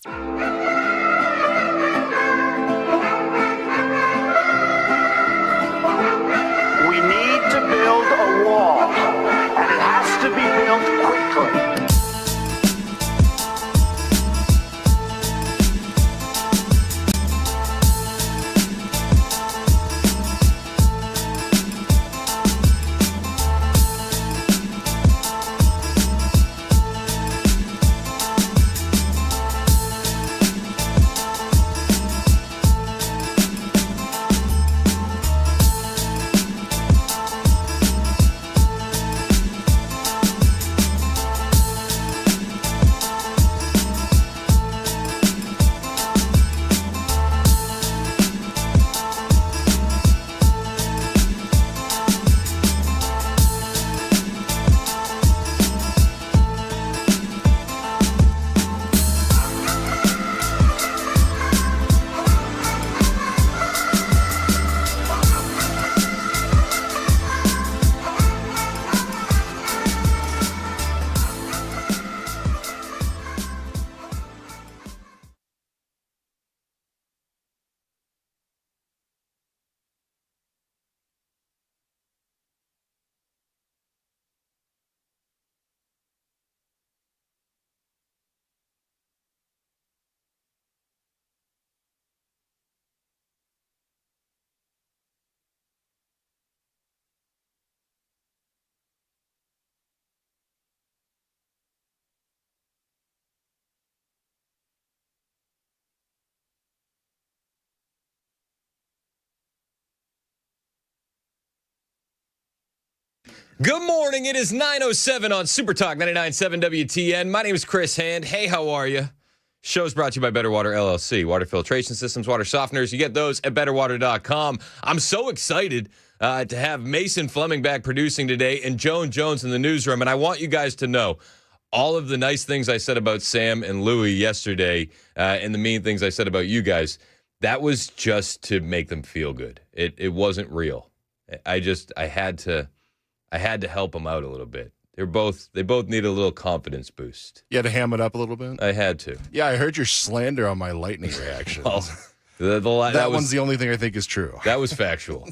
We need to build a wall, and it has to be built quickly. Good morning. It is 9:07 on Super Talk 99.7 WTN. My name is Chris Hand. Hey, how are you? Show's brought to you by Better Water LLC. Water filtration systems, water softeners. You get those at betterwater.com. I'm so excited to have Mason Fleming back producing today and Joan Jones in the newsroom. And I want you guys to know all of the nice things I said about Sam and Louie yesterday and the mean things I said about you guys. That was just to make them feel good. It wasn't real. I had to help them out a little bit. They both need a little confidence boost. You had to ham it up a little bit? I had to. Yeah, I heard your slander on my lightning reaction. Well, that one's the only thing I think is true. That was factual.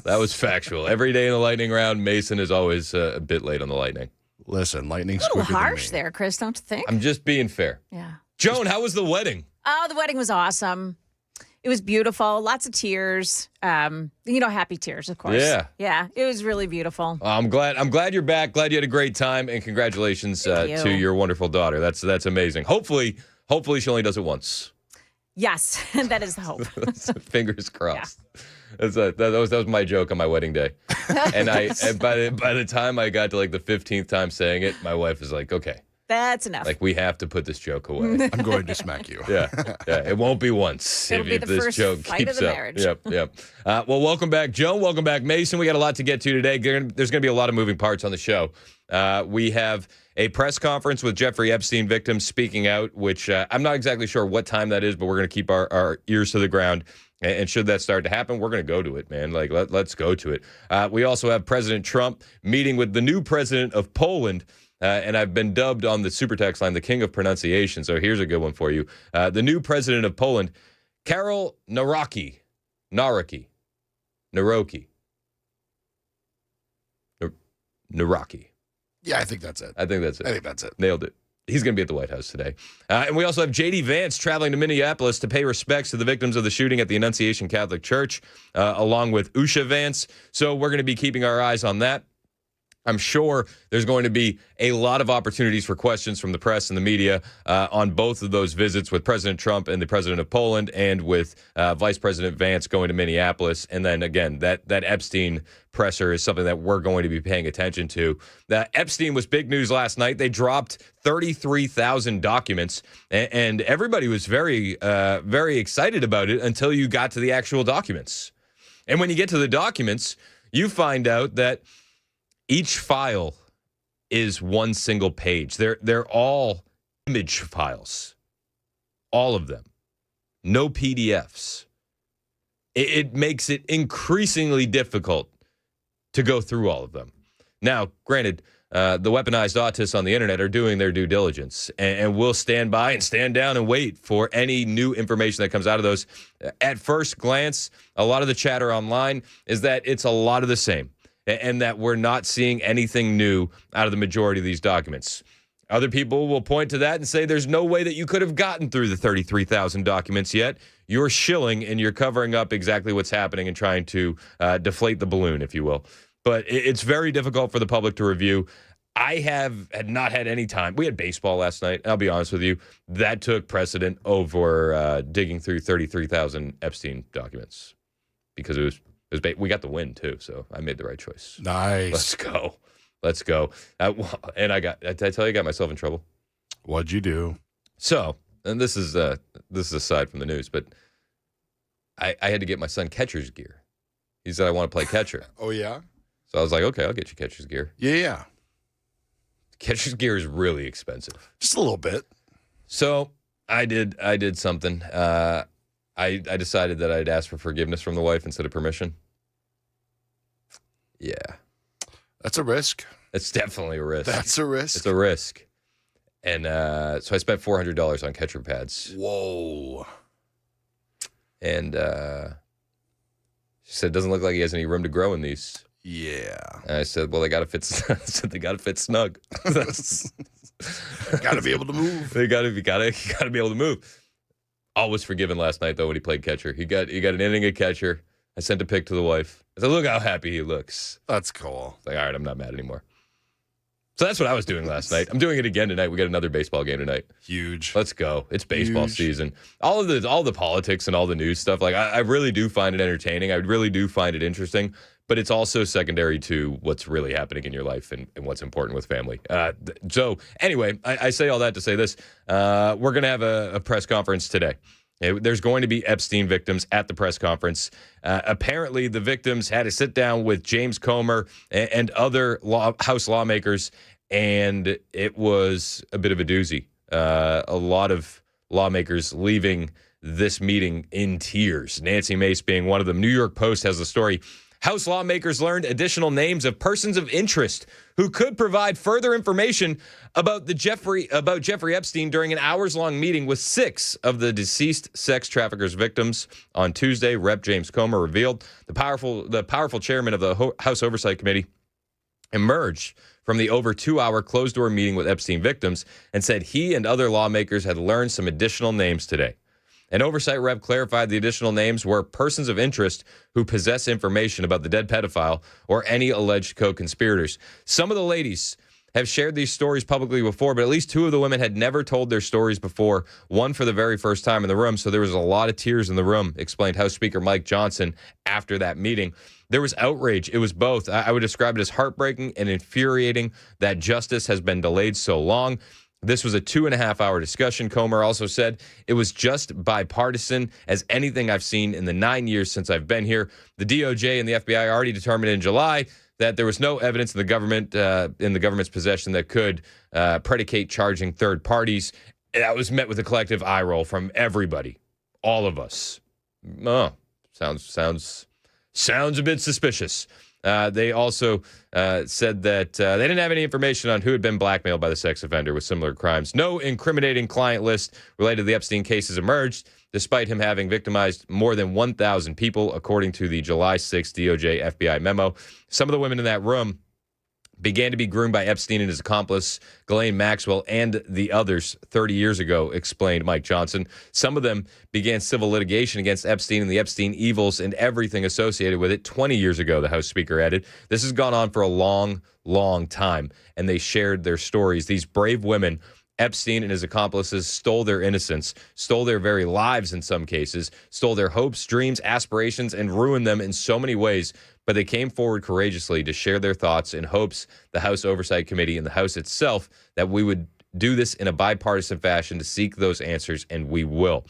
Every day in the lightning round, Mason is always a bit late on the lightning. Listen, lightning's a little quicker harsh than me. there, Chris, don't you think? I'm just being fair. Yeah. Joan, how was the wedding? Oh, the wedding was awesome. It was beautiful. Lots of tears. Happy tears, of course. Yeah. Yeah. It was really beautiful. I'm glad you're back. Glad you had a great time, and congratulations to your wonderful daughter. That's amazing. Hopefully she only does it once. Yes, that is the hope. Fingers crossed. Yeah. That was my joke on my wedding day. And by the time I got to like the 15th time saying it, my wife was like, "Okay, that's enough. Like, we have to put this joke away." I'm going to smack you. Yeah. It won't be once. It'll be the this first joke fight keeps of the up. marriage. Yep. Well, welcome back, Joan. Welcome back, Mason. We got a lot to get to today. There's going to be a lot of moving parts on the show. We have a press conference with Jeffrey Epstein victims speaking out, which I'm not exactly sure what time that is, but we're going to keep our ears to the ground. And should that start to happen, we're going to go to it, man. Like, let's go to it. We also have President Trump meeting with the new president of Poland. And I've been dubbed on the super text line the king of pronunciation. So here's a good one for you. The new president of Poland, Karol Nawrocki. Nawrocki. Yeah, I think that's it. I think that's it. Nailed it. He's going to be at the White House today. And we also have J.D. Vance traveling to Minneapolis to pay respects to the victims of the shooting at the Annunciation Catholic Church, along with Usha Vance. So we're going to be keeping our eyes on that. I'm sure there's going to be a lot of opportunities for questions from the press and the media on both of those visits with President Trump and the president of Poland, and with Vice President Vance going to Minneapolis. And then, again, that Epstein presser is something that we're going to be paying attention to. Epstein was big news last night. They dropped 33,000 documents, and everybody was very, very excited about it until you got to the actual documents. And when you get to the documents, you find out that each file is one single page. They're all image files. All of them. No PDFs. It makes it increasingly difficult to go through all of them. Now, granted, the weaponized autists on the internet are doing their due diligence, and we'll stand by and stand down and wait for any new information that comes out of those. At first glance, a lot of the chatter online is that it's a lot of the same, and that we're not seeing anything new out of the majority of these documents. Other people will point to that and say there's no way that you could have gotten through the 33,000 documents yet. You're shilling and you're covering up exactly what's happening and trying to deflate the balloon, if you will. But it's very difficult for the public to review. I had not had any time. We had baseball last night. I'll be honest with you. That took precedent over digging through 33,000 Epstein documents because we got the win, too. So I made the right choice. Nice. Let's go. And did I tell you I got myself in trouble? What'd you do? So, and this is aside from the news, but I had to get my son catcher's gear. He said, I want to play catcher. Oh, yeah? So I was like, okay, I'll get you catcher's gear. Yeah. Catcher's gear is really expensive. Just a little bit. So I did something. I decided that I'd ask for forgiveness from the wife instead of permission. Yeah. That's a risk. It's definitely a risk. That's a risk. It's a risk. And so I spent $400 on catcher pads. Whoa. And she said, it doesn't look like he has any room to grow in these. Yeah. And I said, well, they got to fit. They got to fit snug. Got to be able to move. They got to be able to move. All was forgiven last night though when he played catcher. He got an inning of catcher. I sent a pic to the wife. I said, look how happy he looks. That's cool. It's like, all right, I'm not mad anymore. So that's what I was doing last night. I'm doing it again tonight. We got another baseball game tonight. Huge. Let's go. It's baseball season. All the politics and all the news stuff, like I really do find it entertaining. I really do find it interesting. But it's also secondary to what's really happening in your life and what's important with family. So anyway, I say all that to say this. We're going to have a press conference today. There's going to be Epstein victims at the press conference. Apparently, the victims had a sit down with James Comer and other House lawmakers, and it was a bit of a doozy. A lot of lawmakers leaving this meeting in tears. Nancy Mace being one of them. New York Post has the story. House lawmakers learned additional names of persons of interest who could provide further information about Jeffrey Epstein during an hours-long meeting with 6 of the deceased sex traffickers' victims. On Tuesday, Rep. James Comer revealed the powerful chairman of the House Oversight Committee emerged from the over 2-hour closed-door meeting with Epstein victims and said he and other lawmakers had learned some additional names today. An oversight rep clarified the additional names were persons of interest who possess information about the dead pedophile or any alleged co-conspirators. Some of the ladies have shared these stories publicly before, but at least 2 of the women had never told their stories before, one for the very first time in the room. So there was a lot of tears in the room, explained House Speaker Mike Johnson after that meeting. There was outrage. It was both. I would describe it as heartbreaking and infuriating that justice has been delayed so long. This was a 2.5-hour discussion. Comer also said it was just bipartisan as anything I've seen in the 9 years since I've been here. The DOJ and the FBI already determined in July that there was no evidence in the government's possession that could predicate charging third parties. That was met with a collective eye roll from everybody, all of us. Oh, sounds a bit suspicious. They also said that they didn't have any information on who had been blackmailed by the sex offender with similar crimes. No incriminating client list related to the Epstein cases emerged, despite him having victimized more than 1,000 people, according to the July 6 DOJ FBI memo. Some of the women in that room began to be groomed by Epstein and his accomplice, Ghislaine Maxwell, and the others 30 years ago, explained Mike Johnson. Some of them began civil litigation against Epstein and the Epstein evils and everything associated with it 20 years ago, the House Speaker added. This has gone on for a long, long time, and they shared their stories. These brave women, Epstein and his accomplices, stole their innocence, stole their very lives in some cases, stole their hopes, dreams, aspirations, and ruined them in so many ways. But they came forward courageously to share their thoughts in hopes the House Oversight Committee and the House itself that we would do this in a bipartisan fashion to seek those answers, and we will.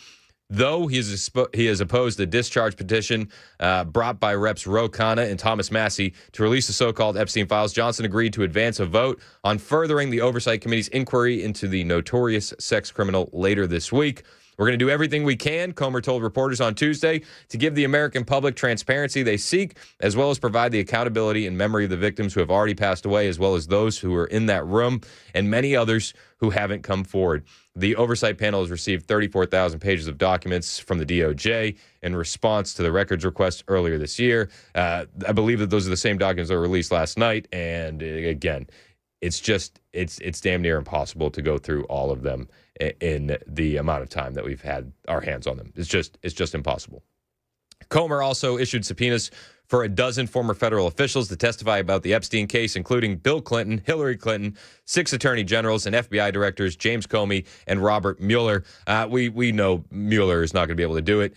Though he has opposed the discharge petition brought by Reps Ro Khanna and Thomas Massie to release the so-called Epstein files, Johnson agreed to advance a vote on furthering the Oversight Committee's inquiry into the notorious sex criminal later this week. We're going to do everything we can, Comer told reporters on Tuesday, to give the American public transparency they seek, as well as provide the accountability in memory of the victims who have already passed away, as well as those who were in that room and many others who haven't come forward. The oversight panel has received 34,000 pages of documents from the DOJ in response to the records request earlier this year. I believe that those are the same documents that were released last night. And again, it's damn near impossible to go through all of them in the amount of time that we've had our hands on them. It's just impossible. Comer also issued subpoenas for a dozen former federal officials to testify about the Epstein case, including Bill Clinton, Hillary Clinton, 6 attorney generals and FBI directors, James Comey and Robert Mueller. We know Mueller is not going to be able to do it.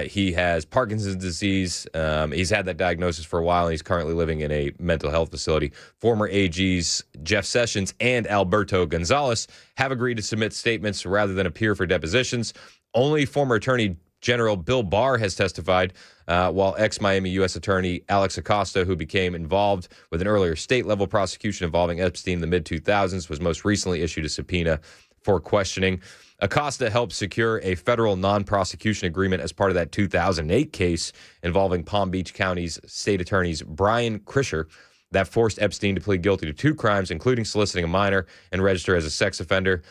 He has Parkinson's disease. He's had that diagnosis for a while, and he's currently living in a mental health facility. Former AGs Jeff Sessions and Alberto Gonzales have agreed to submit statements rather than appear for depositions. Only former Attorney General Bill Barr has testified, while ex-Miami U.S. Attorney Alex Acosta, who became involved with an earlier state-level prosecution involving Epstein in the mid-2000s, was most recently issued a subpoena for questioning. Acosta helped secure a federal non-prosecution agreement as part of that 2008 case involving Palm Beach County's state attorneys Brian Krischer that forced Epstein to plead guilty to 2 crimes, including soliciting a minor and register as a sex offender.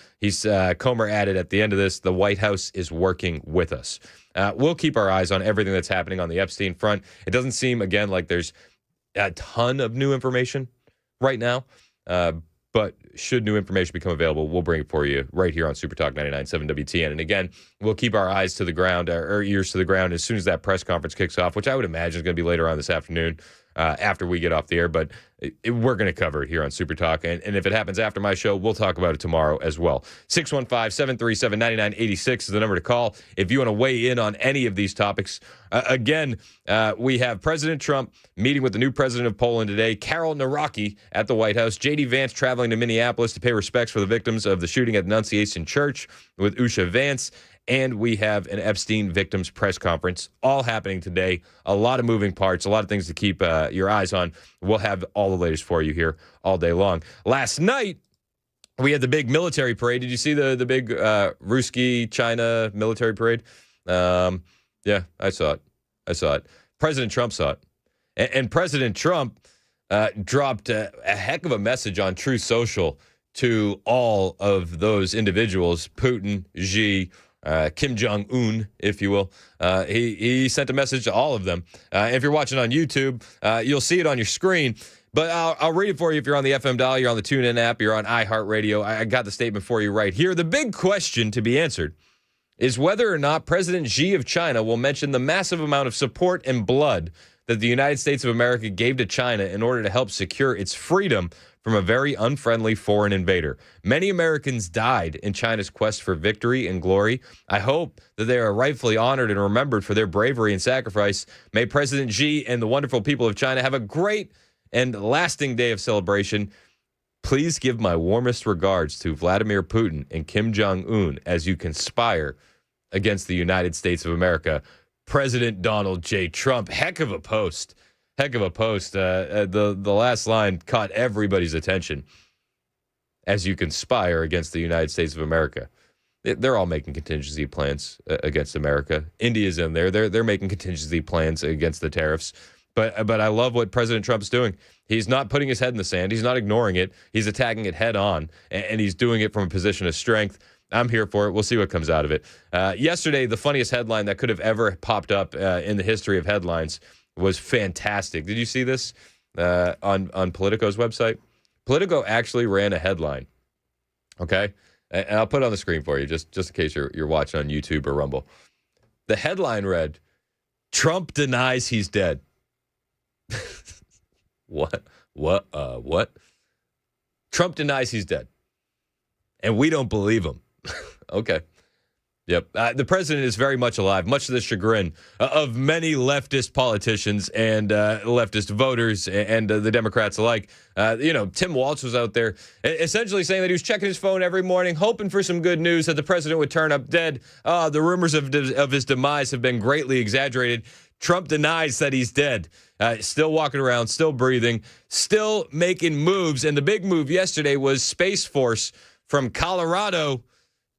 Comer added at the end of this, the White House is working with us. We'll keep our eyes on everything that's happening on the Epstein front. It doesn't seem, again, like there's a ton of new information right now. But should new information become available, we'll bring it for you right here on Super Talk 99.7 WTN. And again, we'll keep our eyes to the ground, our ears to the ground as soon as that press conference kicks off, which I would imagine is going to be later on this afternoon after we get off the air. But we're going to cover it here on Super Talk. And if it happens after my show, we'll talk about it tomorrow as well. 615-737-9986 is the number to call if you want to weigh in on any of these topics. Again, we have President Trump meeting with the new president of Poland today, Karol Nawrocki at the White House, J.D. Vance traveling to Minneapolis to pay respects for the victims of the shooting at Annunciation Church with Usha Vance, and we have an Epstein victims press conference, all happening today. A lot of moving parts, a lot of things to keep your eyes on. We'll have all the latest for you here all day long. Last night, we had the big military parade. Did you see the big Ruski China military parade? Yeah, I saw it. President Trump saw it. And President Trump dropped a heck of a message on Truth Social to all of those individuals, Putin, Xi, Kim Jong-un, if you will. He sent a message to all of them. If you're watching on YouTube, you'll see it on your screen. But I'll read it for you if you're on the FM dial, you're on the TuneIn app, you're on iHeartRadio. I got the statement for you right here. The big question to be answered is whether or not President Xi of China will mention the massive amount of support and blood that the United States of America gave to China in order to help secure its freedom from a very unfriendly foreign invader. Many Americans died in China's quest for victory and glory. I hope that they are rightfully honored and remembered for their bravery and sacrifice. May President Xi and the wonderful people of China have a great and lasting day of celebration. Please give my warmest regards to Vladimir Putin and Kim Jong-un as you conspire against the United States of America. President Donald J. Trump. Heck of a post. The last line caught everybody's attention. As you conspire against the United States of America. They're all making contingency plans against America. India's in there. They're making contingency plans against the tariffs. But I love what President Trump's doing. He's not putting his head in the sand. He's not ignoring it. He's attacking it head on, and he's doing it from a position of strength. I'm here for it. We'll see what comes out of it. Yesterday, the funniest headline that could have ever popped up in the history of headlines was fantastic. Did you see this on Politico's website? Politico actually ran a headline, okay? And I'll put it on the screen for you, just in case you're watching on YouTube or Rumble. The headline read, Trump denies he's dead. What? Trump denies he's dead. And we don't believe him. Okay. Yep. The president is very much alive, much to the chagrin of many leftist politicians and leftist voters and the Democrats alike. Tim Walz was out there essentially saying that he was checking his phone every morning, hoping for some good news that the president would turn up dead. The rumors of his demise have been greatly exaggerated. Trump denies that he's dead. Still walking around, still breathing, still making moves. And the big move yesterday was Space Force from Colorado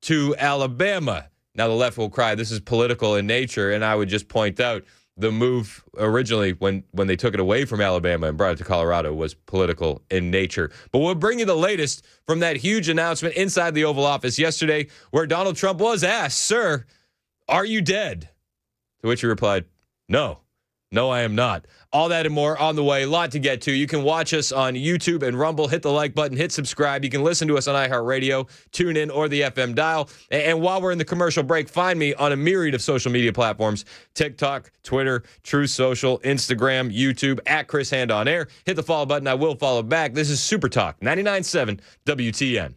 to Alabama. Now the left will cry, this is political in nature, and I would just point out the move originally when they took it away from Alabama and brought it to Colorado was political in nature. But we'll bring you the latest from that huge announcement inside the Oval Office yesterday where Donald Trump was asked, "Sir, are you dead?" To which he replied, "No. No, I am not." All that and more on the way. A lot to get to. You can watch us on YouTube and Rumble. Hit the like button. Hit subscribe. You can listen to us on iHeartRadio, TuneIn, or the FM dial. And while we're in the commercial break, find me on a myriad of social media platforms: TikTok, Twitter, True Social, Instagram, YouTube, at Chris Hand on Air. Hit the follow button. I will follow back. This is Super Talk 99.7 WTN.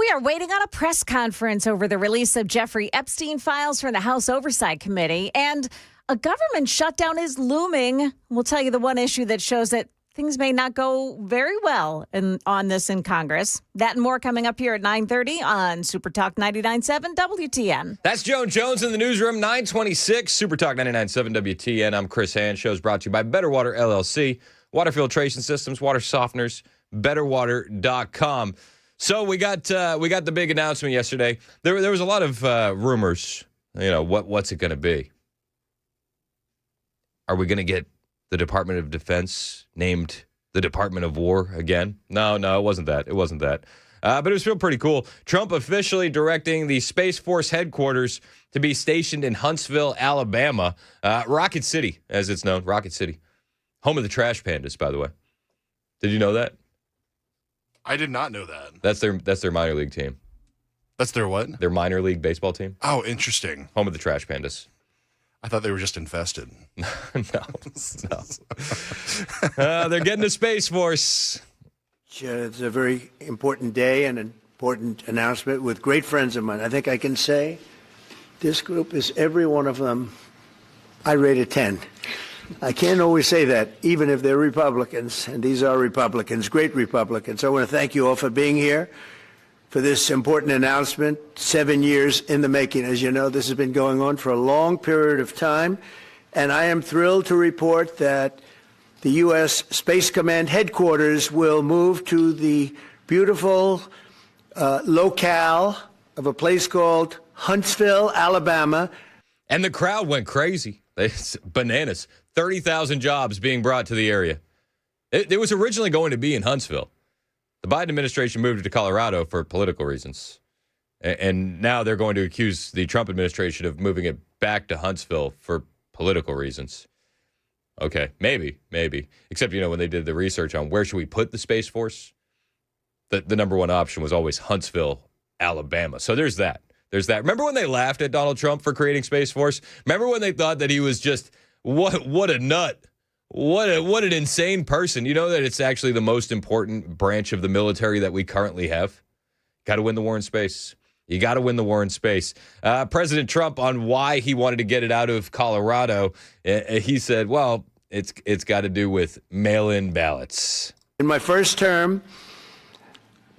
We are waiting on a press conference over the release of Jeffrey Epstein files from the House Oversight Committee, and a government shutdown is looming. We'll tell you the one issue that shows that things may not go very well on this in Congress. That and more coming up here at 9:30 on Super Talk 99.7 WTN. That's Joan Jones in the newsroom, 926, Super Talk 99.7 WTN. I'm Chris Hand. Show's brought to you by Better Water LLC, water filtration systems, water softeners, betterwater.com. So we got the big announcement yesterday. There was a lot of rumors. What's it going to be? Are we going to get the Department of Defense named the Department of War again? No, it wasn't that. But it was still pretty cool. Trump officially directing the Space Force headquarters to be stationed in Huntsville, Alabama. Rocket City, as it's known. Rocket City. Home of the Trash Pandas, by the way. Did you know that? I did not know that. That's their minor league team. That's their what? Their minor league baseball team. Oh, interesting. Home of the Trash Pandas. I thought they were just infested. No. They're getting a Space Force. It's a very important day and an important announcement with great friends of mine. I think I can say this group is every one of them. I rate a 10. I can't always say that, even if they're Republicans, and these are Republicans, great Republicans. I want to thank you all for being here for this important announcement, 7 years in the making. As you know, this has been going on for a long period of time, and I am thrilled to report that the U.S. Space Command headquarters will move to the beautiful locale of a place called Huntsville, Alabama. And the crowd went crazy. It's bananas. 30,000 jobs being brought to the area. It was originally going to be in Huntsville. The Biden administration moved it to Colorado for political reasons. And now they're going to accuse the Trump administration of moving it back to Huntsville for political reasons. Okay, maybe. Except, when they did the research on where should we put the Space Force, the number one option was always Huntsville, Alabama. So there's that. Remember when they laughed at Donald Trump for creating Space Force? Remember when they thought that he was just, what a nut. What an insane person. You know that it's actually the most important branch of the military that we currently have? Got to win the war in space. You got to win the war in space. President Trump, on why he wanted to get it out of Colorado, he said, well, it's got to do with mail-in ballots. In my first term,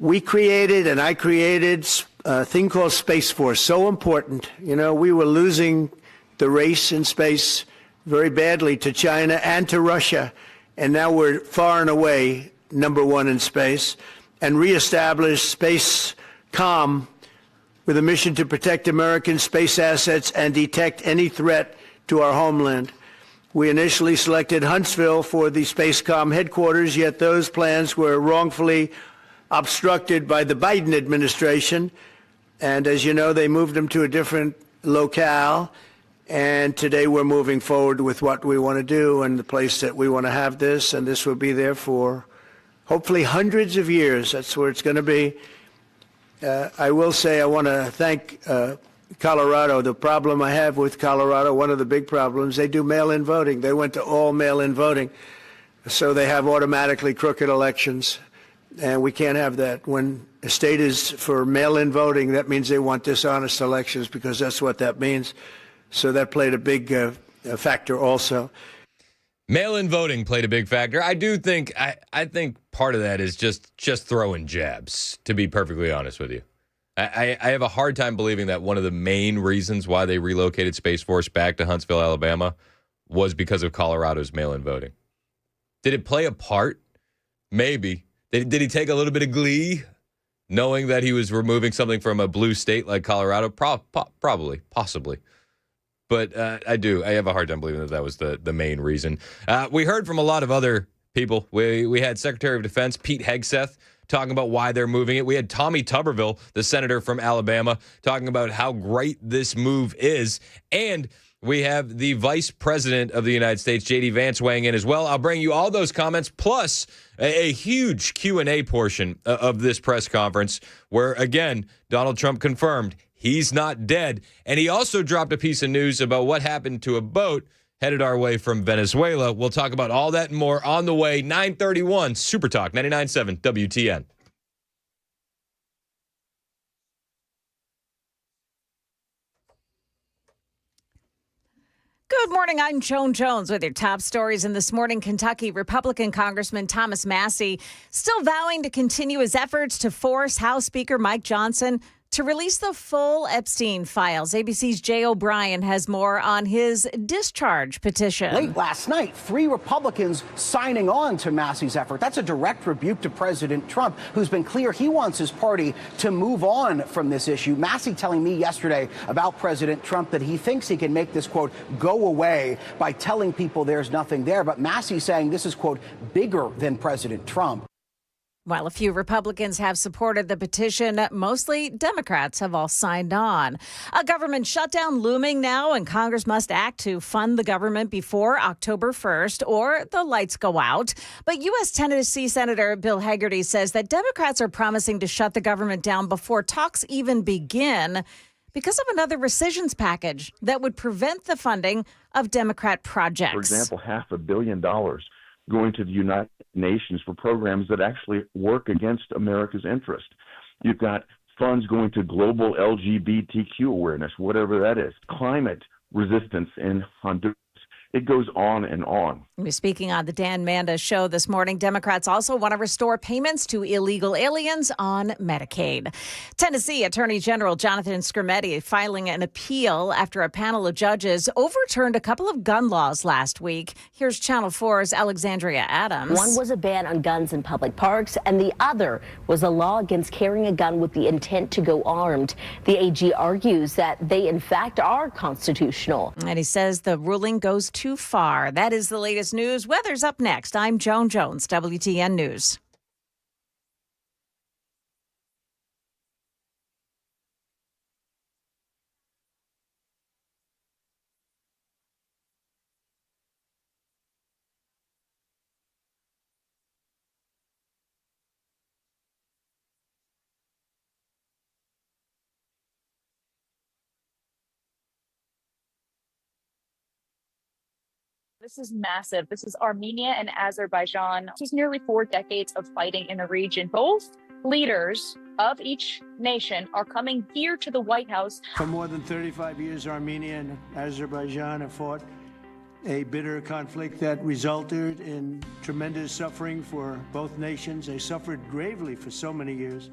I created a thing called Space Force, so important. We were losing the race in space very badly to China and to Russia, and now we're far and away number one in space, and reestablished Space Com with a mission to protect American space assets and detect any threat to our homeland. We initially selected Huntsville for the Spacecom headquarters, yet those plans were wrongfully obstructed by the Biden administration. And as you know, they moved them to a different locale. And today we're moving forward with what we want to do and the place that we want to have this. And this will be there for hopefully hundreds of years. That's where it's going to be. I will say I want to thank Colorado. The problem I have with Colorado, one of the big problems, they do mail-in voting. They went to all mail-in voting. So they have automatically crooked elections. And we can't have that. When a state is for mail-in voting, that means they want dishonest elections, because that's what that means. So that played a big factor also. Mail-in voting played a big factor. I do think, I think part of that is just throwing jabs, to be perfectly honest with you. I have a hard time believing that one of the main reasons why they relocated Space Force back to Huntsville, Alabama, was because of Colorado's mail-in voting. Did it play a part? Maybe. Did he take a little bit of glee, knowing that he was removing something from a blue state like Colorado? Probably, possibly. But I have a hard time believing that was the main reason. We heard from a lot of other people. We had Secretary of Defense Pete Hegseth talking about why they're moving it. We had Tommy Tuberville, the senator from Alabama, talking about how great this move is. And we have the Vice President of the United States, J.D. Vance, weighing in as well. I'll bring you all those comments, plus a huge Q&A portion of this press conference where, again, Donald Trump confirmed he's not dead. And he also dropped a piece of news about what happened to a boat headed our way from Venezuela. We'll talk about all that and more on the way. 9:31, Super Talk, 99.7 WTN. Good morning. I'm Joan Jones with your top stories. In this morning, Kentucky Republican Congressman Thomas Massey still vowing to continue his efforts to force House Speaker Mike Johnson to release the full Epstein files. ABC's Jay O'Brien has more on his discharge petition. Late last night, 3 Republicans signing on to Massey's effort. That's a direct rebuke to President Trump, who's been clear he wants his party to move on from this issue. Massey telling me yesterday about President Trump that he thinks he can make this, quote, go away by telling people there's nothing there. But Massey saying this is, quote, bigger than President Trump. While a few Republicans have supported the petition, mostly Democrats have all signed on. A government shutdown looming now, and Congress must act to fund the government before October 1st, or the lights go out. But U.S. Tennessee Senator Bill Hagerty says that Democrats are promising to shut the government down before talks even begin because of another rescissions package that would prevent the funding of Democrat projects. For example, $500 million going to the United Nations for programs that actually work against America's interest. You've got funds going to global LGBTQ awareness, whatever that is, climate resistance in Honduras. It goes on and on. We're speaking on the Dan Manda show this morning. Democrats also want to restore payments to illegal aliens on Medicaid. Tennessee Attorney General Jonathan Skrmetti filing an appeal after a panel of judges overturned a couple of gun laws last week. Here's Channel 4's Alexandria Adams. One was a ban on guns in public parks, and the other was a law against carrying a gun with the intent to go armed. The AG argues that they, in fact, are constitutional. And he says the ruling goes too far. That is the latest news. Weather's up next. I'm Joan Jones, WTN News. This is massive. This is Armenia and Azerbaijan. This is nearly 4 decades of fighting in the region. Both leaders of each nation are coming here to the White House. For more than 35 years, Armenia and Azerbaijan have fought a bitter conflict that resulted in tremendous suffering for both nations. They suffered gravely for so many years.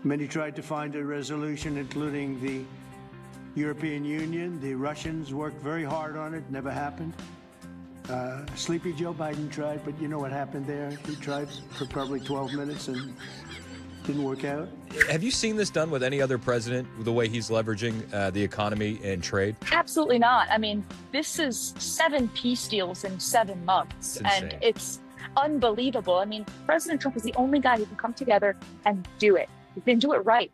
Many tried to find a resolution, including the European Union. The Russians worked very hard on it, never happened. Sleepy Joe Biden tried, but you know what happened there? He tried for probably 12 minutes and didn't work out. Have you seen this done with any other president, the way he's leveraging the economy and trade? Absolutely not. I mean, this is 7 peace deals in 7 months, and it's unbelievable. I mean, President Trump is the only guy who can come together and do it. He can do it right.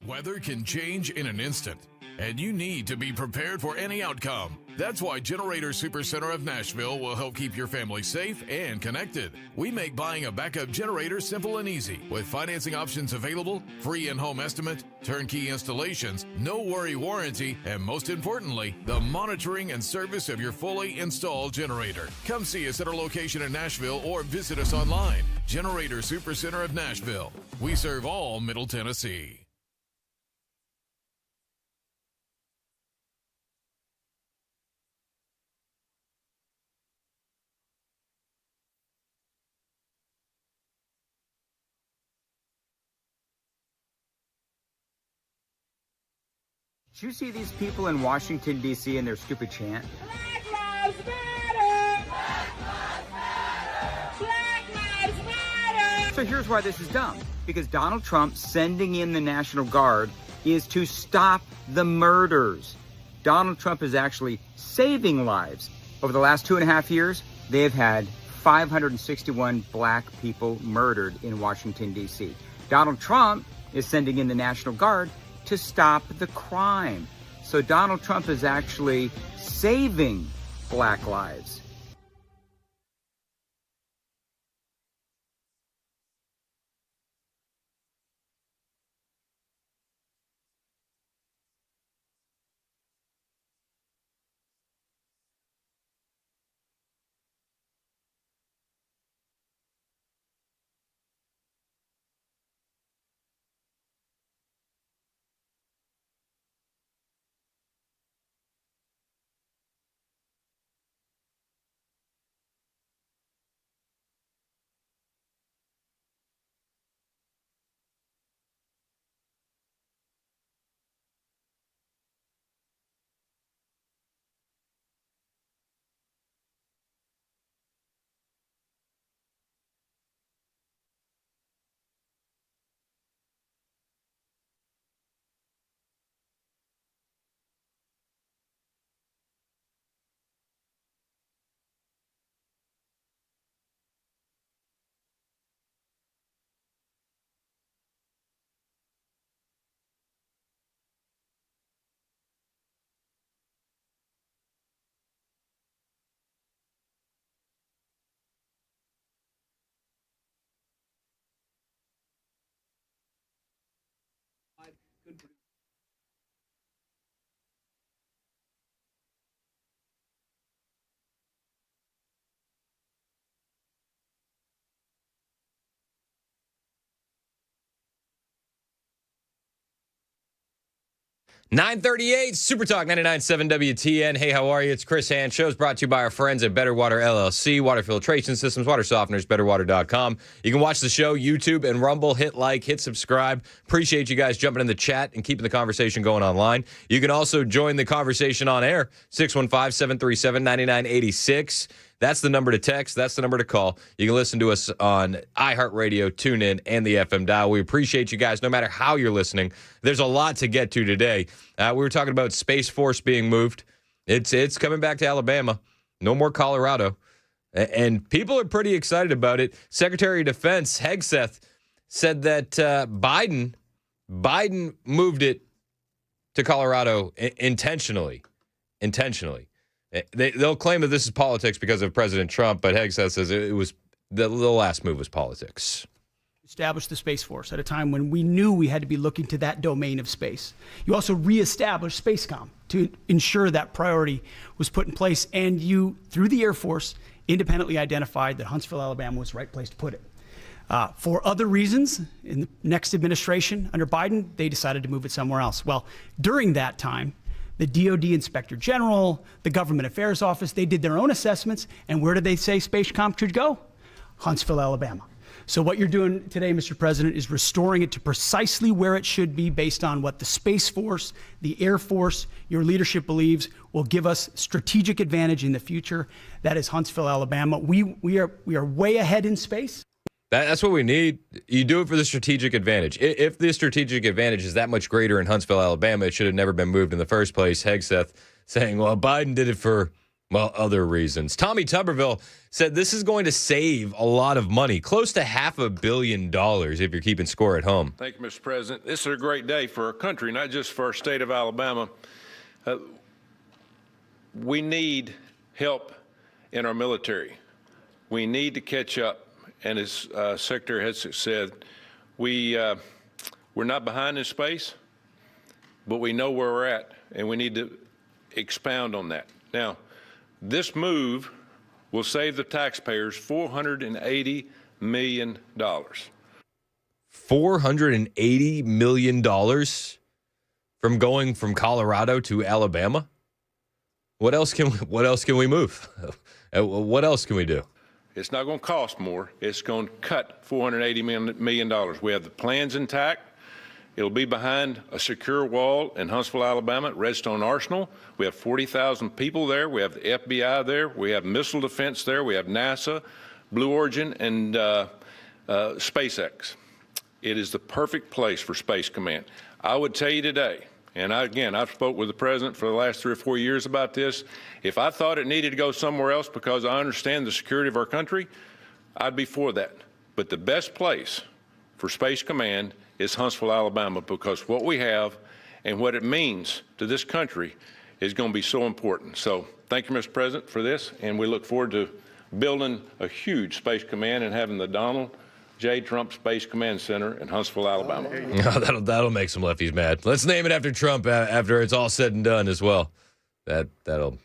Weather can change in an instant, and you need to be prepared for any outcome. That's why Generator Supercenter of Nashville will help keep your family safe and connected. We make buying a backup generator simple and easy, with financing options available, free in-home estimate, turnkey installations, no worry warranty, and most importantly, the monitoring and service of your fully installed generator. Come see us at our location in Nashville or visit us online. Generator Supercenter of Nashville. We serve all Middle Tennessee. Did you see these people in Washington, D.C. and their stupid chant? Black Lives Matter! Black Lives Matter! Black Lives Matter! So here's why this is dumb. Because Donald Trump sending in the National Guard is to stop the murders. Donald Trump is actually saving lives. Over the last 2.5 years, they have had 561 black people murdered in Washington, D.C. Donald Trump is sending in the National Guard to stop the crime. So Donald Trump is actually saving black lives. Good. 938 Super Talk 99.7 WTN. Hey, how are you? It's Chris Hand. Show's brought to you by our friends at Better Water LLC, water filtration systems, water softeners, betterwater.com. You can watch the show, YouTube and Rumble. Hit like, hit subscribe. Appreciate you guys jumping in the chat and keeping the conversation going online. You can also join the conversation on air, 615-737-9986. That's the number to text. That's the number to call. You can listen to us on iHeartRadio, TuneIn, and the FM dial. We appreciate you guys no matter how you're listening. There's a lot to get to today. We were talking about Space Force being moved. It's coming back to Alabama. No more Colorado. And people are pretty excited about it. Secretary of Defense Hegseth said that Biden moved it to Colorado intentionally. They'll claim that this is politics because of President Trump, but Hegseth says it was the last move was politics. Established the Space Force at a time when we knew we had to be looking to that domain of space. You also reestablished SpaceCom to ensure that priority was put in place, and you, through the Air Force, independently identified that Huntsville, Alabama was the right place to put it. For other reasons, in the next administration under Biden, they decided to move it somewhere else. Well, during that time, the DOD Inspector General, the Government Affairs Office, they did their own assessments. And where did they say SpaceCom should go? Huntsville, Alabama. So what you're doing today, Mr. President, is restoring it to precisely where it should be based on what the Space Force, the Air Force, your leadership believes will give us strategic advantage in the future. That is Huntsville, Alabama. We are way ahead in space. That's what we need. You do it for the strategic advantage. If the strategic advantage is that much greater in Huntsville, Alabama, it should have never been moved in the first place. Hegseth saying, well, Biden did it for, well, other reasons. Tommy Tuberville said this is going to save a lot of money, close to $500 million if you're keeping score at home. Thank you, Mr. President. This is a great day for our country, not just for our state of Alabama. We need help in our military. We need to catch up. And as Secretary Hegseth said, we're not behind in space, but we know where we're at, and we need to expound on that. Now, this move will save the taxpayers $480 million. $480 million from going from Colorado to Alabama? What else can we move? What else can we do? It's not going to cost more. It's going to cut $480 million. We have the plans intact. It'll be behind a secure wall in Huntsville, Alabama, at Redstone Arsenal. We have 40,000 people there. We have the FBI there. We have missile defense there. We have NASA, Blue Origin, and SpaceX. It is the perfect place for Space Command. I would tell you today, and I've spoke with the president for the last 3 or 4 years about this. If I thought it needed to go somewhere else because I understand the security of our country, I'd be for that. But the best place for Space Command is Huntsville, Alabama, because what we have and what it means to this country is going to be so important. So thank you, Mr. President, for this, and we look forward to building a huge Space Command and having the Donald J. Trump Space Command Center in Huntsville, Alabama. That'll make some lefties mad. Let's name it after Trump after it's all said and done as well. That'll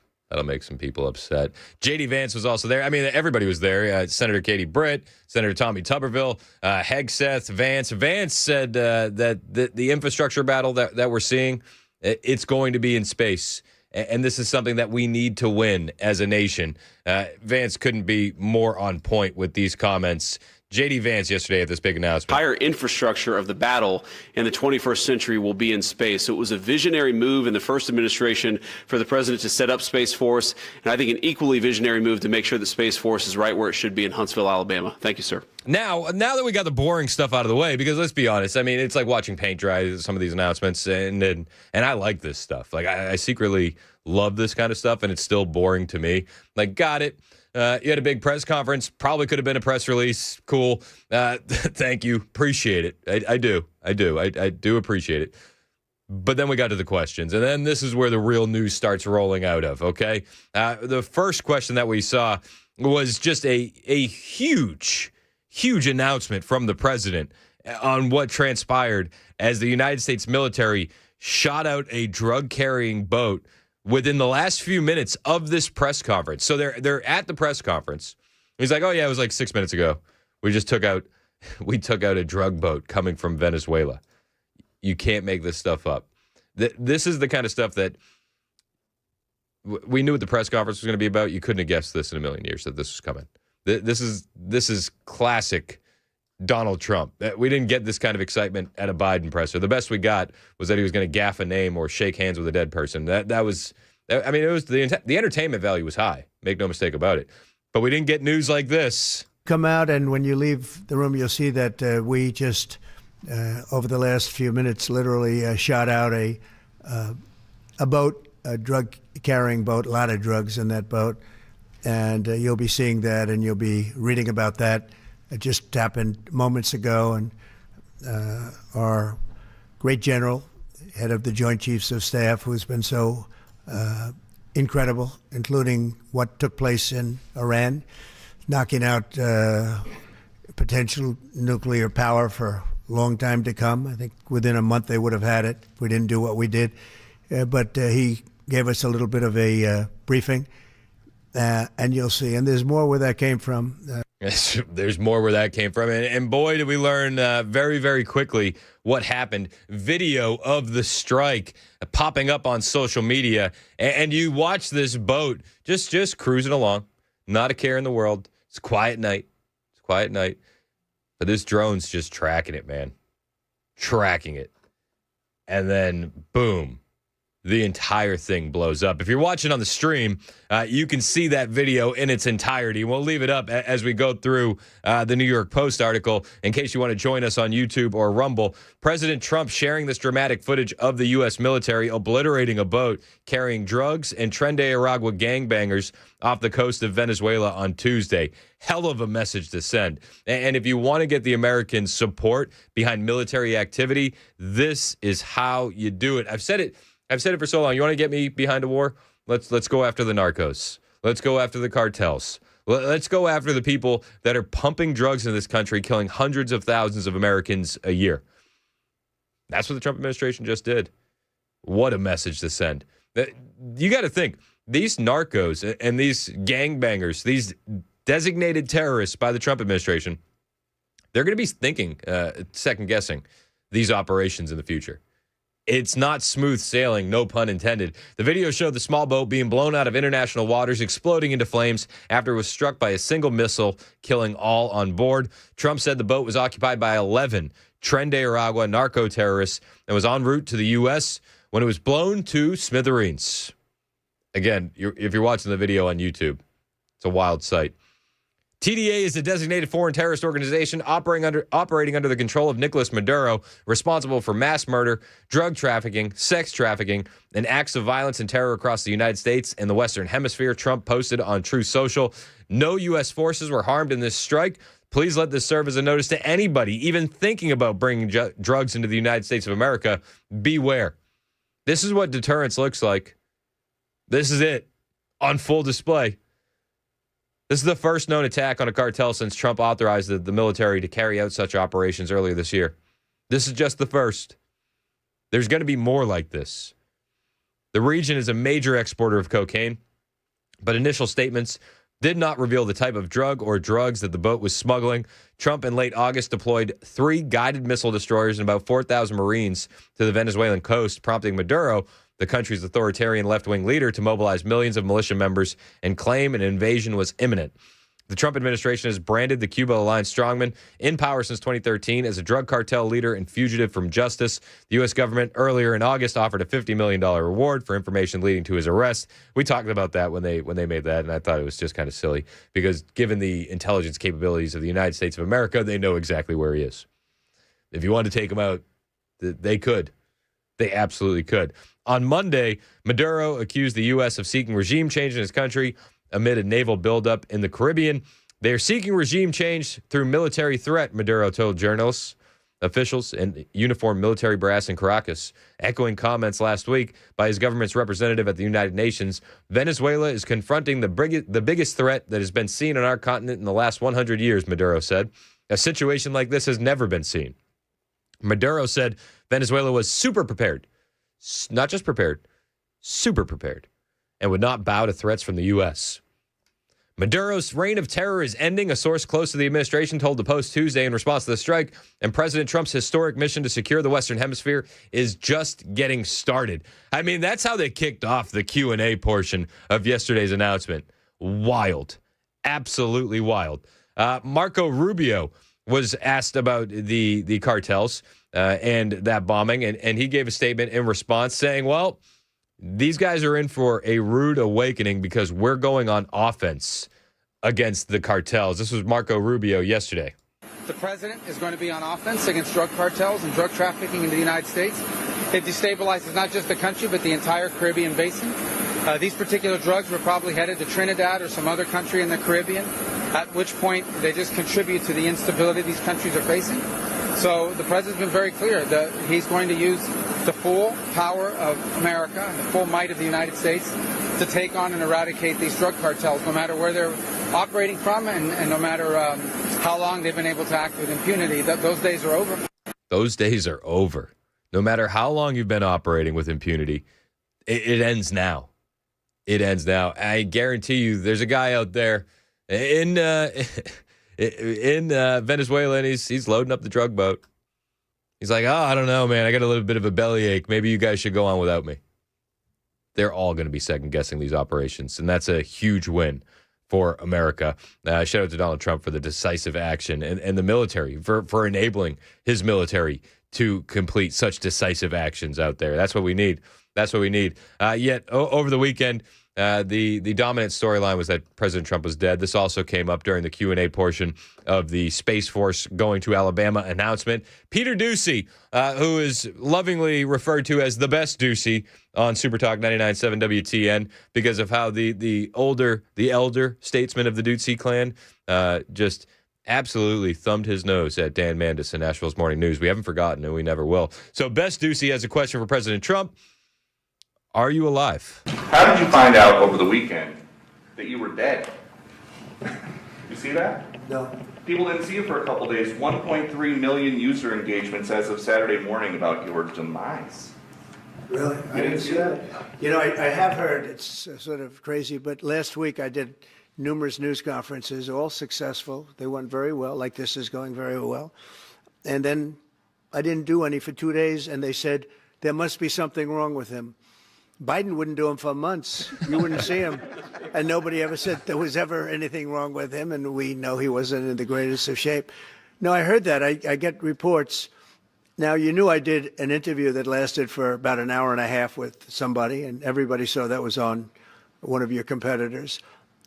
make some people upset. J.D. Vance was also there. I mean, everybody was there. Senator Katie Britt, Senator Tommy Tuberville, Hegseth, Vance. Vance said that the infrastructure battle that we're seeing, it's going to be in space. And this is something that we need to win as a nation. Vance couldn't be more on point with these comments. J.D. Vance yesterday at this big announcement. Entire infrastructure of the battle in the 21st century will be in space. So it was a visionary move in the first administration for the president to set up Space Force, and I think an equally visionary move to make sure that Space Force is right where it should be in Huntsville, Alabama. Thank you, sir. Now that we got the boring stuff out of the way, because let's be honest, I mean, it's like watching paint dry, some of these announcements, and I like this stuff. Like, I secretly love this kind of stuff, and it's still boring to me. Like, got it. You had a big press conference. Probably could have been a press release. Cool. Thank you. Appreciate it. I do appreciate it. But then we got to the questions. And then this is where the real news starts rolling out of, okay? The first question that we saw was just a huge announcement from the president on what transpired as the United States military shot out a drug-carrying boat within the last few minutes of this press conference. So they're at the press conference. He's like, oh, yeah, it was like 6 minutes ago. We took out a drug boat coming from Venezuela. You can't make this stuff up. This is the kind of stuff that we knew what the press conference was going to be about. You couldn't have guessed this in a million years that this was coming. This is classic Donald Trump. We didn't get this kind of excitement at a Biden presser. The best we got was that he was going to gaff a name or shake hands with a dead person. It was the entertainment value was high. Make no mistake about it. But we didn't get news like this. Come out, and when you leave the room, you'll see that we just, over the last few minutes, literally shot out a boat, a drug-carrying boat, a lot of drugs in that boat. And you'll be seeing that, and you'll be reading about that. It just happened moments ago, and our great general, head of the Joint Chiefs of Staff, who's been so incredible, including what took place in Iran, knocking out potential nuclear power for a long time to come. I think within a month they would have had it if we didn't do what we did. But he gave us a little bit of a briefing, and you'll see. And there's more where that came from. There's more where that came from. And boy, did we learn very, very quickly what happened. Video of the strike popping up on social media. And you watch this boat just cruising along. Not a care in the world. It's a quiet night. But this drone's just tracking it, man. Tracking it. And then, boom. The entire thing blows up. If you're watching on the stream, you can see that video in its entirety. We'll leave it up as we go through the New York Post article in case you want to join us on YouTube or Rumble. President Trump sharing this dramatic footage of the U.S. military obliterating a boat carrying drugs and Tren de Aragua gangbangers off the coast of Venezuela on Tuesday. Hell of a message to send. And if you want to get the American support behind military activity, this is how you do it. I've said it for so long. You want to get me behind a war? Let's go after the narcos. Let's go after the cartels. Let's go after the people that are pumping drugs in this country, killing hundreds of thousands of Americans a year. That's what the Trump administration just did. What a message to send. You got to think, these narcos and these gangbangers, these designated terrorists by the Trump administration, they're going to be thinking, second-guessing these operations in the future. It's not smooth sailing, no pun intended. The video showed the small boat being blown out of international waters, exploding into flames after it was struck by a single missile, killing all on board. Trump said the boat was occupied by 11 Tren de Aragua narco-terrorists and was en route to the U.S. when it was blown to smithereens. Again, if you're watching the video on YouTube, it's a wild sight. TDA is a designated foreign terrorist organization operating under the control of Nicolas Maduro, responsible for mass murder, drug trafficking, sex trafficking, and acts of violence and terror across the United States and the Western Hemisphere. Trump posted on Truth Social, no U.S. forces were harmed in this strike. Please let this serve as a notice to anybody even thinking about bringing drugs into the United States of America. Beware. This is what deterrence looks like. This is it on full display. This is the first known attack on a cartel since Trump authorized the military to carry out such operations earlier this year. This is just the first. There's going to be more like this. The region is a major exporter of cocaine, but initial statements did not reveal the type of drug or drugs that the boat was smuggling. Trump in late August deployed 3 guided missile destroyers and about 4,000 Marines to the Venezuelan coast, prompting Maduro, the country's authoritarian left-wing leader, to mobilize millions of militia members and claim an invasion was imminent. The Trump administration has branded the Cuba-aligned strongman in power since 2013 as a drug cartel leader and fugitive from justice. The U.S. government earlier in August offered a $50 million reward for information leading to his arrest. We talked about that when they made that, and I thought it was just kind of silly because given the intelligence capabilities of the United States of America, they know exactly where he is. If you wanted to take him out, they could. They absolutely could. On Monday, Maduro accused the U.S. of seeking regime change in his country amid a naval buildup in the Caribbean. They are seeking regime change through military threat, Maduro told journalists, officials, and uniformed military brass in Caracas, echoing comments last week by his government's representative at the United Nations. Venezuela is confronting the biggest threat that has been seen on our continent in the last 100 years, Maduro said. A situation like this has never been seen. Maduro said Venezuela was super prepared, not just prepared, super prepared, and would not bow to threats from the U.S. Maduro's reign of terror is ending, a source close to the administration told the Post Tuesday in response to the strike, and President Trump's historic mission to secure the Western Hemisphere is just getting started. I mean, that's how they kicked off the Q&A portion of yesterday's announcement. Wild. Absolutely wild. Marco Rubio was asked about the cartels and that bombing, and he gave a statement in response saying, well, these guys are in for a rude awakening because we're going on offense against the cartels. This was Marco Rubio yesterday. The president is going to be on offense against drug cartels and drug trafficking in the United States. It destabilizes not just the country, but the entire Caribbean basin. These particular drugs were probably headed to Trinidad or some other country in the Caribbean, at which point they just contribute to the instability these countries are facing. So the president's been very clear that he's going to use the full power of America and the full might of the United States to take on and eradicate these drug cartels, no matter where they're operating from and no matter how long they've been able to act with impunity. Those days are over. Those days are over. No matter how long you've been operating with impunity, it ends now. It ends now. I guarantee you there's a guy out there in Venezuela, and he's loading up the drug boat. He's like, oh, I don't know, man. I got a little bit of a bellyache. Maybe you guys should go on without me. They're all going to be second-guessing these operations, and that's a huge win for America. Shout out to Donald Trump for the decisive action and the military for enabling his military to complete such decisive actions out there. That's what we need. That's what we need. Yet, over the weekend, the dominant storyline was that President Trump was dead. This also came up during the Q&A portion of the Space Force going to Alabama announcement. Peter Doocy, who is lovingly referred to as the best Doocy on Super Talk 99.7 WTN because of how the elder statesman of the Doocy clan just absolutely thumbed his nose at Dan Mandis in Nashville's Morning News. We haven't forgotten, and we never will. So Best Doocy has a question for President Trump. Are you alive? How did you find out over the weekend that you were dead? You see that? No. People didn't see you for a couple days. 1.3 million user engagements as of Saturday morning about your demise. Really? I didn't see that. You know, I have heard, it's sort of crazy, but last week I did numerous news conferences, all successful. They went very well, like this is going very well. And then I didn't do any for 2 days, and they said, there must be something wrong with him. Biden wouldn't do them for months. You wouldn't see him. And nobody ever said there was ever anything wrong with him, and we know he wasn't in the greatest of shape. No, I heard that. I get reports. Now, you knew I did an interview that lasted for about an hour and a half with somebody, and everybody saw that was on one of your competitors.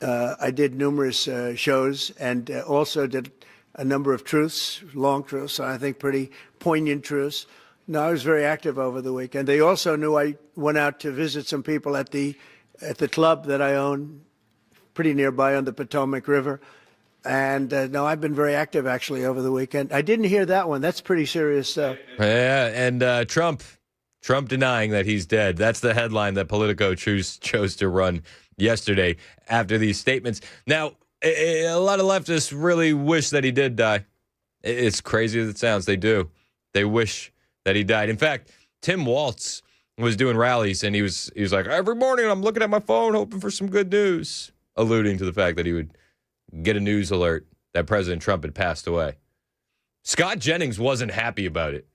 I did numerous shows and also did a number of truths, long truths, I think pretty poignant truths. No, I was very active over the weekend. They also knew I went out to visit some people at the club that I own pretty nearby on the Potomac River. And no, I've been very active actually over the weekend. I didn't hear that one. That's pretty serious stuff. Yeah, and Trump denying that he's dead. That's the headline that Politico chose to run yesterday after these statements. Now, a lot of leftists really wish that he did die. It's crazy as it sounds. They do. They wish that he died. In fact, Tim Walz was doing rallies, and he was like, every morning I'm looking at my phone hoping for some good news, alluding to the fact that he would get a news alert that President Trump had passed away. Scott Jennings wasn't happy about it,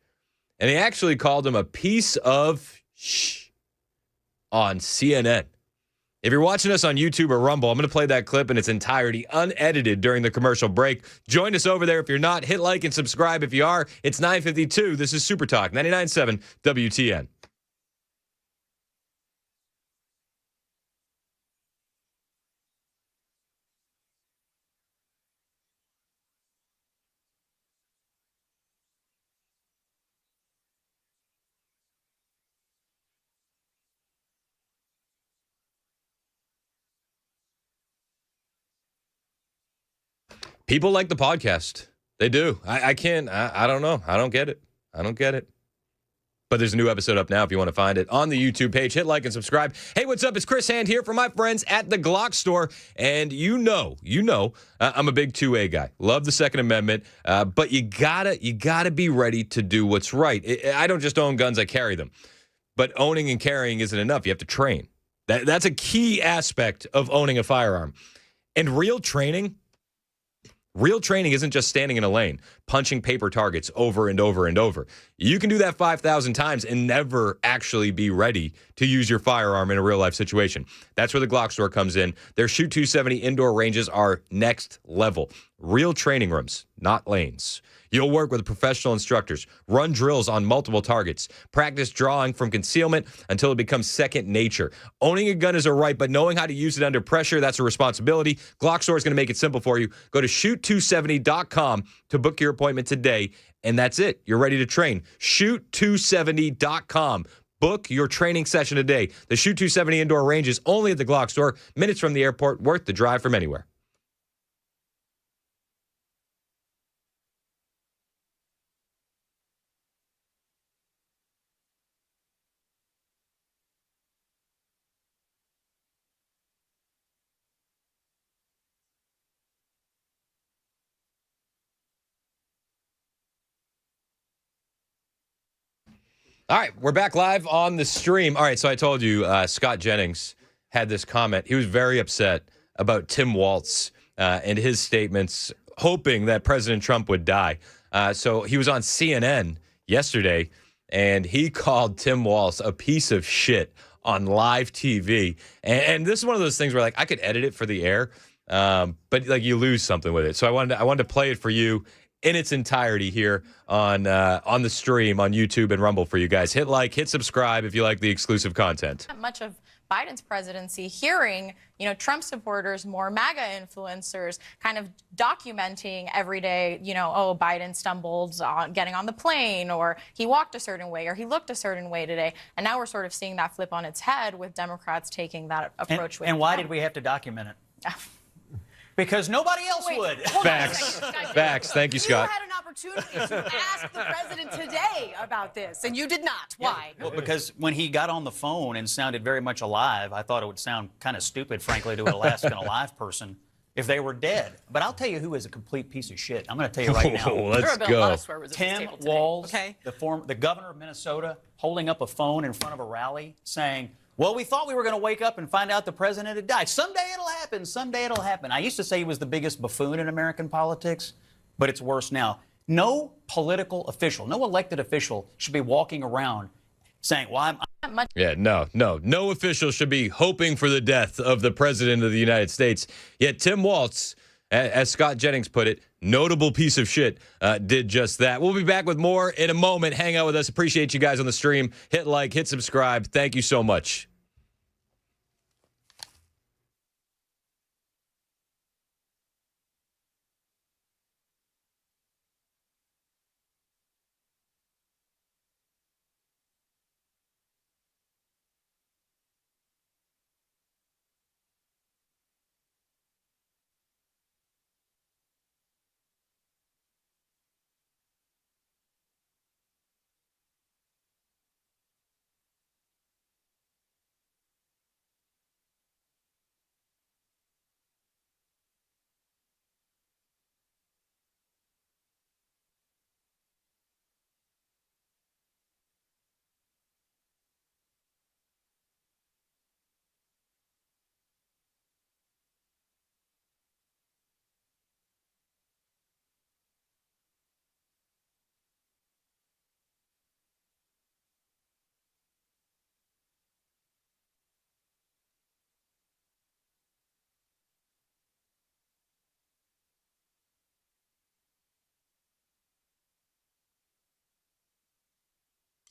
and he actually called him a piece of shh on CNN. If you're watching us on YouTube or Rumble, I'm going to play that clip in its entirety, unedited during the commercial break. Join us over there if you're not. Hit like and subscribe if you are. It's 9:52. This is Super Talk 99.7 WTN. People like the podcast. They do. I can't. I don't know. I don't get it. I don't get it. But there's a new episode up now if you want to find it on the YouTube page. Hit like and subscribe. Hey, what's up? It's Chris Hand here for my friends at the Glock store. And you know, I'm a big 2A guy. Love the Second Amendment. But you gotta be ready to do what's right. I don't just own guns, I carry them. But owning and carrying isn't enough. You have to train. That's a key aspect of owning a firearm. And real training isn't just standing in a lane, punching paper targets over and over and over. You can do that 5,000 times and never actually be ready to use your firearm in a real-life situation. That's where the Glock store comes in. Their Shoot 270 indoor ranges are next level. Real training rooms, not lanes. You'll work with professional instructors, run drills on multiple targets, practice drawing from concealment until it becomes second nature. Owning a gun is a right, but knowing how to use it under pressure, that's a responsibility. Glock Store is going to make it simple for you. Go to shoot270.com to book your appointment today, and that's it. You're ready to train. Shoot270.com. Book your training session today. The Shoot 270 indoor range is only at the Glock Store, minutes from the airport, worth the drive from anywhere. All right, we're back live on the stream. All right, so I told you Scott Jennings had this comment. He was very upset about Tim Walz and his statements, hoping that President Trump would die. So he was on CNN yesterday, and he called Tim Walz a piece of shit on live TV. And this is one of those things where, like, I could edit it for the air, but, like, you lose something with it. So I wanted to play it for you in its entirety here on the stream on YouTube and Rumble for you guys. Hit like, hit subscribe if you like the exclusive content. Much of Biden's presidency, hearing, Trump supporters, more MAGA influencers kind of documenting every day, oh, Biden stumbled on getting on the plane, or he walked a certain way, or he looked a certain way today. And now we're sort of seeing that flip on its head with Democrats taking that approach. And why did we have to document it? Because nobody else would. Facts. Facts. Thank you, Scott. You had an opportunity to ask the president today about this, and you did not. Why? Well, because when he got on the phone and sounded very much alive, I thought it would sound kind of stupid, frankly, to an Alaskan alive person if they were dead. But I'll tell you who is a complete piece of shit. I'm going to tell you right now. Let's go. Tim Walz, the governor of Minnesota, holding up a phone in front of a rally saying, well, we thought we were going to wake up and find out the president had died. Someday it'll happen. Someday it'll happen. I used to say he was the biggest buffoon in American politics, but it's worse now. No political official, no elected official should be walking around saying, well, Yeah, no official should be hoping for the death of the president of the United States. Yet Tim Walz, as Scott Jennings put it, notable piece of shit, did just that. We'll be back with more in a moment. Hang out with us. Appreciate you guys on the stream. Hit like, hit subscribe. Thank you so much.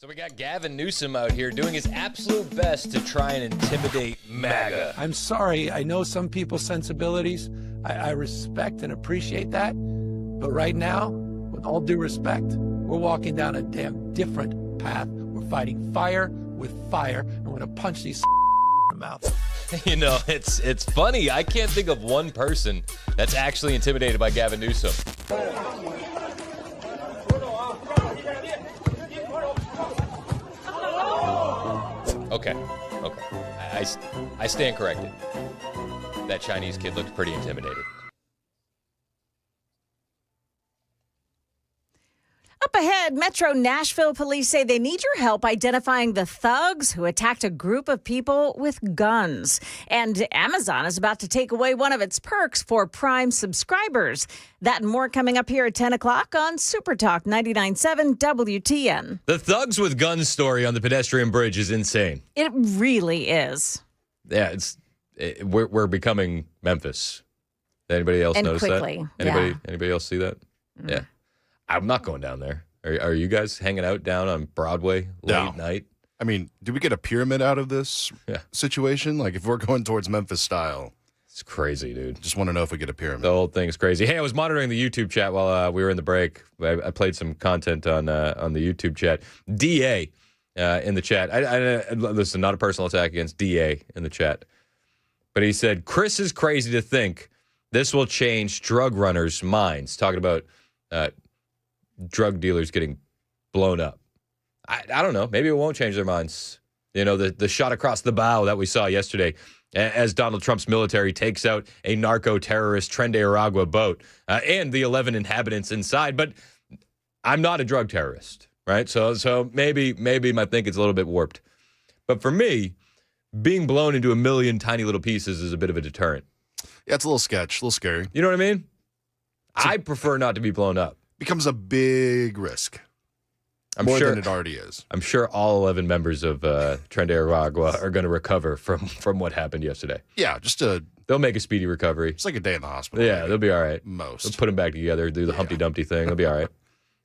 So we got Gavin Newsom out here doing his absolute best to try and intimidate MAGA. I'm sorry. I know some people's sensibilities. I respect and appreciate that. But right now, with all due respect, we're walking down a damn different path. We're fighting fire with fire. And we're going to punch these in the mouth. You know, it's funny. I can't think of one person that's actually intimidated by Gavin Newsom. Okay. I stand corrected. That Chinese kid looked pretty intimidated. Up ahead, Metro Nashville police say they need your help identifying the thugs who attacked a group of people with guns. And Amazon is about to take away one of its perks for Prime subscribers. That and more coming up here at 10 o'clock on Super Talk 99.7 WTN. The thugs with guns story on the pedestrian bridge is insane. It really is. Yeah, we're becoming Memphis. Anybody else And notice quickly, that? Anybody else see that? Yeah. I'm not going down there. Are you guys hanging out down on Broadway late night? I mean, do we get a pyramid out of this situation? Like, if we're going towards Memphis style. It's crazy, dude. Just want to know if we get a pyramid. The whole thing's crazy. Hey, I was monitoring the YouTube chat while we were in the break. I played some content on the YouTube chat. DA in the chat. I listen, not a personal attack against DA in the chat. But he said, Chris is crazy to think this will change drug runners' minds. Talking about drug dealers getting blown up. I don't know. Maybe it won't change their minds. You know, the shot across the bow that we saw yesterday as Donald Trump's military takes out a narco-terrorist Tren de Aragua boat and the 11 inhabitants inside. But I'm not a drug terrorist, right? So maybe my thinking's a little bit warped. But for me, being blown into a million tiny little pieces is a bit of a deterrent. Yeah, it's a little sketch, a little scary. You know what I mean? I prefer not to be blown up. Becomes a big risk. More than it already is. I'm sure all 11 members of Tren de Aragua are going to recover from what happened yesterday. Yeah, they'll make a speedy recovery. It's like a day in the hospital. Yeah, they'll be all right. Most. They'll put them back together, do the Humpty Dumpty thing. They'll be all right.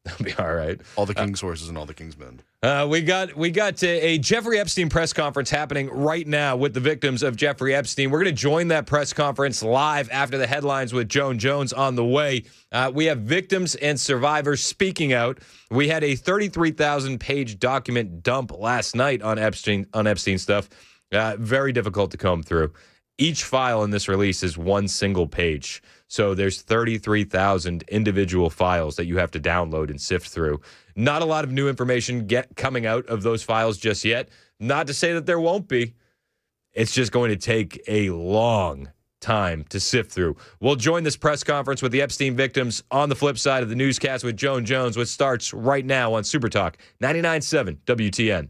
They'll be all right. All the king's horses and all the king's men. We got a Jeffrey Epstein press conference happening right now with the victims of Jeffrey Epstein. We're going to join that press conference live after the headlines with Joan Jones on the way. We have victims and survivors speaking out. We had a 33,000-page document dump last night on Epstein stuff. Very difficult to comb through. Each file in this release is one single page. So there's 33,000 individual files that you have to download and sift through. Not a lot of new information coming out of those files just yet. Not to say that there won't be. It's just going to take a long time to sift through. We'll join this press conference with the Epstein victims on the flip side of the newscast with Joan Jones, which starts right now on Super Talk 99.7 WTN.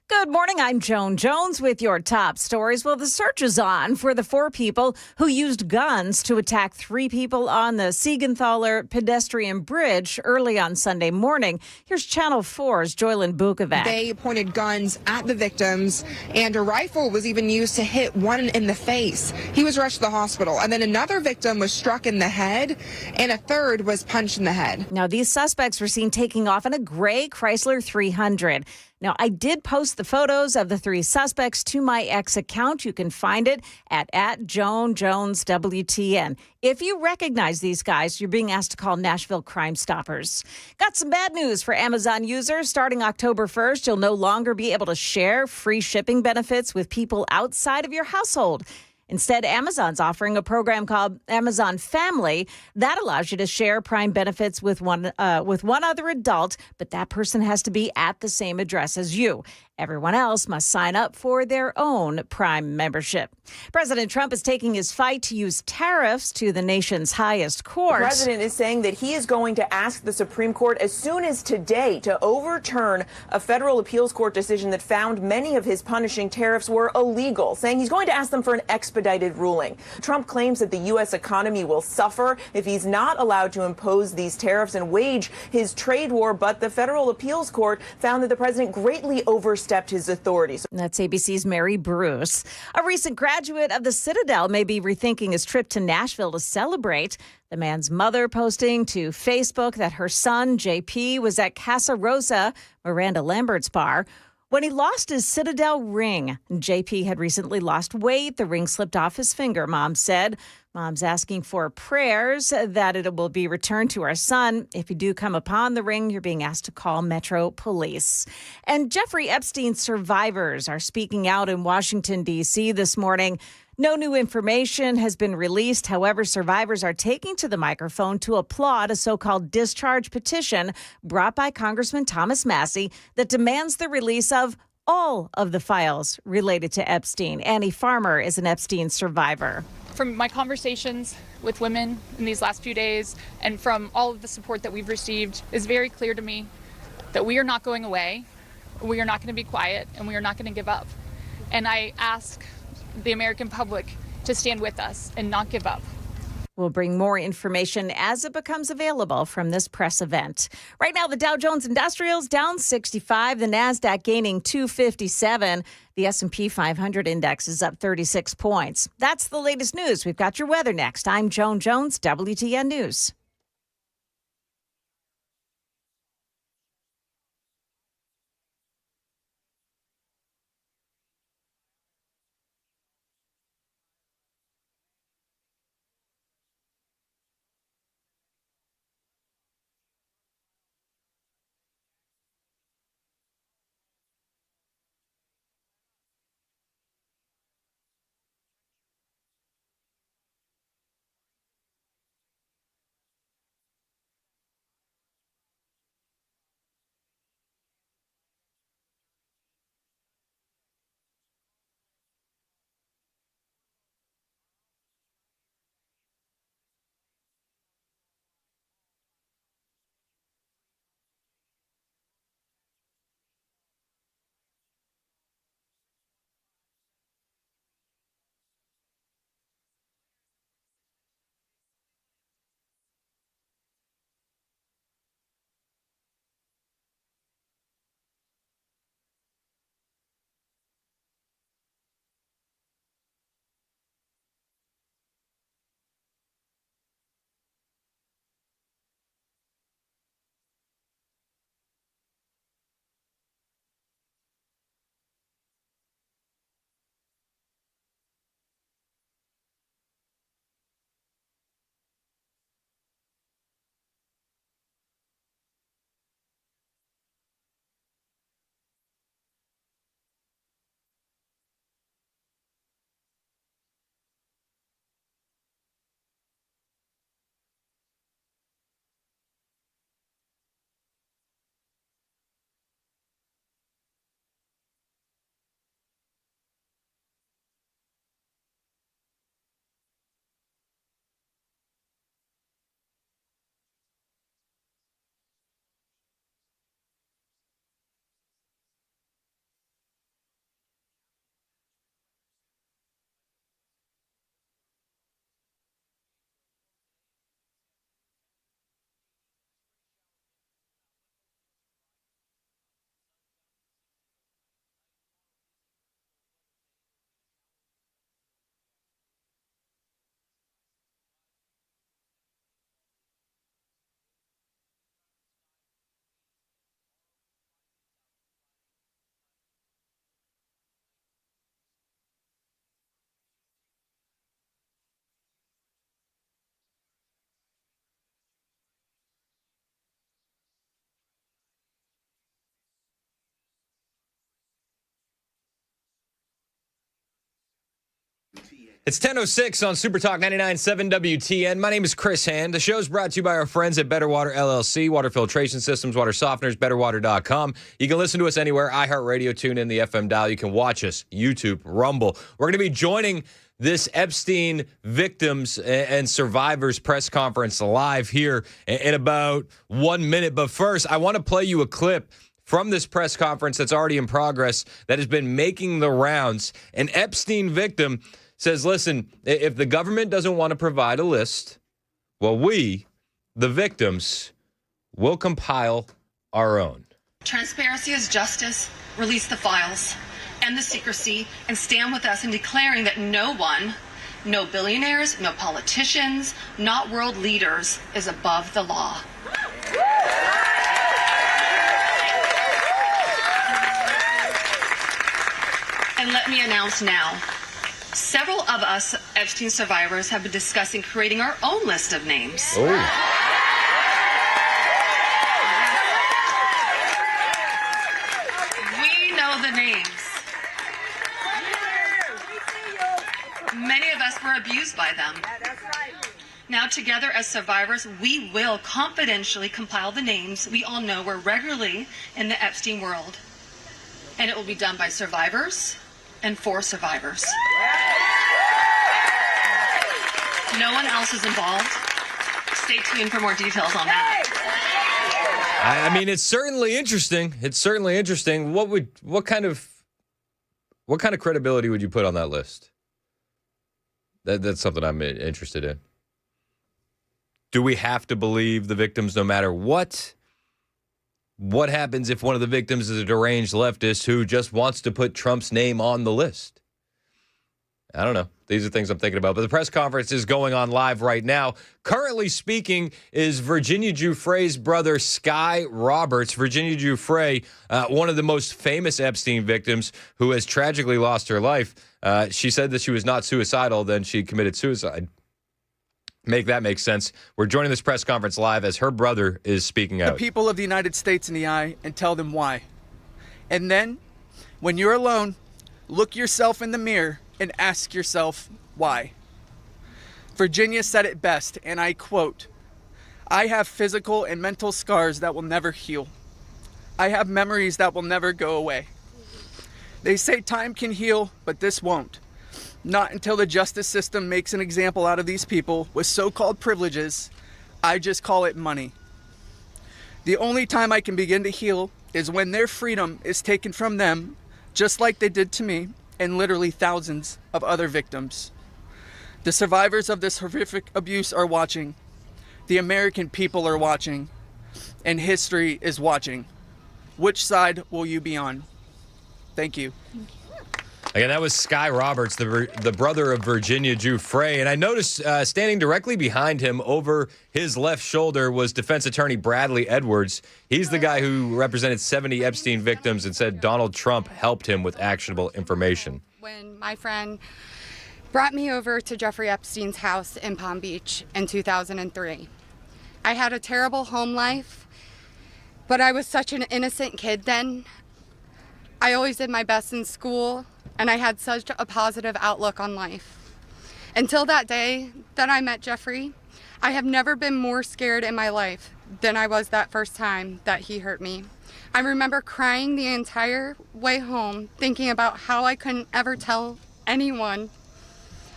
Good morning. I'm Joan Jones with your top stories. Well, the search is on for the 4 people who used guns to attack 3 people on the Siegenthaler pedestrian bridge early on Sunday morning. Here's Channel 4's Joylyn Bukovac. They pointed guns at the victims, and a rifle was even used to hit one in the face. He was rushed to the hospital, and then another victim was struck in the head, and a third was punched in the head. Now, these suspects were seen taking off in a gray Chrysler 300. Now, I did post the photos of the 3 suspects to my X account. You can find it at Joan Jones WTN. If you recognize these guys, you're being asked to call Nashville Crime Stoppers. Got some bad news for Amazon users. Starting October 1st, you'll no longer be able to share free shipping benefits with people outside of your household. Instead, Amazon's offering a program called Amazon Family that allows you to share Prime benefits with one other adult, but that person has to be at the same address as you. Everyone else must sign up for their own Prime membership. President Trump is taking his fight to use tariffs to the nation's highest court. The president is saying that he is going to ask the Supreme Court as soon as today to overturn a federal appeals court decision that found many of his punishing tariffs were illegal, saying he's going to ask them for an expedited ruling. Trump claims that the U.S. economy will suffer if he's not allowed to impose these tariffs and wage his trade war, but the federal appeals court found that the president greatly overstepped his authorities. That's ABC's Mary Bruce. A recent graduate of the Citadel may be rethinking his trip to Nashville to celebrate. The man's mother posting to Facebook that her son, JP, was at Casa Rosa, Miranda Lambert's bar, when he lost his Citadel ring. JP had recently lost weight. The ring slipped off his finger, Mom said. Mom's asking for prayers that it will be returned to our son. If you do come upon the ring, you're being asked to call Metro Police. And Jeffrey Epstein's survivors are speaking out in Washington, D.C. this morning. No new information has been released. However, survivors are taking to the microphone to applaud a so-called discharge petition brought by Congressman Thomas Massie that demands the release of all of the files related to Epstein. Annie Farmer is an Epstein survivor. From my conversations with women in these last few days and from all of the support that we've received, it's very clear to me that we are not going away, we are not going to be quiet, and we are not going to give up. And I ask the American public to stand with us and not give up. We'll bring more information as it becomes available from this press event. Right now, the Dow Jones Industrials down 65, the NASDAQ gaining 257. The S&P 500 index is up 36 points. That's the latest news. We've got your weather next. I'm Joan Jones, WTN News. It's 10:06 on Super Talk 99.7 WTN. My name is Chris Hand. The show is brought to you by our friends at Better Water LLC, water filtration systems, water softeners, betterwater.com. You can listen to us anywhere, iHeartRadio, tune in the FM dial. You can watch us, YouTube, Rumble. We're going to be joining this Epstein victims and survivors press conference live here in about 1 minute. But first, I want to play you a clip from this press conference that's already in progress that has been making the rounds. An Epstein victim says, listen, if the government doesn't want to provide a list, well, we, the victims, will compile our own. Transparency is justice. Release the files, end the secrecy, and stand with us in declaring that no one, no billionaires, no politicians, not world leaders, is above the law. And let me announce now, several of us Epstein survivors have been discussing creating our own list of names. Oh. We know the names. Many of us were abused by them. Now together as survivors, we will confidentially compile the names we all know were regularly in the Epstein world. And it will be done by survivors and for survivors. No one else is involved. Stay tuned for more details on that. I mean, it's certainly interesting. It's certainly interesting. What kind of credibility would you put on that list? That's something I'm interested in. Do we have to believe the victims no matter what? What happens if one of the victims is a deranged leftist who just wants to put Trump's name on the list? I don't know. These are things I'm thinking about. But the press conference is going on live right now. Currently speaking is Virginia Giuffre's brother, Sky Roberts. Virginia Giuffre, one of the most famous Epstein victims who has tragically lost her life. She said that she was not suicidal, then she committed suicide. Make that make sense. We're joining this press conference live as her brother is speaking out. The people of the United States in the eye and tell them why. And then, when you're alone, look yourself in the mirror and ask yourself why. Virginia said it best, and I quote, "I have physical and mental scars that will never heal. I have memories that will never go away. They say time can heal, but this won't. Not until the justice system makes an example out of these people with so-called privileges. I just call it money. The only time I can begin to heal is when their freedom is taken from them, just like they did to me and literally thousands of other victims. The survivors of this horrific abuse are watching. The American people are watching. And history is watching. Which side will you be on?" Thank you. Again, that was Sky Roberts, the brother of Virginia Giuffre. And I noticed standing directly behind him over his left shoulder was defense attorney Bradley Edwards. He's the guy who represented 70 Epstein victims and said Donald Trump helped him with actionable information. When my friend brought me over to Jeffrey Epstein's house in Palm Beach in 2003, I had a terrible home life, but I was such an innocent kid then. I always did my best in school, and I had such a positive outlook on life. Until that day that I met Jeffrey, I have never been more scared in my life than I was that first time that he hurt me. I remember crying the entire way home, thinking about how I couldn't ever tell anyone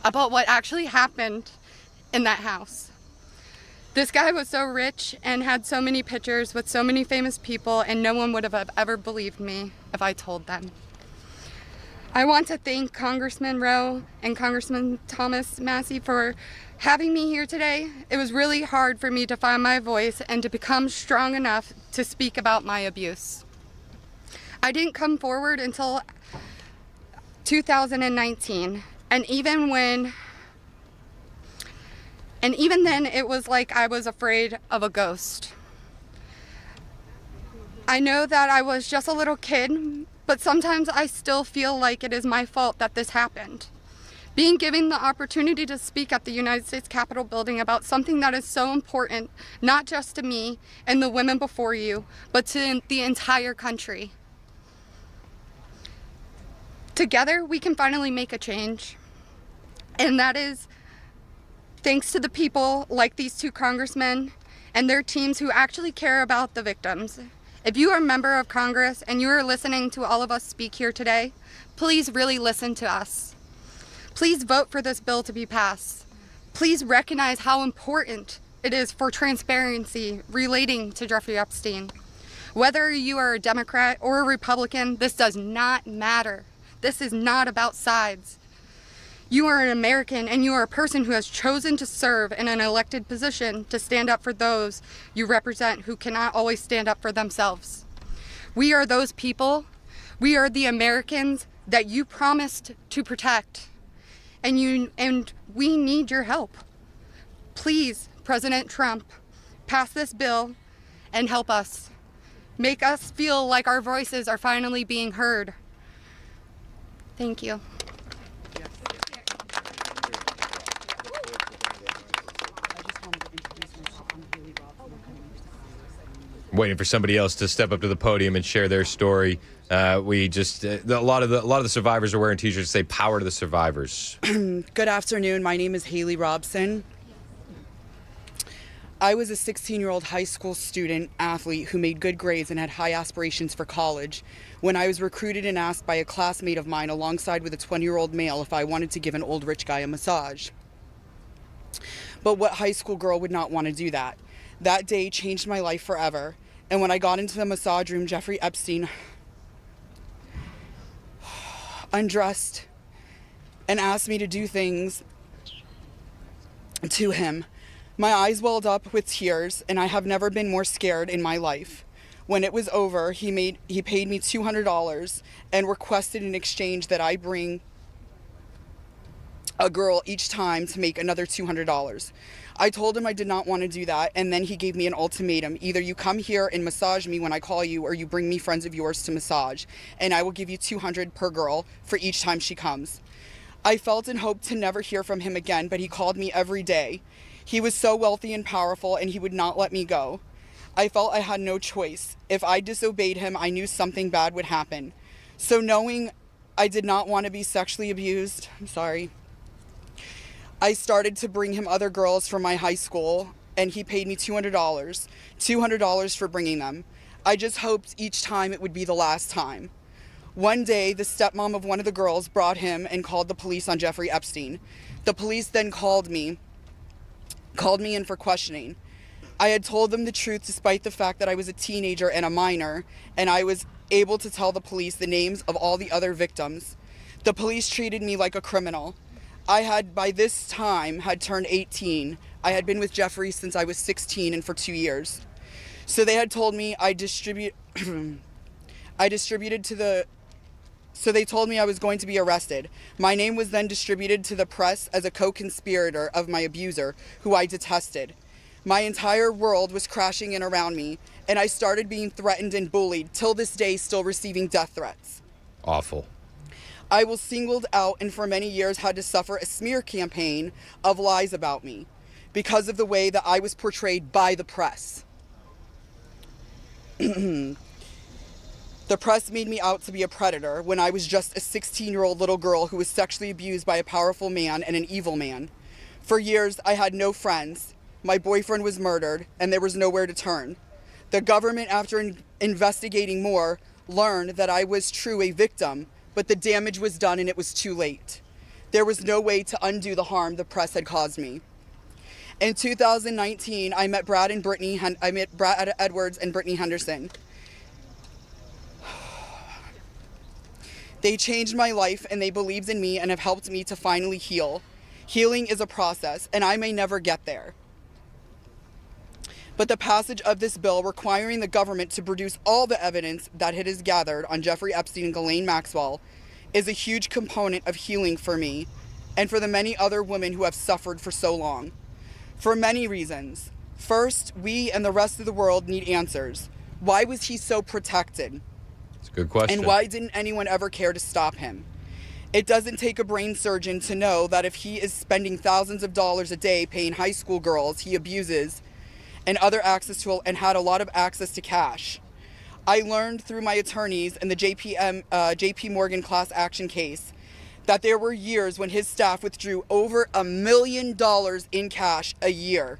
about what actually happened in that house. This guy was so rich and had so many pictures with so many famous people, and no one would have ever believed me if I told them. I want to thank Congressman Rowe and Congressman Thomas Massey for having me here today. It was really hard for me to find my voice and to become strong enough to speak about my abuse. I didn't come forward until 2019, and even then it was like I was afraid of a ghost. I know that I was just a little kid, but sometimes I still feel like it is my fault that this happened. Being given the opportunity to speak at the United States Capitol building about something that is so important, not just to me and the women before you, but to the entire country. Together, we can finally make a change. And that is thanks to the people like these two congressmen and their teams who actually care about the victims. If you are a member of Congress and you are listening to all of us speak here today, please really listen to us. Please vote for this bill to be passed. Please recognize how important it is for transparency relating to Jeffrey Epstein. Whether you are a Democrat or a Republican, this does not matter. This is not about sides. You are an American and you are a person who has chosen to serve in an elected position to stand up for those you represent who cannot always stand up for themselves. We are those people. We are the Americans that you promised to protect. And we need your help. Please, President Trump, pass this bill and help us. Make us feel like our voices are finally being heard. Thank you. Waiting for somebody else to step up to the podium and share their story. We just a lot of the survivors are wearing T-shirts that say "Power to the Survivors." Good afternoon. My name is Haley Robson. I was a 16-year-old high school student athlete who made good grades and had high aspirations for college when I was recruited and asked by a classmate of mine alongside with a 20-year-old male if I wanted to give an old rich guy a massage. But what high school girl would not want to do that? That day changed my life forever. And when I got into the massage room, Jeffrey Epstein undressed and asked me to do things to him. My eyes welled up with tears, and I have never been more scared in my life. When it was over, he paid me $200 and requested in exchange that I bring a girl each time to make another $200. I told him I did not want to do that, and then he gave me an ultimatum. Either you come here and massage me when I call you, or you bring me friends of yours to massage, and I will give you $200 per girl for each time she comes. I felt and hoped to never hear from him again, but he called me every day. He was so wealthy and powerful, and he would not let me go. I felt I had no choice. If I disobeyed him, I knew something bad would happen. So knowing I did not want to be sexually abused, I started to bring him other girls from my high school, and he paid me $200 for bringing them. I just hoped each time it would be the last time. One day, the stepmom of one of the girls brought him and called the police on Jeffrey Epstein. The police then called me in for questioning. I had told them the truth despite the fact that I was a teenager and a minor, and I was able to tell the police the names of all the other victims. The police treated me like a criminal. I had, by this time, had turned 18. I had been with Jeffrey since I was 16 and for 2 years. So they had told me So they told me I was going to be arrested. My name was then distributed to the press as a co-conspirator of my abuser, who I detested. My entire world was crashing in around me, and I started being threatened and bullied, till this day still receiving death threats. Awful. I was singled out and for many years had to suffer a smear campaign of lies about me because of the way that I was portrayed by the press. The press made me out to be a predator when I was just a 16-year-old little girl who was sexually abused by a powerful man and an evil man. For years, I had no friends. My boyfriend was murdered, and there was nowhere to turn. The government, after investigating more, learned that I was true a victim, but the damage was done and it was too late. There was no way to undo the harm the press had caused me. In 2019, I met Brad Edwards and Brittany Henderson. They changed my life and they believed in me and have helped me to finally heal. Healing is a process, and I may never get there. But the passage of this bill requiring the government to produce all the evidence that it has gathered on Jeffrey Epstein and Ghislaine Maxwell is a huge component of healing for me and for the many other women who have suffered for so long. For many reasons. First, we and the rest of the world need answers. Why was he so protected? It's a good question. And why didn't anyone ever care to stop him? It doesn't take a brain surgeon to know that if he is spending thousands of dollars a day paying high school girls he abuses and had a lot of access to cash. I learned through my attorneys in the JP Morgan class action case that there were years when his staff withdrew over $1 million in cash a year.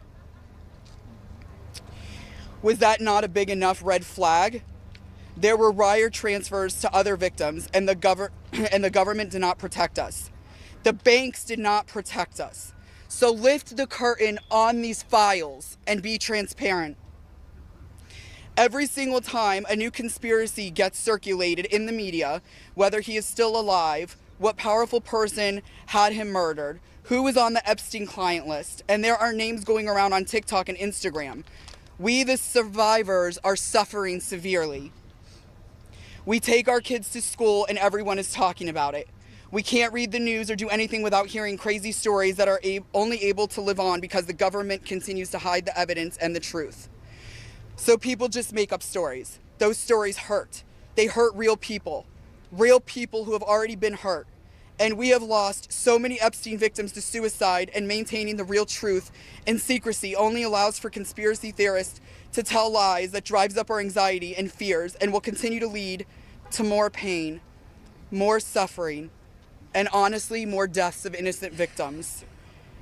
Was that not a big enough red flag? There were wire transfers to other victims, and the government did not protect us. The banks did not protect us. So lift the curtain on these files and be transparent. Every single time a new conspiracy gets circulated in the media, whether he is still alive, what powerful person had him murdered, who was on the Epstein client list, and there are names going around on TikTok and Instagram, we, the survivors, are suffering severely. We take our kids to school and everyone is talking about it. We can't read the news or do anything without hearing crazy stories that are only able to live on because the government continues to hide the evidence and the truth. So people just make up stories. Those stories hurt. They hurt real people who have already been hurt. And we have lost so many Epstein victims to suicide, and maintaining the real truth and secrecy only allows for conspiracy theorists to tell lies that drives up our anxiety and fears and will continue to lead to more pain, more suffering, and honestly, more deaths of innocent victims.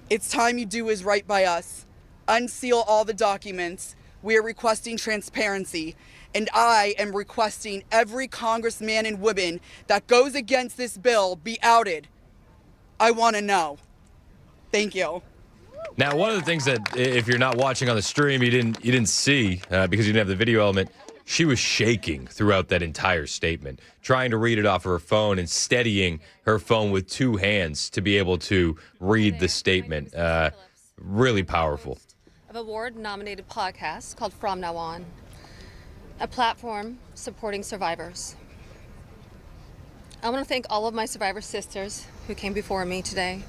It's time you do is right by us. Unseal all the documents. We are requesting transparency, and I am requesting every congressman and woman that goes against this bill be outed. I want to know. Thank you. Now, one of the things that, if you're not watching on the stream, you didn't see because you didn't have the video element, she was shaking throughout that entire statement, trying to read it off of her phone and steadying her phone with two hands to be able to read the statement. Really powerful. Of a award-nominated podcast called From Now On, a platform supporting survivors. I want to thank all of my survivor sisters who came before me today.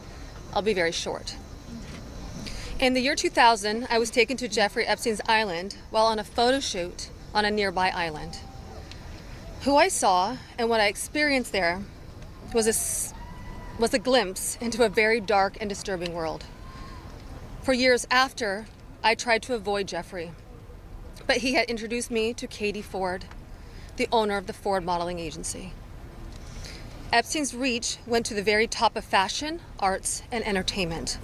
I'll be very short. In the year 2000, I was taken to Jeffrey Epstein's island while on a photo shoot on a nearby island. Who I saw and what I experienced there was a glimpse into a very dark and disturbing world. For years after, I tried to avoid Jeffrey, but he had introduced me to Katie Ford, the owner of the Ford Modeling Agency. Epstein's reach went to the very top of fashion, arts, and entertainment.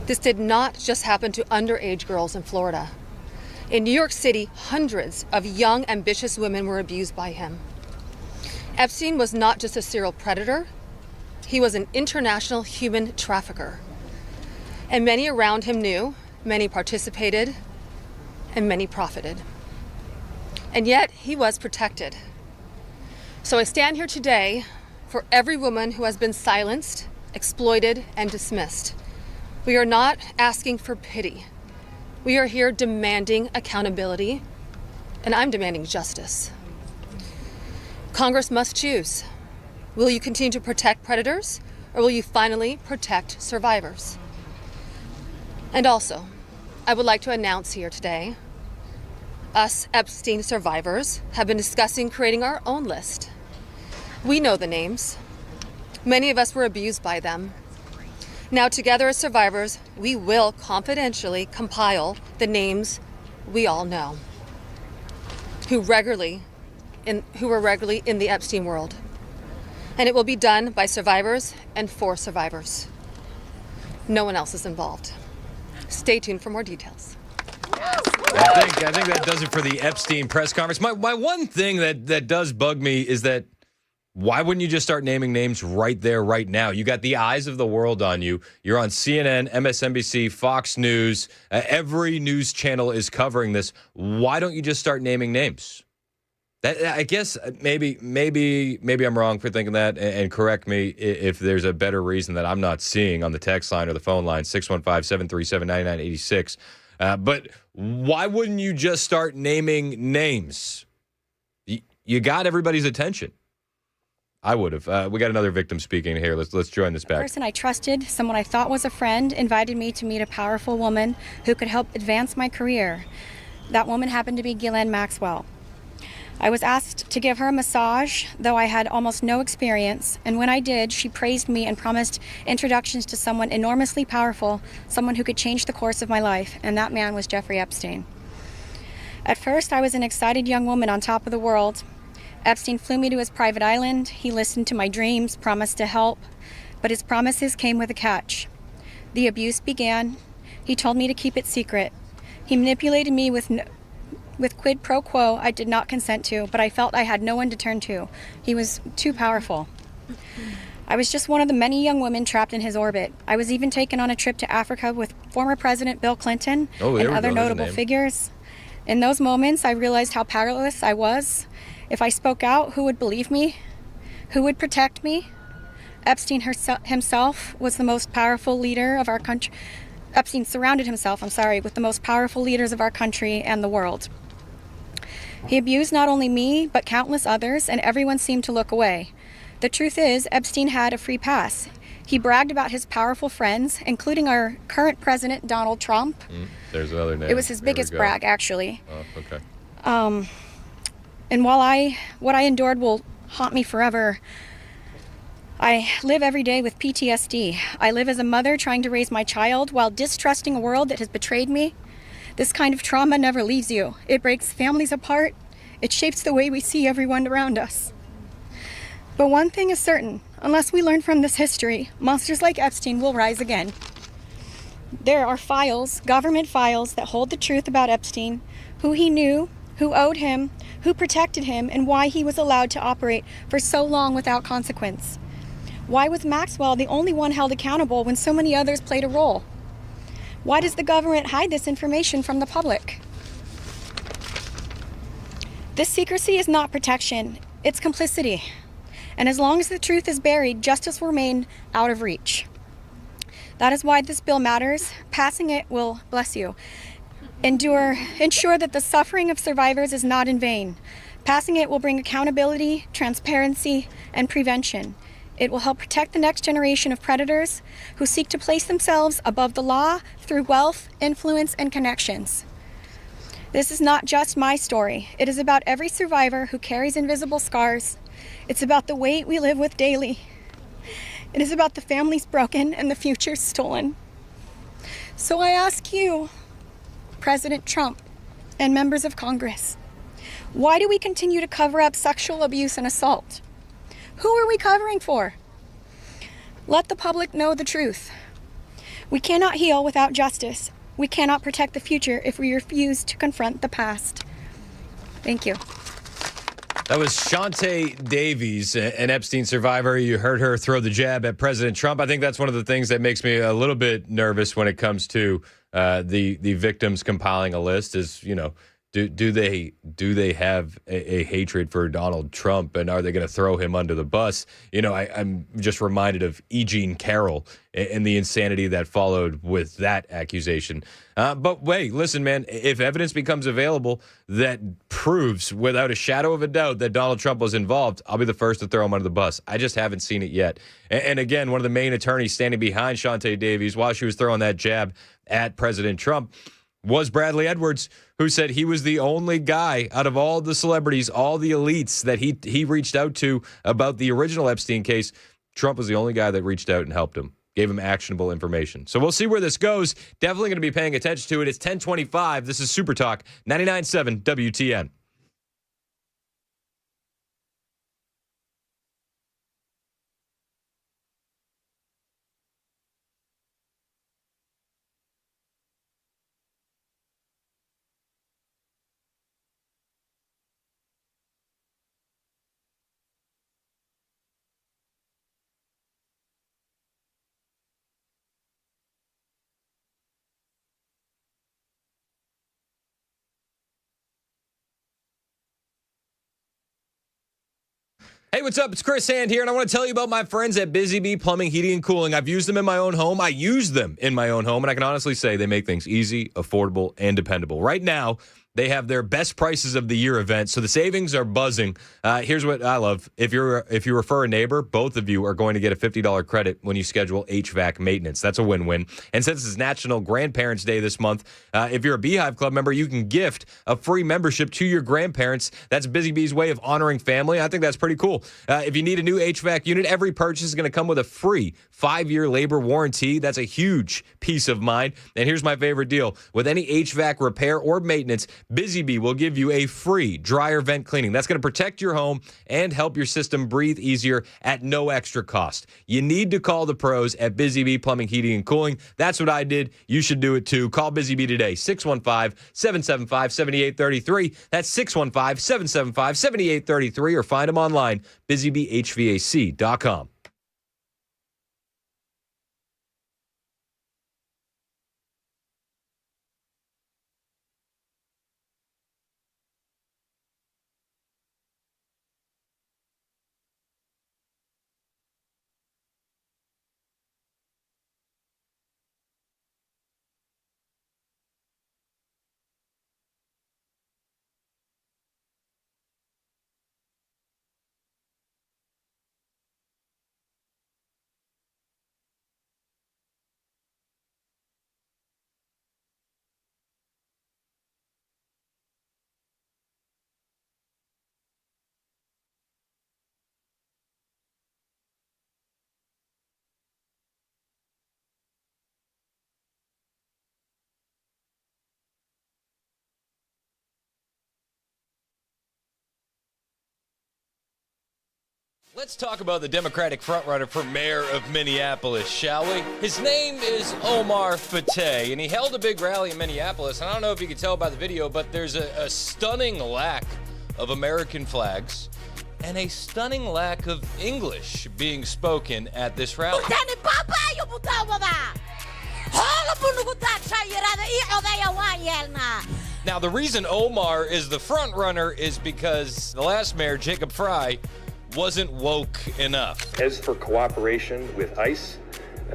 This did not just happen to underage girls in Florida. In New York City, hundreds of young, ambitious women were abused by him. Epstein was not just a serial predator, he was an international human trafficker. And many around him knew, many participated, and many profited. And yet, he was protected. So I stand here today for every woman who has been silenced, exploited, and dismissed. We are not asking for pity. We are here demanding accountability, and I'm demanding justice. Congress must choose. Will you continue to protect predators, or will you finally protect survivors? And also, I would like to announce here today, us Epstein survivors have been discussing creating our own list. We know the names. Many of us were abused by them. Now, together as survivors, we will confidentially compile the names we all know, who were regularly in the Epstein world. And it will be done by survivors and for survivors. No one else is involved. Stay tuned for more details. I think that does it for the Epstein press conference. My one thing that does bug me is that why wouldn't you just start naming names right there, right now? You got the eyes of the world on you. You're on CNN, MSNBC, Fox News. Every news channel is covering this. Why don't you just start naming names? I guess maybe I'm wrong for thinking that, and correct me if there's a better reason that I'm not seeing on the text line or the phone line, 615-737-9986. But why wouldn't you just start naming names? You got everybody's attention. I would have. We got another victim speaking here. Let's join this back. A person I trusted, someone I thought was a friend, invited me to meet a powerful woman who could help advance my career. That woman happened to be Ghislaine Maxwell. I was asked to give her a massage, though I had almost no experience, and when I did, she praised me and promised introductions to someone enormously powerful, someone who could change the course of my life, and that man was Jeffrey Epstein. At first, I was an excited young woman on top of the world. Epstein flew me to his private island. He listened to my dreams, promised to help, but his promises came with a catch. The abuse began. He told me to keep it secret. He manipulated me with quid pro quo I did not consent to, but I felt I had no one to turn to. He was too powerful. I was just one of the many young women trapped in his orbit. I was even taken on a trip to Africa with former President Bill Clinton and other notable figures. In those moments, I realized how powerless I was. If I spoke out, who would believe me? Who would protect me? Epstein himself was the most powerful leader of our country. Epstein surrounded himself, with the most powerful leaders of our country and the world. He abused not only me, but countless others, and everyone seemed to look away. The truth is, Epstein had a free pass. He bragged about his powerful friends, including our current president, Donald Trump. There's another name. It was his biggest brag, actually. Oh, okay. And while what I endured will haunt me forever, I live every day with PTSD. I live as a mother trying to raise my child while distrusting a world that has betrayed me. This kind of trauma never leaves you. It breaks families apart. It shapes the way we see everyone around us. But one thing is certain, unless we learn from this history, monsters like Epstein will rise again. There are files, government files, that hold the truth about Epstein, who he knew, who owed him, who protected him, and why he was allowed to operate for so long without consequence. Why was Maxwell the only one held accountable when so many others played a role? Why does the government hide this information from the public? This secrecy is not protection, it's complicity. And as long as the truth is buried, justice will remain out of reach. That is why this bill matters. Passing it will, bless you, ensure that the suffering of survivors is not in vain. Passing it will bring accountability, transparency, and prevention. It will help protect the next generation of predators who seek to place themselves above the law through wealth, influence, and connections. This is not just my story. It is about every survivor who carries invisible scars. It's about the weight we live with daily. It is about the families broken and the futures stolen. So I ask you, President Trump and members of Congress, why do we continue to cover up sexual abuse and assault? Who are we covering for? Let the public know the truth. We cannot heal without justice. We cannot protect the future if we refuse to confront the past. Thank you. That was Shante Davies, an Epstein survivor. You heard her throw the jab at President Trump. I think that's one of the things that makes me a little bit nervous when it comes to the victims compiling a list is, do they have a hatred for Donald Trump, and are they going to throw him under the bus? I'm just reminded of E. Jean Carroll and the insanity that followed with that accusation. But wait, listen, man, if evidence becomes available that proves without a shadow of a doubt that Donald Trump was involved, I'll be the first to throw him under the bus. I just haven't seen it yet. And again, one of the main attorneys standing behind Shante Davies while she was throwing that jab at President Trump was Bradley Edwards, who said he was the only guy out of all the celebrities, all the elites that he reached out to about the original Epstein case. Trump was the only guy that reached out and helped him, gave him actionable information. So we'll see where this goes. Definitely going to be paying attention to it. It's 10:25. This is Super Talk 99.7 WTN. Hey, what's up? It's Chris Hand here, and I want to tell you about my friends at Busy Bee Plumbing, Heating, and Cooling. I've used them in my own home. I use them in my own home, and I can honestly say they make things easy, affordable, and dependable. Right now, they have their best prices of the year event, so the savings are buzzing. Here's what I love. If you refer a neighbor, both of you are going to get a $50 credit when you schedule HVAC maintenance. That's a win-win. And since it's National Grandparents' Day this month, if you're a Beehive Club member, you can gift a free membership to your grandparents. That's Busy Bee's way of honoring family. I think that's pretty cool. If you need a new HVAC unit, every purchase is going to come with a free 5-year labor warranty. That's a huge peace of mind. And here's my favorite deal. With any HVAC repair or maintenance, Busy Bee will give you a free dryer vent cleaning. That's going to protect your home and help your system breathe easier at no extra cost. You need to call the pros at Busy Bee Plumbing, Heating, and Cooling. That's what I did. You should do it too. Call Busy Bee today, 615-775-7833. That's 615-775-7833, or find them online, busybeehvac.com. Let's talk about the Democratic frontrunner for mayor of Minneapolis, shall we? His name is Omar Fateh, and he held a big rally in Minneapolis. And I don't know if you can tell by the video, but there's a stunning lack of American flags and a stunning lack of English being spoken at this rally. Now, the reason Omar is the frontrunner is because the last mayor, Jacob Frey, wasn't woke enough. As for cooperation with ICE,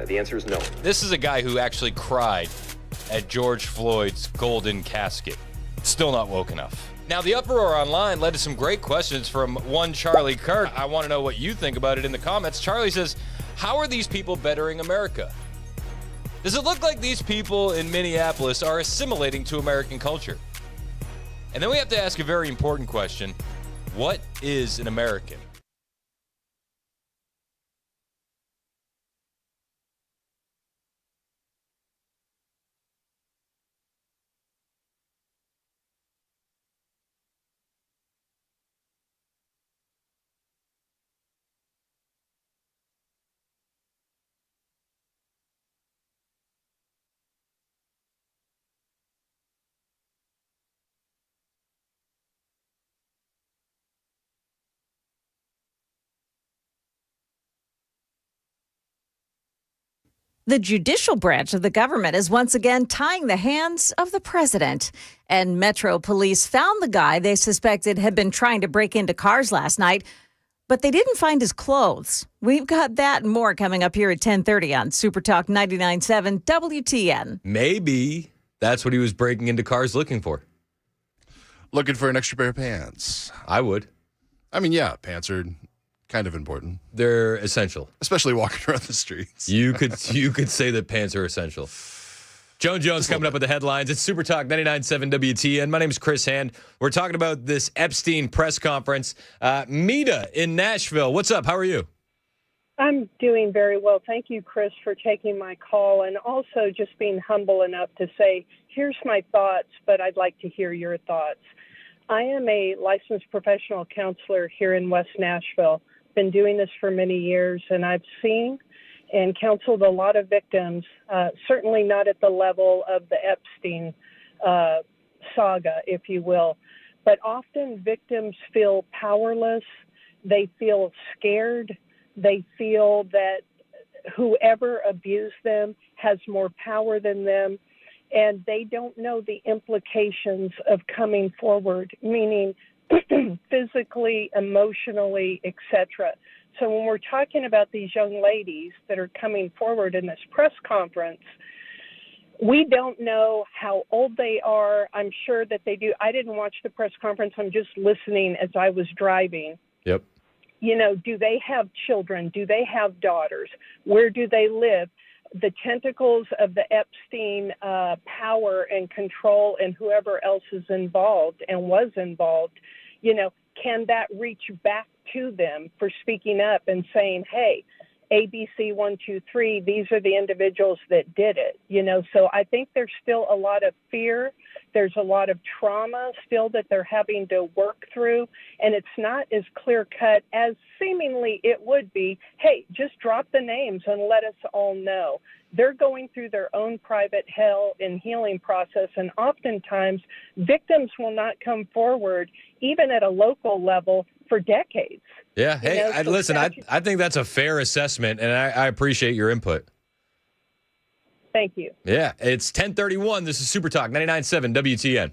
the answer is no. This is a guy who actually cried at George Floyd's golden casket. Still not woke enough. Now, the uproar online led to some great questions from one Charlie Kirk. I want to know what you think about it in the comments. Charlie says, how are these people bettering America? Does it look like these people in Minneapolis are assimilating to American culture? And then we have to ask a very important question. What is an American? The judicial branch of the government is once again tying the hands of the president. And Metro Police found the guy they suspected had been trying to break into cars last night, but they didn't find his clothes. We've got that and more coming up here at 10:30 on Super Talk 99.7 WTN. Maybe that's what he was breaking into cars looking for. Looking for an extra pair of pants. I would. I mean, yeah, pants are kind of important. They're essential. Especially walking around the streets. You could say that pants are essential. Joan Jones coming up with the headlines. It's Super Talk 99.7 WTN. My name is Chris Hand. We're talking about this Epstein press conference. Mita in Nashville. What's up? How are you? I'm doing very well. Thank you, Chris, for taking my call, and also just being humble enough to say, here's my thoughts, but I'd like to hear your thoughts. I am a licensed professional counselor here in West Nashville. Been doing this for many years, and I've seen and counseled a lot of victims, certainly not at the level of the Epstein saga, if you will, but often victims feel powerless. They feel scared. They feel that whoever abused them has more power than them, and they don't know the implications of coming forward, meaning physically, emotionally, etc. So when we're talking about these young ladies that are coming forward in this press conference, we don't know how old they are. I'm sure that they do. I didn't watch the press conference. I'm just listening as I was driving. Yep. You know, do they have children? Do they have daughters? Where do they live? The tentacles of the Epstein power and control and whoever else is involved and was involved, you know, can that reach back to them for speaking up and saying, hey, ABC123, these are the individuals that did it. So I think there's still a lot of fear. There's a lot of trauma still that they're having to work through, and it's not as clear cut as seemingly it would be. Hey, just drop the names and let us all know. They're going through their own private hell and healing process, and oftentimes victims will not come forward, even at a local level, for decades. Yeah. Hey, I think that's a fair assessment, and I appreciate your input. Thank you. Yeah, it's 10:31. This is Super Talk 99.7 WTN.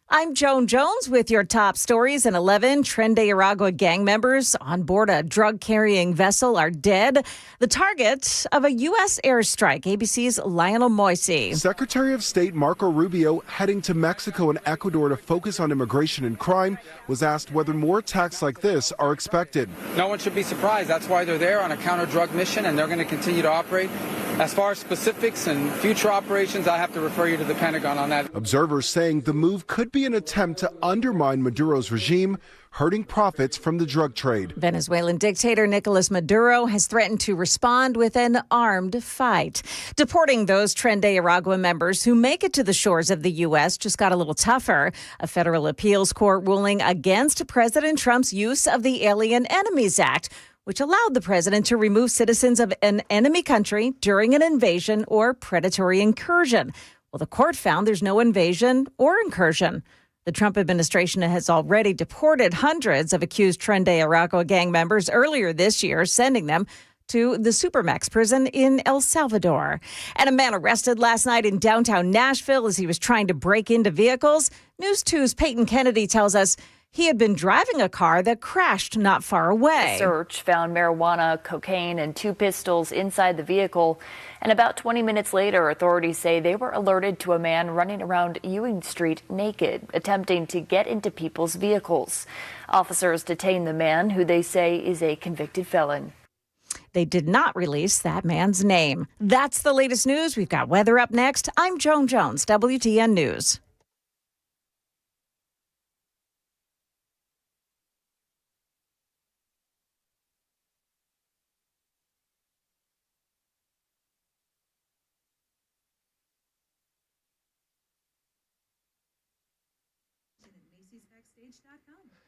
I'm Joan Jones with your top stories. 11 Trinidad gang members on board a drug-carrying vessel are dead. The target of a U.S. airstrike. ABC's Lionel Moisey. Secretary of State Marco Rubio, heading to Mexico and Ecuador to focus on immigration and crime, was asked whether more attacks like this are expected. No one should be surprised. That's why they're there on a counter-drug mission, and they're going to continue to operate. As far as specifics and future operations, I have to refer you to the Pentagon on that. Observers saying the move could be an attempt to undermine Maduro's regime, hurting profits from the drug trade. Venezuelan dictator Nicolas Maduro has threatened to respond with an armed fight. Deporting those Trinidad members who make it to the shores of the U.S. just got a little tougher. A federal appeals court ruling against President Trump's use of the Alien Enemies Act, which allowed the president to remove citizens of an enemy country during an invasion or predatory incursion. Well, the court found there's no invasion or incursion. The Trump administration has already deported hundreds of accused Trinidad gang members earlier this year, sending them to the Supermax prison in El Salvador. And a man arrested last night in downtown Nashville as he was trying to break into vehicles. News 2's Peyton Kennedy tells us he had been driving a car that crashed not far away. The search found marijuana, cocaine, and 2 pistols inside the vehicle. And about 20 minutes later, authorities say they were alerted to a man running around Ewing Street naked, attempting to get into people's vehicles. Officers detained the man, who they say is a convicted felon. They did not release that man's name. That's the latest news. We've got weather up next. I'm Joan Jones, WTN News.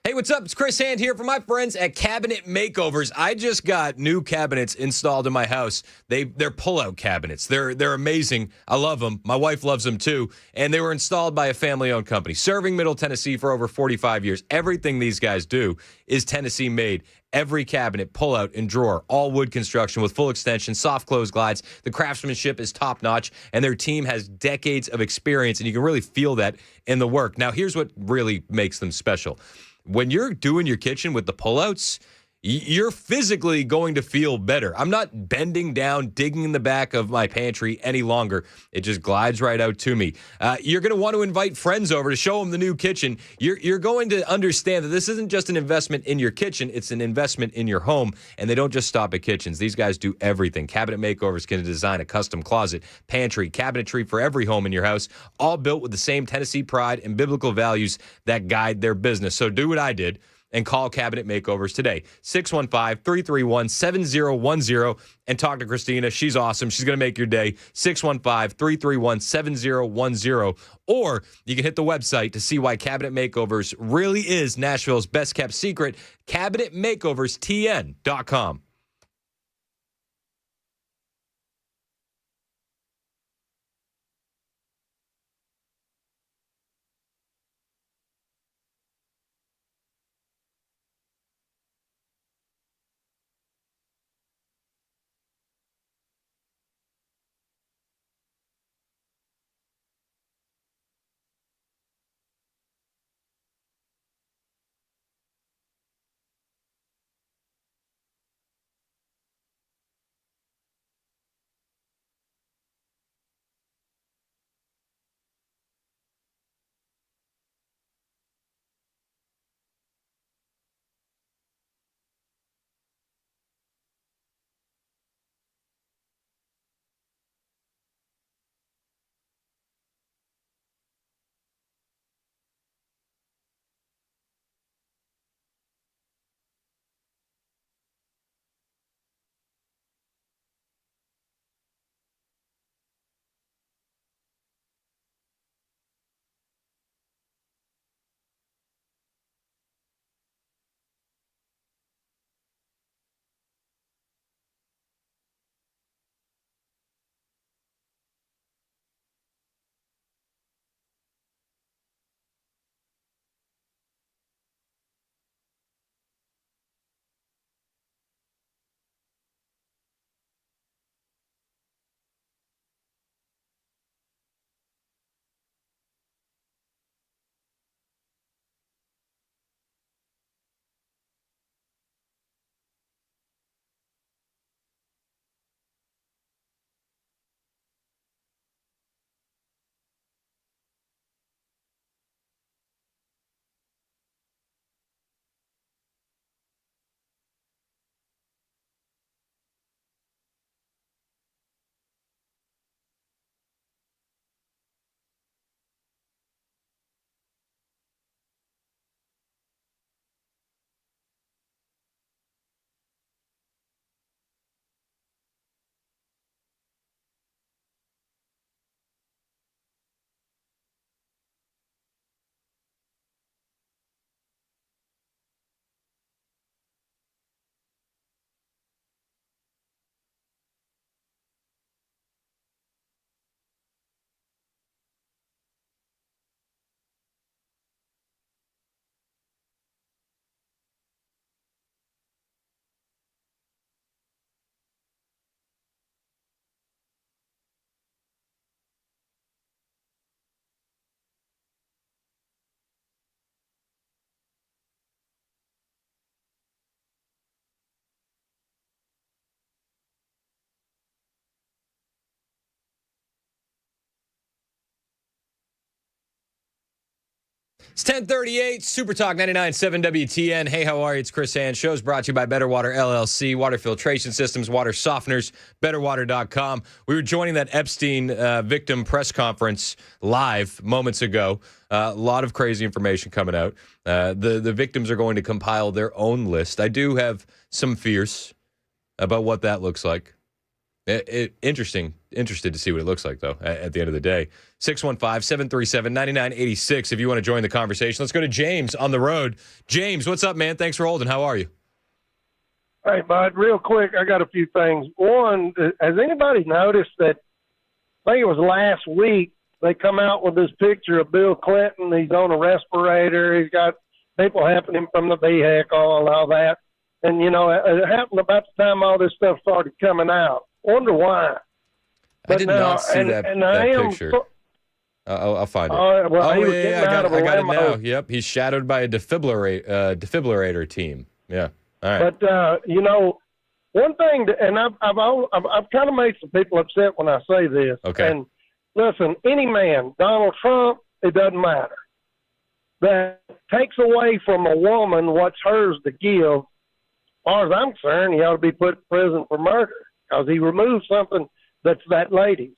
Hey, what's up? It's Chris Hand here from my friends at Cabinet Makeovers. I just got new cabinets installed in my house. They're pull-out cabinets. They're amazing. I love them. My wife loves them too. And they were installed by a family-owned company, serving Middle Tennessee for over 45 years. Everything these guys do is Tennessee made. Every cabinet, pull-out, and drawer, all wood construction with full extension, soft close glides. The craftsmanship is top-notch, and their team has decades of experience, and you can really feel that in the work. Now, here's what really makes them special. When you're doing your kitchen with the pullouts, you're physically going to feel better. I'm not bending down, digging in the back of my pantry any longer. It just glides right out to me. You're going to want to invite friends over to show them the new kitchen. You're going to understand that this isn't just an investment in your kitchen. It's an investment in your home, and they don't just stop at kitchens. These guys do everything. Cabinet Makeovers can design a custom closet, pantry, cabinetry for every home in your house, all built with the same Tennessee pride and biblical values that guide their business. So do what I did and call Cabinet Makeovers today, 615-331-7010, and talk to Christina. She's awesome. She's going to make your day, 615-331-7010. Or you can hit the website to see why Cabinet Makeovers really is Nashville's best-kept secret, cabinetmakeoverstn.com. It's 10:38, Super Talk 99.7 WTN. Hey, how are you? It's Chris Hand. Show's brought to you by Better Water LLC, water filtration systems, water softeners, betterwater.com. We were joining that Epstein victim press conference live moments ago. A lot of crazy information coming out. The victims are going to compile their own list. I do have some fears about what that looks like. Interested to see what it looks like, though, at the end of the day. 615-737-9986 if you want to join the conversation. Let's go to James on the road. James, what's up, man? Thanks for holding. How are you? Hey, bud, real quick, I got a few things. One, has anybody noticed that, I think it was last week, they come out with this picture of Bill Clinton. He's on a respirator. He's got people helping him from the vehicle and all that. And, you know, it happened about the time all this stuff started coming out. Wonder why. I did not see that picture. I'll find it. Yeah, I got it now. Yep, he's shadowed by a defibrillator team. Yeah, all right. But you know, one thing, and I've kind of made some people upset when I say this. Okay. And listen, any man, Donald Trump, it doesn't matter. That takes away from a woman what's hers to give. As far as I'm concerned, he ought to be put in prison for murder because he removed something that's that lady's.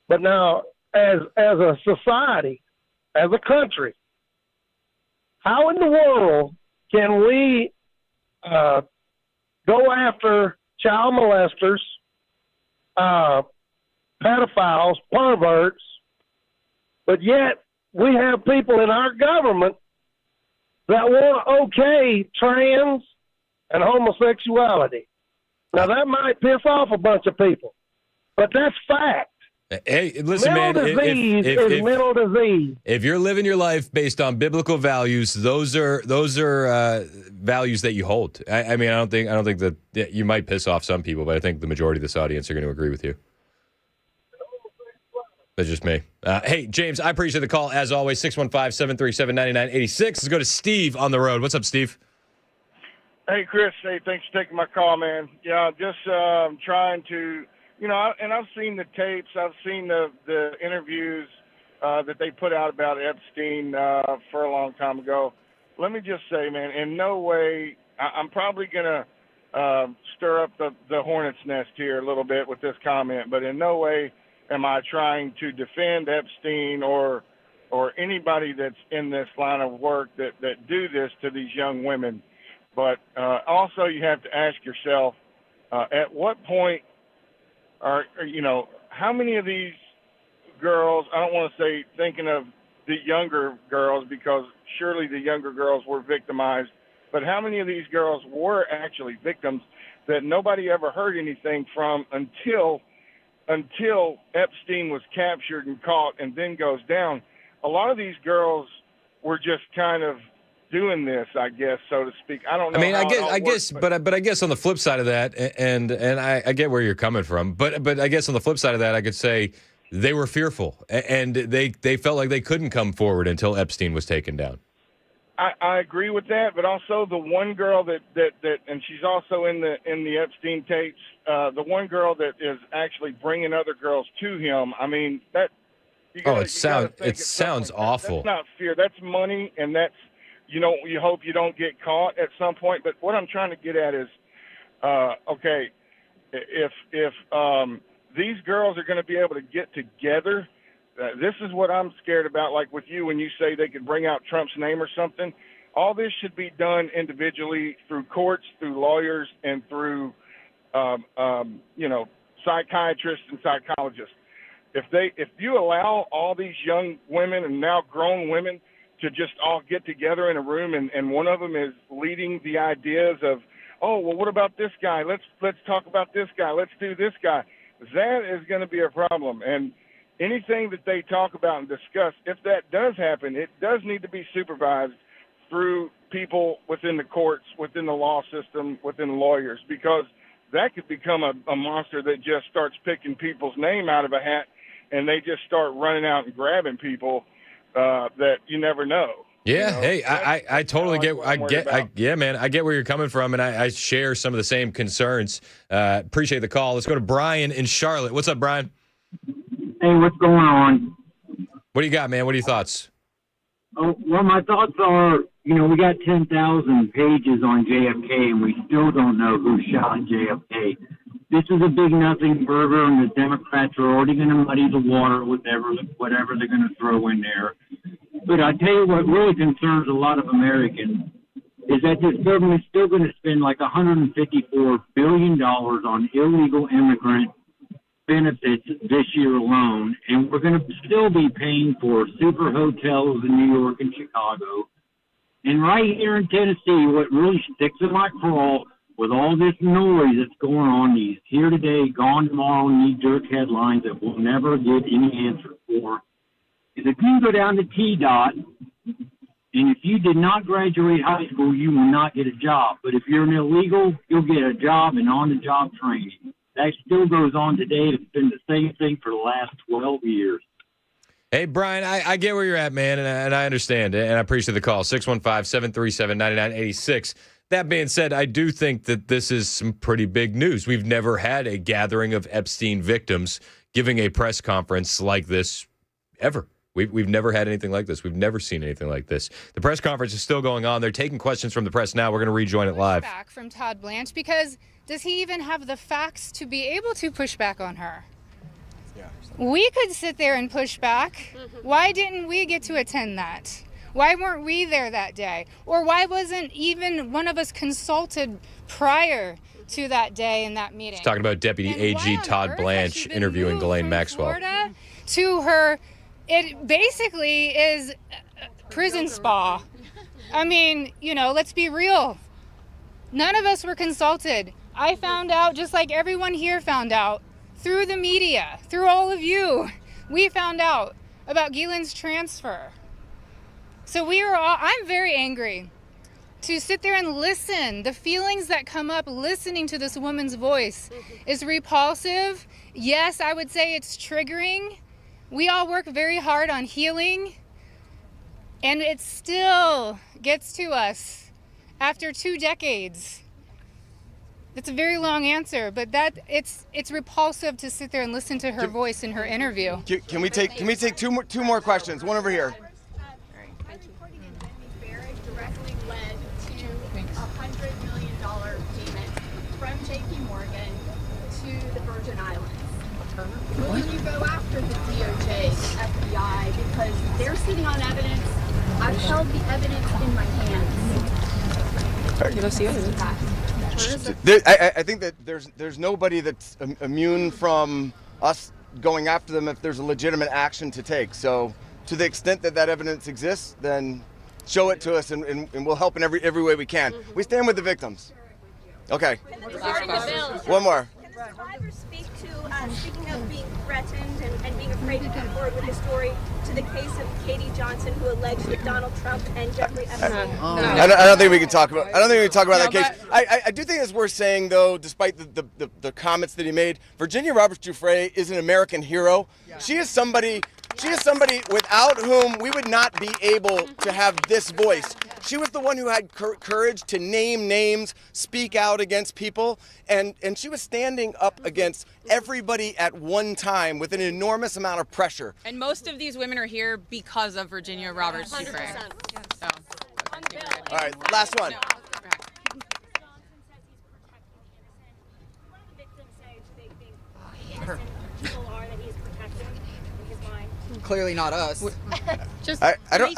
But now, as a society, as a country, how in the world can we go after child molesters, pedophiles, perverts, but yet we have people in our government that want to okay trans and homosexuality? Now, that might piss off a bunch of people, but that's fact. Hey, listen, mental disease is mental disease. If you're living your life based on biblical values, those are values that you hold. I mean, I don't think that you might piss off some people, but I think the majority of this audience are going to agree with you. That's just me. Hey, James, I appreciate the call as always. 615-737-9986. Let's go to Steve on the road. What's up, Steve? Hey, Chris. Hey, thanks for taking my call, man. Yeah, just trying to, you know, and I've seen the tapes. I've seen the interviews that they put out about Epstein for a long time ago. Let me just say, man, in no way, I'm probably going to stir up the hornet's nest here a little bit with this comment, but in no way am I trying to defend Epstein or anybody that's in this line of work that do this to these young women. But also you have to ask yourself, at what point how many of these girls, I don't want to say thinking of the younger girls because surely the younger girls were victimized, but how many of these girls were actually victims that nobody ever heard anything from until Epstein was captured and caught and then goes down? A lot of these girls were just kind of doing this, I guess, so to speak. I don't know. I mean, I guess, but I guess on the flip side of that, and I get where you're coming from, but I guess on the flip side of that, I could say they were fearful and they felt like they couldn't come forward until Epstein was taken down. I agree with that, but also the one girl that and she's also in the Epstein tapes. The one girl that is actually bringing other girls to him. I mean that. It sounds awful. That's not fear. That's money, and that's. You hope you don't get caught at some point. But what I'm trying to get at is, okay, if these girls are going to be able to get together, this is what I'm scared about. Like with you, when you say they could bring out Trump's name or something, all this should be done individually through courts, through lawyers, and through, psychiatrists and psychologists. If you allow all these young women and now grown women to just all get together in a room and one of them is leading the ideas of, oh, well, what about this guy? Let's talk about this guy. Let's do this guy. That is going to be a problem. And anything that they talk about and discuss, if that does happen, it does need to be supervised through people within the courts, within the law system, within lawyers, because that could become a monster that just starts picking people's name out of a hat and they just start running out and grabbing people that you never know. Yeah, hey, I totally get. I get where you're coming from, and I share some of the same concerns. Appreciate the call. Let's go to Brian in Charlotte. What's up, Brian? Hey, what's going on? What do you got, man? What are your thoughts? Oh, well, my thoughts are, we got 10,000 pages on JFK, and we still don't know who shot JFK. This is a big nothing burger, and the Democrats are already going to muddy the water with whatever they're going to throw in there. But I tell you what really concerns a lot of Americans is that this government's still going to spend like $154 billion on illegal immigrant benefits this year alone, and we're going to still be paying for super hotels in New York and Chicago. And right here in Tennessee, what really sticks in my craw with all this noise that's going on, these here today, gone tomorrow, knee-jerk headlines that we'll never get any answer for, is if you go down to T-Dot, and if you did not graduate high school, you will not get a job. But if you're an illegal, you'll get a job and on-the-job training. That still goes on today. It's been the same thing for the last 12 years. Hey, Brian, I get where you're at, man, and I understand, and I appreciate the call, 615-737-9986. That being said, I do think that this is some pretty big news. We've never had a gathering of Epstein victims giving a press conference like this ever. We've never had anything like this. We've never seen anything like this. The press conference is still going on. They're taking questions from the press now. We're going to rejoin it live. Back from Todd Blanche, because does he even have the facts to be able to push back on her? Yeah. We could sit there and push back. Why didn't we get to attend that? Why weren't we there that day? Or why wasn't even one of us consulted prior to that day in that meeting? He's talking about Deputy AG Todd Blanche interviewing Ghislaine Maxwell. Florida to her, it basically is prison spa. I mean, let's be real. None of us were consulted. I found out, just like everyone here found out, through the media, through all of you. We found out about Ghislaine's transfer. So I'm very angry to sit there and listen. The feelings that come up listening to this woman's voice is repulsive. Yes, I would say it's triggering. We all work very hard on healing, and it still gets to us after 2 decades. It's a very long answer, but it's repulsive to sit there and listen to her voice in her interview. Can we take two more questions? One over here. Directly led to $100 million payment from JP Morgan to the Virgin Islands. When you go after the DOJ, FBI, because they're sitting on evidence, I've held the evidence in my hands. You don't see it? I think that there's nobody that's immune from us going after them if there's a legitimate action to take. So to the extent that evidence exists, then show it to us and we'll help in every way we can. We stand with the victims. Okay. One more. Can the survivors speak to, speaking of being threatened and being afraid to come forward with the story, to the case of Katie Johnson, who alleged that Donald Trump and Jeffrey Epstein... I don't think we can talk about. That case. I do think it's worth saying, though, despite the comments that he made, Virginia Roberts Giuffre is an American hero. Yeah. She is somebody without whom we would not be able to have this voice. She was the one who had courage to name names, speak out against people, and she was standing up against everybody at one time with an enormous amount of pressure. And most of these women are here because of Virginia Roberts Giuffre. So, all right, last one. Clearly not us. I don't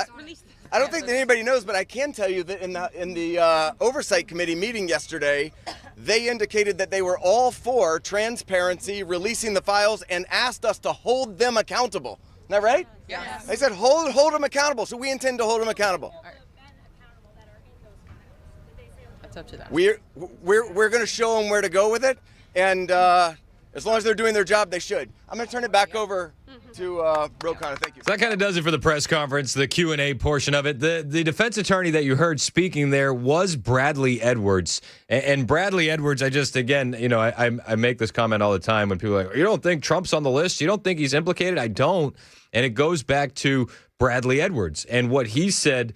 think that anybody knows, but I can tell you that in the oversight committee meeting yesterday, they indicated that they were all for transparency, releasing the files, and asked us to hold them accountable. Isn't that right? Yes. They said hold them accountable, so we intend to hold them accountable. That's up to them. We're going to show them where to go with it, and as long as they're doing their job, they should. I'm going to turn it back over to Bill Connor. Thank you. So that kind of does it for the press conference, the Q&A portion of it. The defense attorney that you heard speaking there was Bradley Edwards. And Bradley Edwards, I make this comment all the time when people are like, you don't think Trump's on the list? You don't think he's implicated? I don't. And it goes back to Bradley Edwards and what he said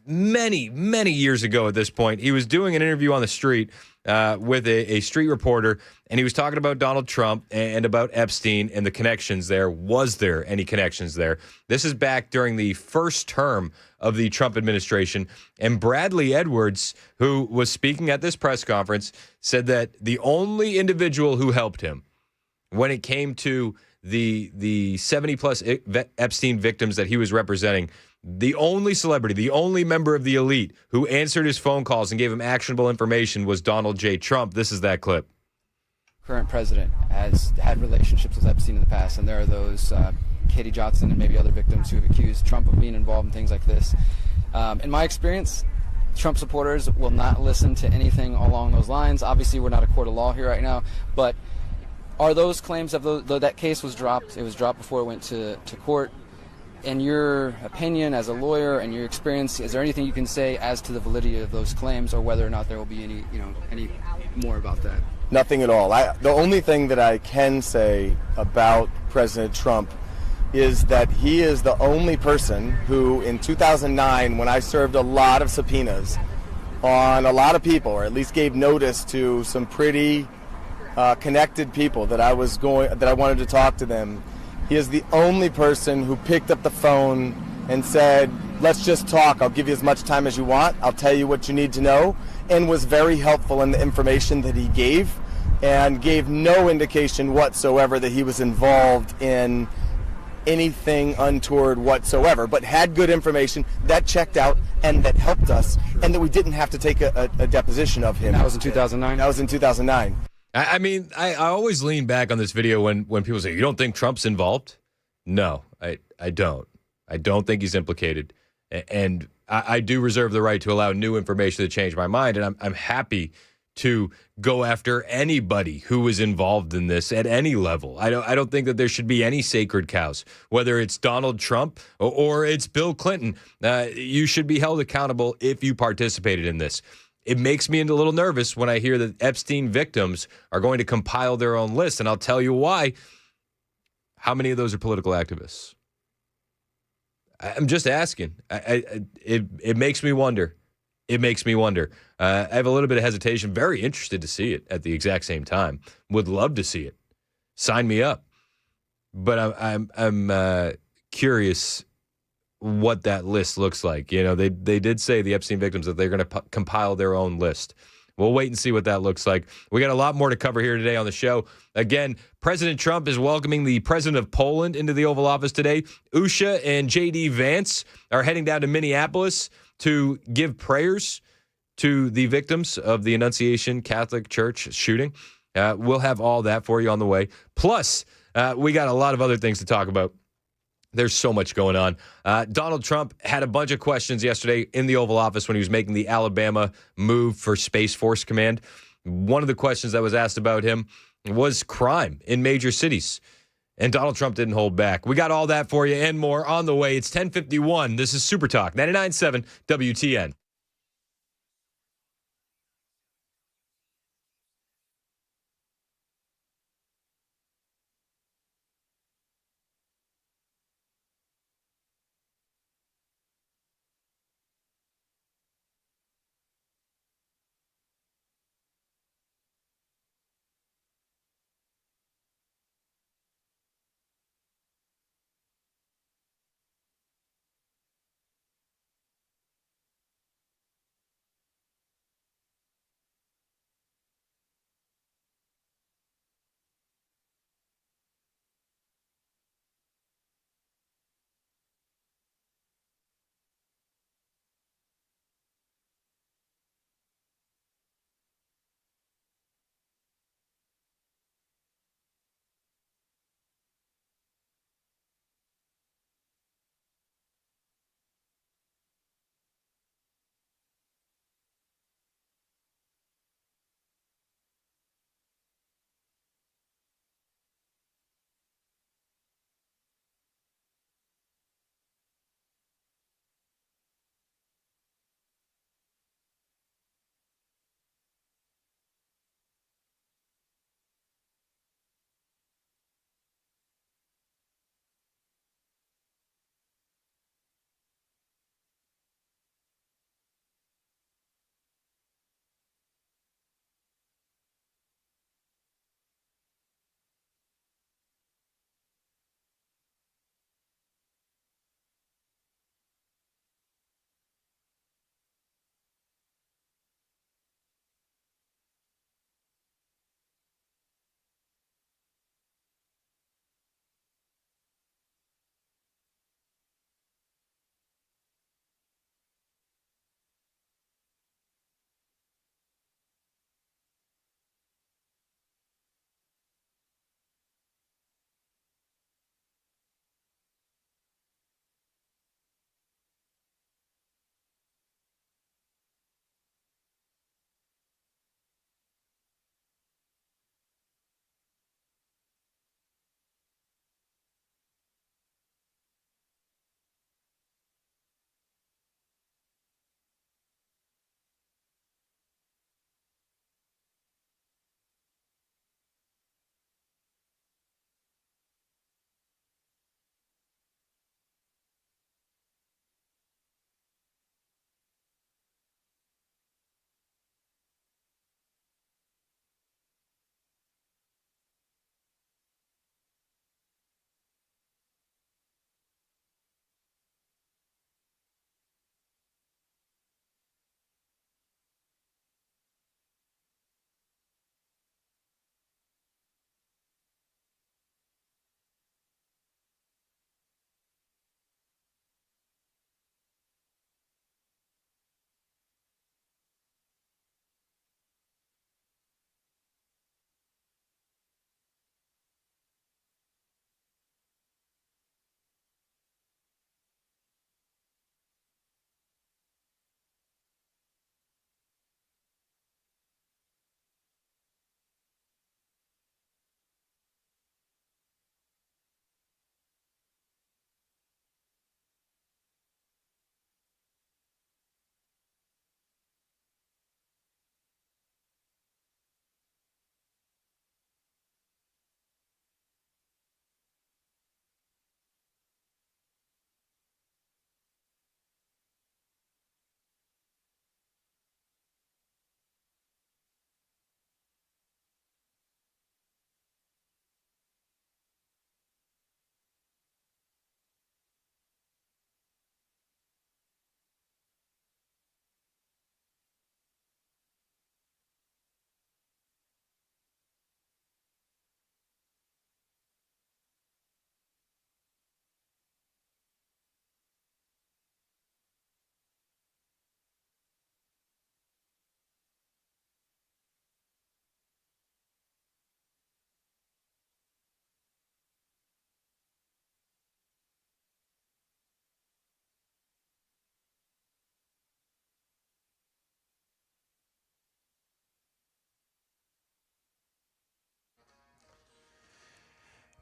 many, many years ago at this point. He was doing an interview on the street, with a street reporter, and he was talking about Donald Trump and about Epstein and the connections there. Was there any connections there? This is back during the first term of the Trump administration, and Bradley Edwards, who was speaking at this press conference, said that the only individual who helped him when it came to the 70-plus Epstein victims that he was representing, the only celebrity, the only member of the elite who answered his phone calls and gave him actionable information was Donald J. Trump. This is that clip. Current president has had relationships with Epstein in the past, and there are those Katie Johnson and maybe other victims who have accused Trump of being involved in things like this. In my experience, Trump supporters will not listen to anything along those lines. Obviously, we're not a court of law here right now, but are those claims, though that case was dropped, it was dropped before it went to court. In your opinion as a lawyer and your experience, is there anything you can say as to the validity of those claims, or whether or not there will be any more about that? Nothing at all. The only thing that I can say about President Trump is that he is the only person who, in 2009, when I served a lot of subpoenas on a lot of people, or at least gave notice to some pretty connected people that I wanted to talk to them, he is the only person who picked up the phone and said, "Let's just talk. I'll give you as much time as you want. I'll tell you what you need to know," and was very helpful in the information that he gave, and gave no indication whatsoever that he was involved in anything untoward whatsoever, but had good information that checked out and that helped us, and that we didn't have to take a deposition of him. That was in 2009? That was in 2009. I mean, I always lean back on this video when people say, you don't think Trump's involved? No, I don't. I don't think he's implicated. And I do reserve the right to allow new information to change my mind. And I'm happy to go after anybody who is involved in this at any level. I don't think that there should be any sacred cows, whether it's Donald Trump or it's Bill Clinton. You should be held accountable if you participated in this. It makes me a little nervous when I hear that Epstein victims are going to compile their own list, and I'll tell you why. How many of those are political activists? I'm just asking. It makes me wonder. It makes me wonder. I have a little bit of hesitation. Very interested to see it at the exact same time. Would love to see it. Sign me up. But I'm curious what that list looks like. You know, they did say, the Epstein victims, that they're going to compile their own list. We'll wait and see what that looks like. We got a lot more to cover here today on the show. Again, President Trump is welcoming the president of Poland into the Oval Office today. Usha and J.D. Vance are heading down to Minneapolis to give prayers to the victims of the Annunciation Catholic Church shooting. We'll have all that for you on the way. Plus, we got a lot of other things to talk about. There's so much going on. Donald Trump had a bunch of questions yesterday in the Oval Office when he was making the Alabama move for Space Force Command. One of the questions that was asked about him was crime in major cities. And Donald Trump didn't hold back. We got all that for you and more on the way. It's 10:51. This is Super Talk 99.7 WTN.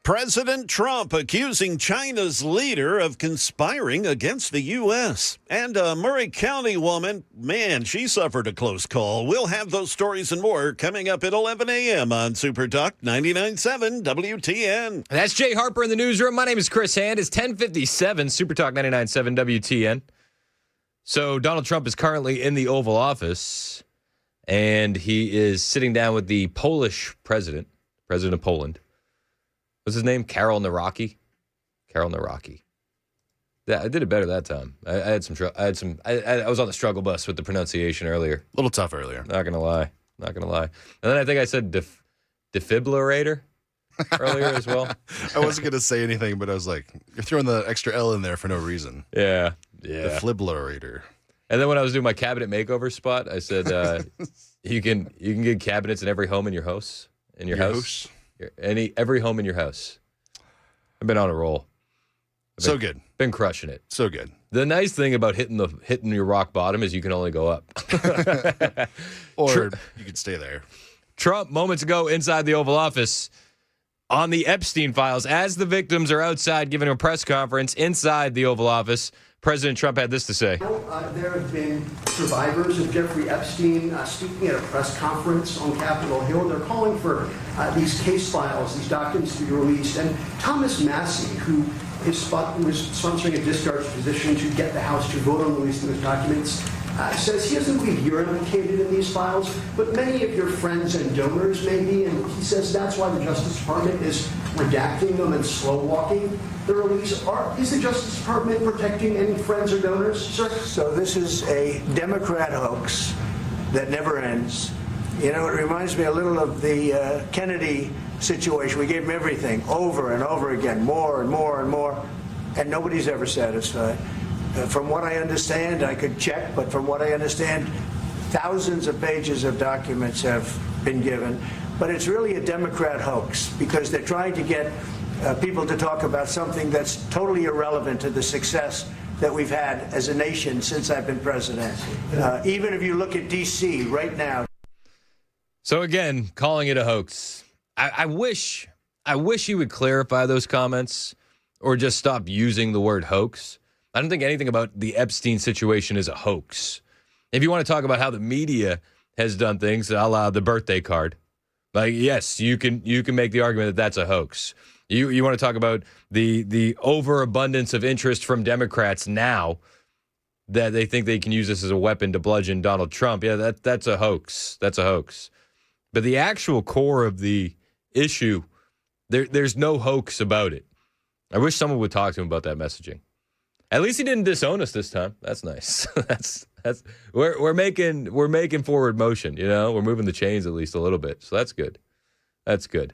President Trump accusing China's leader of conspiring against the U.S. And a Murray County woman, man, she suffered a close call. We'll have those stories and more coming up at 11 a.m. on Super Talk 99.7 WTN. That's Jay Harper in the newsroom. My name is Chris Hand. It's 10:57, Super Talk 99.7 WTN. So Donald Trump is currently in the Oval Office, and he is sitting down with the Polish president of Poland. What's his name? Karol Nawrocki. Yeah, I did it better that time. I was on the struggle bus with the pronunciation earlier. A little tough earlier. Not gonna lie. And then I think I said defibrillator earlier as well. I wasn't gonna say anything, but I was like, you're throwing the extra L in there for no reason. Yeah. Defibrillator. And then when I was doing my cabinet makeover spot, I said, you can get cabinets in every home in your house. Every home in your house. I've been on a roll. So good. Been crushing it. So good. The nice thing about hitting your rock bottom is you can only go up. Or you could stay there. Trump, moments ago, inside the Oval Office on the Epstein files. As the victims are outside giving a press conference inside the Oval Office, President Trump had this to say. There have been survivors of Jeffrey Epstein speaking at a press conference on Capitol Hill. They're calling for these case files, these documents to be released. And Thomas Massey, who was sponsoring a discharge position to get the House to vote on releasing those documents, says he doesn't believe you're implicated in these files, but many of your friends and donors may be, and he says that's why the Justice Department is redacting them and slow-walking the release. Is the Justice Department protecting any friends or donors, sir? So this is a Democrat hoax that never ends. You know, it reminds me a little of the Kennedy situation. We gave him everything over and over again, more and more and more, and nobody's ever satisfied. From what I understand, I could check, but from what I understand, thousands of pages of documents have been given. But it's really a Democrat hoax because they're trying to get people to talk about something that's totally irrelevant to the success that we've had as a nation since I've been president. Even if you look at D.C. right now. So again, calling it a hoax. I wish he would clarify those comments or just stop using the word hoax. I don't think anything about the Epstein situation is a hoax. If you want to talk about how the media has done things, a la the birthday card, like, yes, you can make the argument that that's a hoax. You want to talk about the overabundance of interest from Democrats now that they think they can use this as a weapon to bludgeon Donald Trump. Yeah, that's a hoax. That's a hoax. But the actual core of the issue, there's no hoax about it. I wish someone would talk to him about that messaging. At least he didn't disown us this time. That's nice. We're making forward motion. You know, we're moving the chains at least a little bit. So that's good. That's good.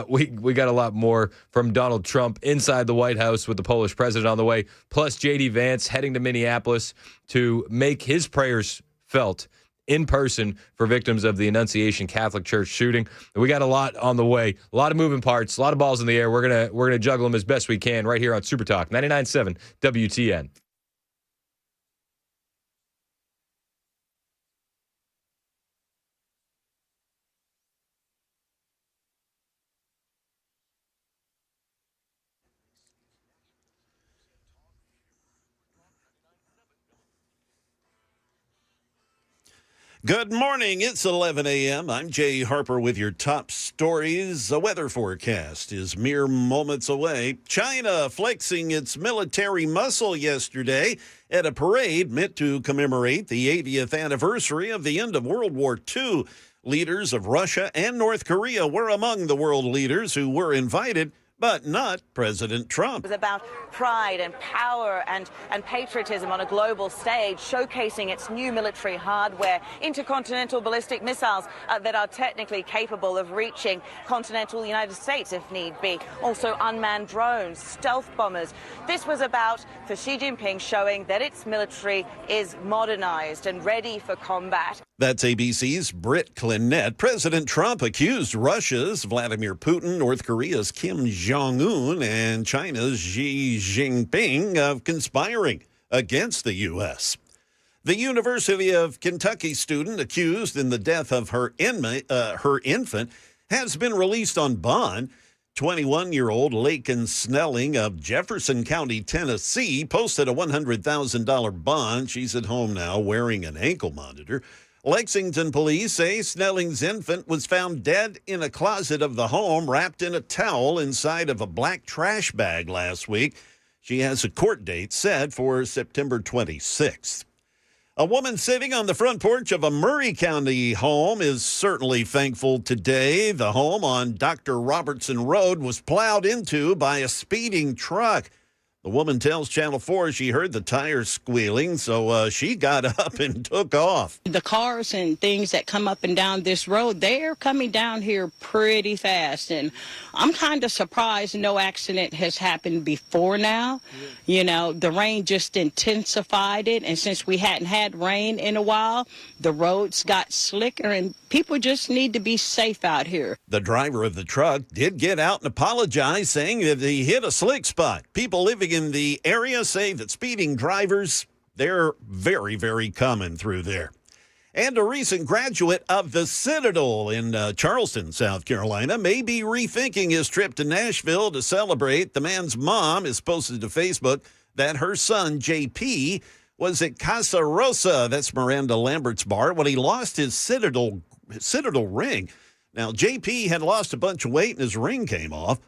We got a lot more from Donald Trump inside the White House with the Polish president on the way. Plus JD Vance heading to Minneapolis to make his prayers felt in person for victims of the Annunciation Catholic Church shooting. We got a lot on the way, a lot of moving parts, a lot of balls in the air. We're gonna juggle them as best we can right here on Super Talk 99.7 WTN. Good morning. It's 11 a.m. I'm Jay Harper with your top stories. A weather forecast is mere moments away. China flexing its military muscle yesterday at a parade meant to commemorate the 80th anniversary of the end of World War II. Leaders of Russia and North Korea were among the world leaders who were invited, but not President Trump. It was about pride and power and patriotism on a global stage, showcasing its new military hardware, intercontinental ballistic missiles that are technically capable of reaching continental United States if need be. Also unmanned drones, stealth bombers. This was about, for Xi Jinping, showing that its military is modernized and ready for combat. That's ABC's Britt Clinette. President Trump accused Russia's Vladimir Putin, North Korea's Kim Jong-un, and China's Xi Jinping of conspiring against the U.S. The University of Kentucky student accused in the death of her infant has been released on bond. 21-year-old Laken Snelling of Jefferson County, Tennessee, posted a $100,000 bond. She's at home now wearing an ankle monitor. Lexington police say Snelling's infant was found dead in a closet of the home, wrapped in a towel inside of a black trash bag last week. She has a court date set for September 26th. A woman sitting on the front porch of a Murray County home is certainly thankful today. The home on Dr. Robertson Road was plowed into by a speeding truck. The woman tells Channel 4 she heard the tires squealing, so she got up and took off. The cars and things that come up and down this road, they're coming down here pretty fast. And I'm kind of surprised no accident has happened before now. You know, the rain just intensified it. And since we hadn't had rain in a while, the roads got slicker and people just need to be safe out here. The driver of the truck did get out and apologize, saying that he hit a slick spot. People living in the area say that speeding drivers, they're very, very common through there. And a recent graduate of the Citadel in Charleston, South Carolina, may be rethinking his trip to Nashville to celebrate. The man's mom has posted to Facebook that her son, JP, was at Casa Rosa, that's Miranda Lambert's bar, when he lost his Citadel ring. Now, JP had lost a bunch of weight and his ring came off.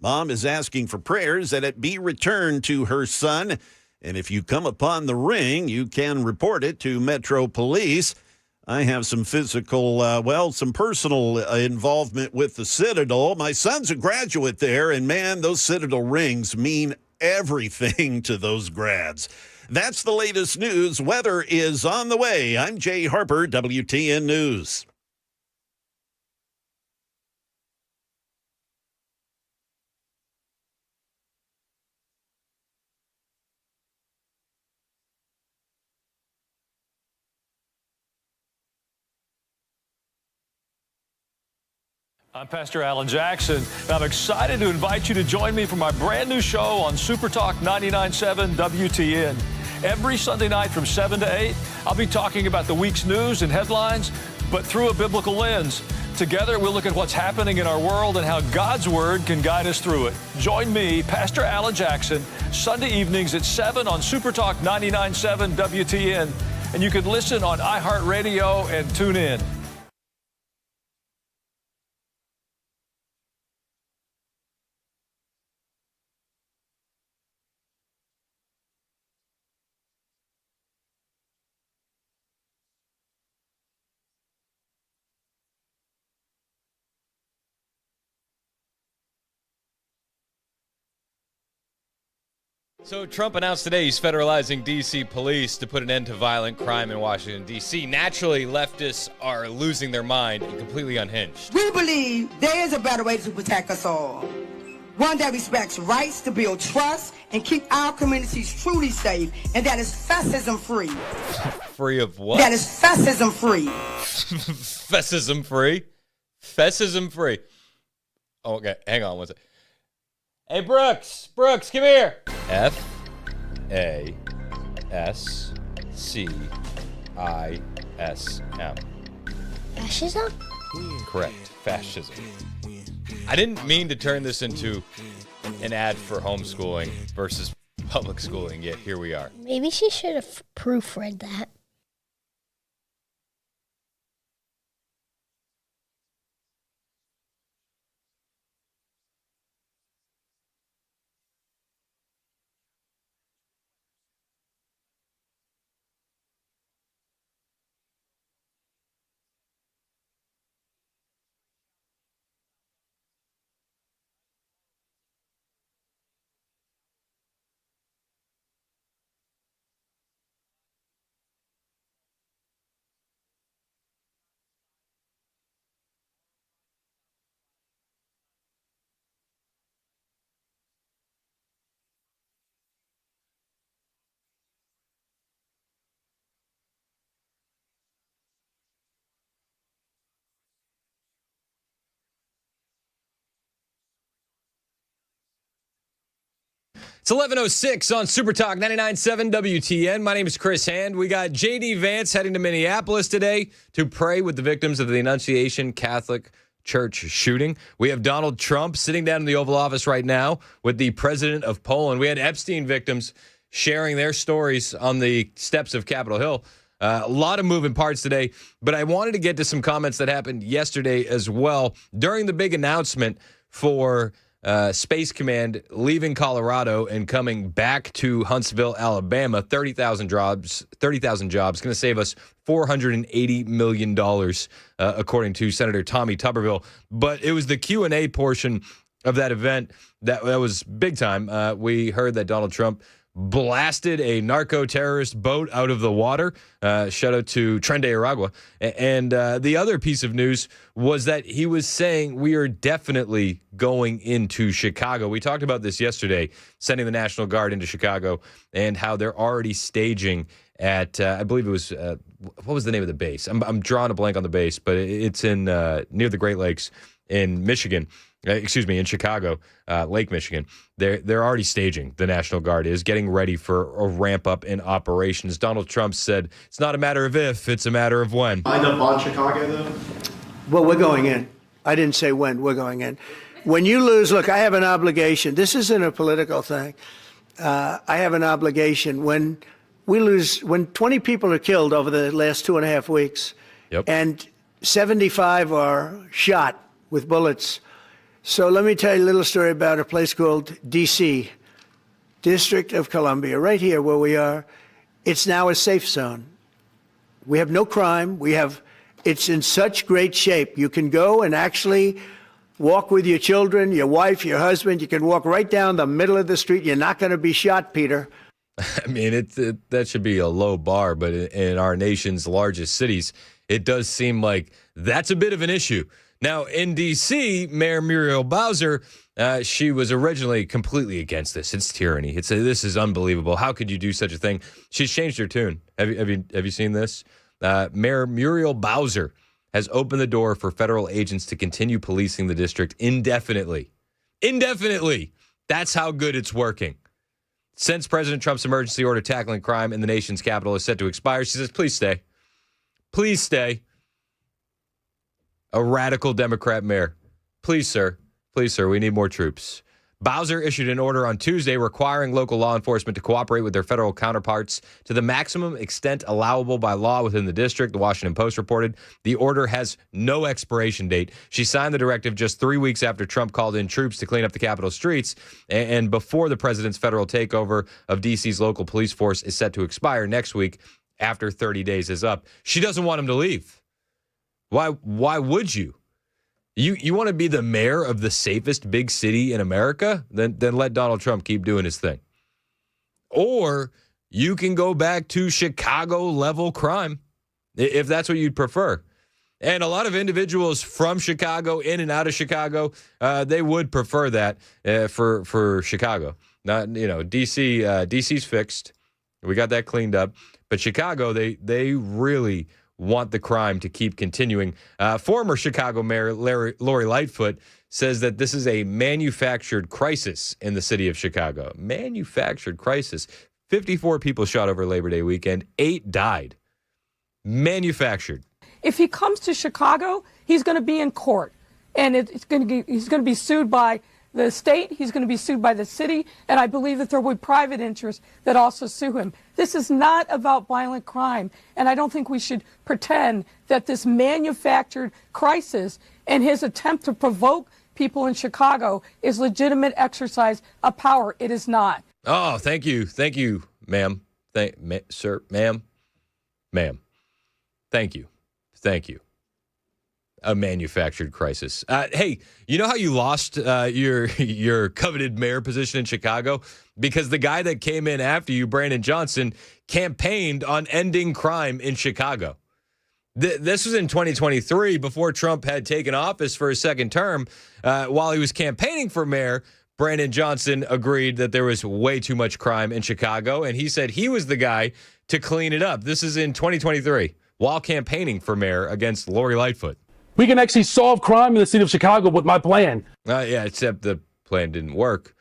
Mom is asking for prayers that it be returned to her son. And if you come upon the ring, you can report it to Metro Police. I have some some personal involvement with the Citadel. My son's a graduate there, and man, those Citadel rings mean everything to those grads. That's the latest news. Weather is on the way. I'm Jay Harper, WTN News. I'm Pastor Alan Jackson, and I'm excited to invite you to join me for my brand new show on Super Talk 99.7 WTN. Every Sunday night from 7 to 8, I'll be talking about the week's news and headlines, but through a biblical lens. Together, we'll look at what's happening in our world and how God's Word can guide us through it. Join me, Pastor Alan Jackson, Sunday evenings at 7 on Super Talk 99.7 WTN, and you can listen on iHeartRadio and tune in. So Trump announced today he's federalizing D.C. police to put an end to violent crime in Washington, D.C. Naturally, leftists are losing their mind and completely unhinged. We believe there is a better way to protect us all. One that respects rights to build trust and keep our communities truly safe, and that is fascism-free. Free of what? That is fascism-free. Fascism-free? Fascism-free. Oh, okay, hang on one second. Hey, Brooks, come here. F-A-S-C-I-S-M. Fascism? Correct, fascism. I didn't mean to turn this into an ad for homeschooling versus public schooling, yet here we are. Maybe she should have proofread that. It's 11:06 on Super Talk 99.7 WTN. My name is Chris Hand. We got J.D. Vance heading to Minneapolis today to pray with the victims of the Annunciation Catholic church shooting. We have Donald Trump sitting down in the Oval Office right now with the president of Poland. We had Epstein victims sharing their stories on the steps of Capitol Hill. A lot of moving parts today, but I wanted to get to some comments that happened yesterday as well during the big announcement for Space Command leaving Colorado and coming back to Huntsville, Alabama. 30,000 jobs. Going to save us $480 million, according to Senator Tommy Tuberville. But it was the Q&A portion of that event that was big time. We heard that Donald Trump blasted a narco-terrorist boat out of the water. Shout out to Tren de Aragua. And the other piece of news was that he was saying we are definitely going into Chicago. We talked about this yesterday, sending the National Guard into Chicago and how they're already staging at, I believe it was, what was the name of the base? I'm drawing a blank on the base, but it's in near the Great Lakes in Michigan. In Chicago, Lake Michigan. They're already staging. The National Guard is getting ready for a ramp up in operations. Donald Trump said it's not a matter of if, it's a matter of when. Lined up on Chicago, though? Well, we're going in. I didn't say when. We're going in. When you lose, look, I have an obligation. This isn't a political thing. I have an obligation. When we lose, when 20 people are killed over the last 2.5 weeks, and 75 are shot with bullets. So let me tell you a little story about a place called D.C., District of Columbia, right here where we are. It's now a safe zone. We have no crime. It's in such great shape. You can go and actually walk with your children, your wife, your husband. You can walk right down the middle of the street. You're not going to be shot, Peter. I mean, that should be a low bar, but in our nation's largest cities, it does seem like that's a bit of an issue. Now, in D.C., Mayor Muriel Bowser, she was originally completely against this. It's tyranny. This is unbelievable. How could you do such a thing? She's changed her tune. Have you seen this? Mayor Muriel Bowser has opened the door for federal agents to continue policing the district indefinitely. Indefinitely. That's how good it's working. Since President Trump's emergency order tackling crime in the nation's capital is set to expire, she says, please stay. Please stay. A radical Democrat mayor. Please, sir, we need more troops. Bowser issued an order on Tuesday requiring local law enforcement to cooperate with their federal counterparts to the maximum extent allowable by law within the district, the Washington Post reported. The order has no expiration date. She signed the directive just 3 weeks after Trump called in troops to clean up the Capitol streets and before the president's federal takeover of D.C.'s local police force is set to expire next week after 30 days is up. She doesn't want him to leave. Why would you? You want to be the mayor of the safest big city in America? Then let Donald Trump keep doing his thing. Or you can go back to Chicago-level crime, if that's what you'd prefer. And a lot of individuals from Chicago, in and out of Chicago, they would prefer that for Chicago. Not, DC's fixed. We got that cleaned up. But Chicago, they really want the crime to keep continuing. Former Chicago Mayor Lori Lightfoot says that this is a manufactured crisis in the city of Chicago. Manufactured crisis. 54 people shot over Labor Day weekend. 8 died. Manufactured. If he comes to Chicago, he's going to be in court. And he's going to be sued by the state, he's going to be sued by the city, and I believe that there will be private interests that also sue him. This is not about violent crime, and I don't think we should pretend that this manufactured crisis and his attempt to provoke people in Chicago is legitimate exercise of power. It is not. Oh, thank you, ma'am. Sir, ma'am. Thank you. A manufactured crisis. Hey, you know how you lost your coveted mayor position in Chicago? Because the guy that came in after you, Brandon Johnson, campaigned on ending crime in Chicago. This was in 2023, before Trump had taken office for his second term. While he was campaigning for mayor, Brandon Johnson agreed that there was way too much crime in Chicago, and he said he was the guy to clean it up. This is in 2023, while campaigning for mayor against Lori Lightfoot. We can actually solve crime in the city of Chicago with my plan. Yeah, except the plan didn't work.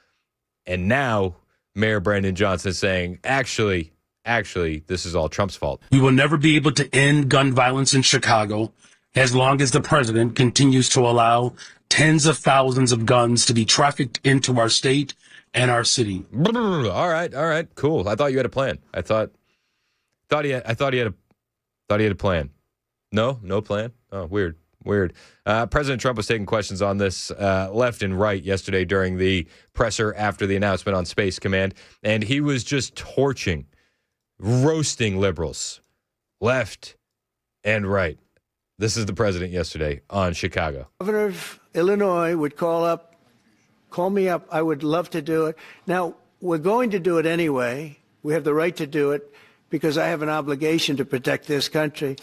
And now Mayor Brandon Johnson is saying, actually, this is all Trump's fault. We will never be able to end gun violence in Chicago as long as the president continues to allow tens of thousands of guns to be trafficked into our state and our city. All right, cool. I thought you had a plan. I thought he had a plan. No plan. Oh, weird. President Trump was taking questions on this left and right yesterday during the presser after the announcement on Space Command, and he was just roasting liberals, left and right. This is the president yesterday on Chicago. Governor of Illinois would call me up. I would love to do it. Now, we're going to do it anyway. We have the right to do it because I have an obligation to protect this country.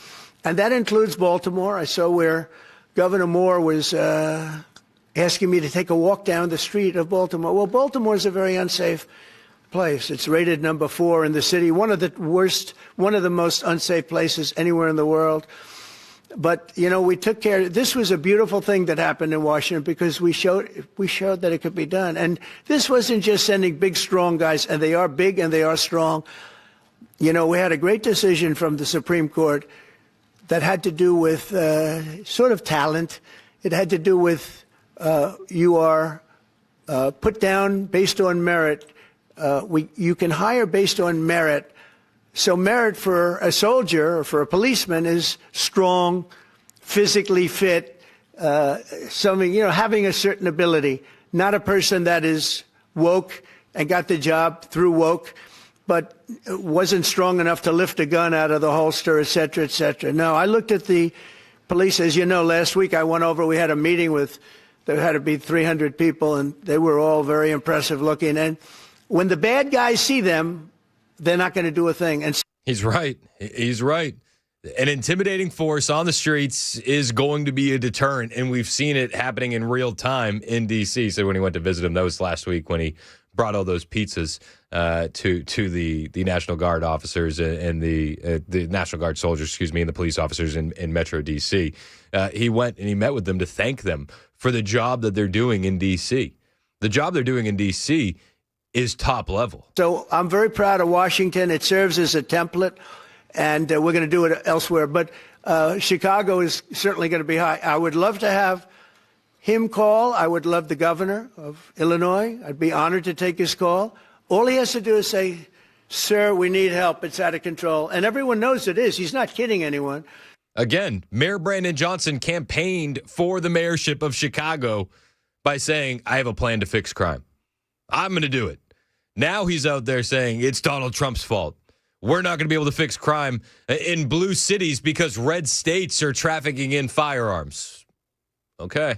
And that includes Baltimore. I saw where Governor Moore was asking me to take a walk down the street of Baltimore. Well, Baltimore is a very unsafe place. It's rated number 4 in the city, one of the most unsafe places anywhere in the world. But, we took care. This was a beautiful thing that happened in Washington because we showed that it could be done. And this wasn't just sending big, strong guys, and they are big and they are strong. We had a great decision from the Supreme Court that had to do with sort of talent. It had to do with you are put down based on merit. You can hire based on merit. So merit for a soldier or for a policeman is strong, physically fit, having a certain ability, not a person that is woke and got the job through woke, but wasn't strong enough to lift a gun out of the holster, et cetera, et cetera. No, I looked at the police. As you know, last week I went over, we had a meeting there had to be 300 people, and they were all very impressive looking. And when the bad guys see them, they're not going to do a thing. And He's right. An intimidating force on the streets is going to be a deterrent, and we've seen it happening in real time in D.C. So when he went to visit him, that was last week when he brought all those pizzas to the National Guard officers and the National Guard soldiers, and the police officers in Metro D.C. He went and he met with them to thank them for the job that they're doing in D.C. The job they're doing in D.C. is top level. So I'm very proud of Washington. It serves as a template, and we're going to do it elsewhere. But Chicago is certainly going to be high. I would love to have him call. I would love the governor of Illinois. I'd be honored to take his call. All he has to do is say, sir, we need help. It's out of control. And everyone knows it is. He's not kidding anyone. Again, Mayor Brandon Johnson campaigned for the mayorship of Chicago by saying, I have a plan to fix crime. I'm going to do it. Now he's out there saying it's Donald Trump's fault. We're not going to be able to fix crime in blue cities because red states are trafficking in firearms. Okay.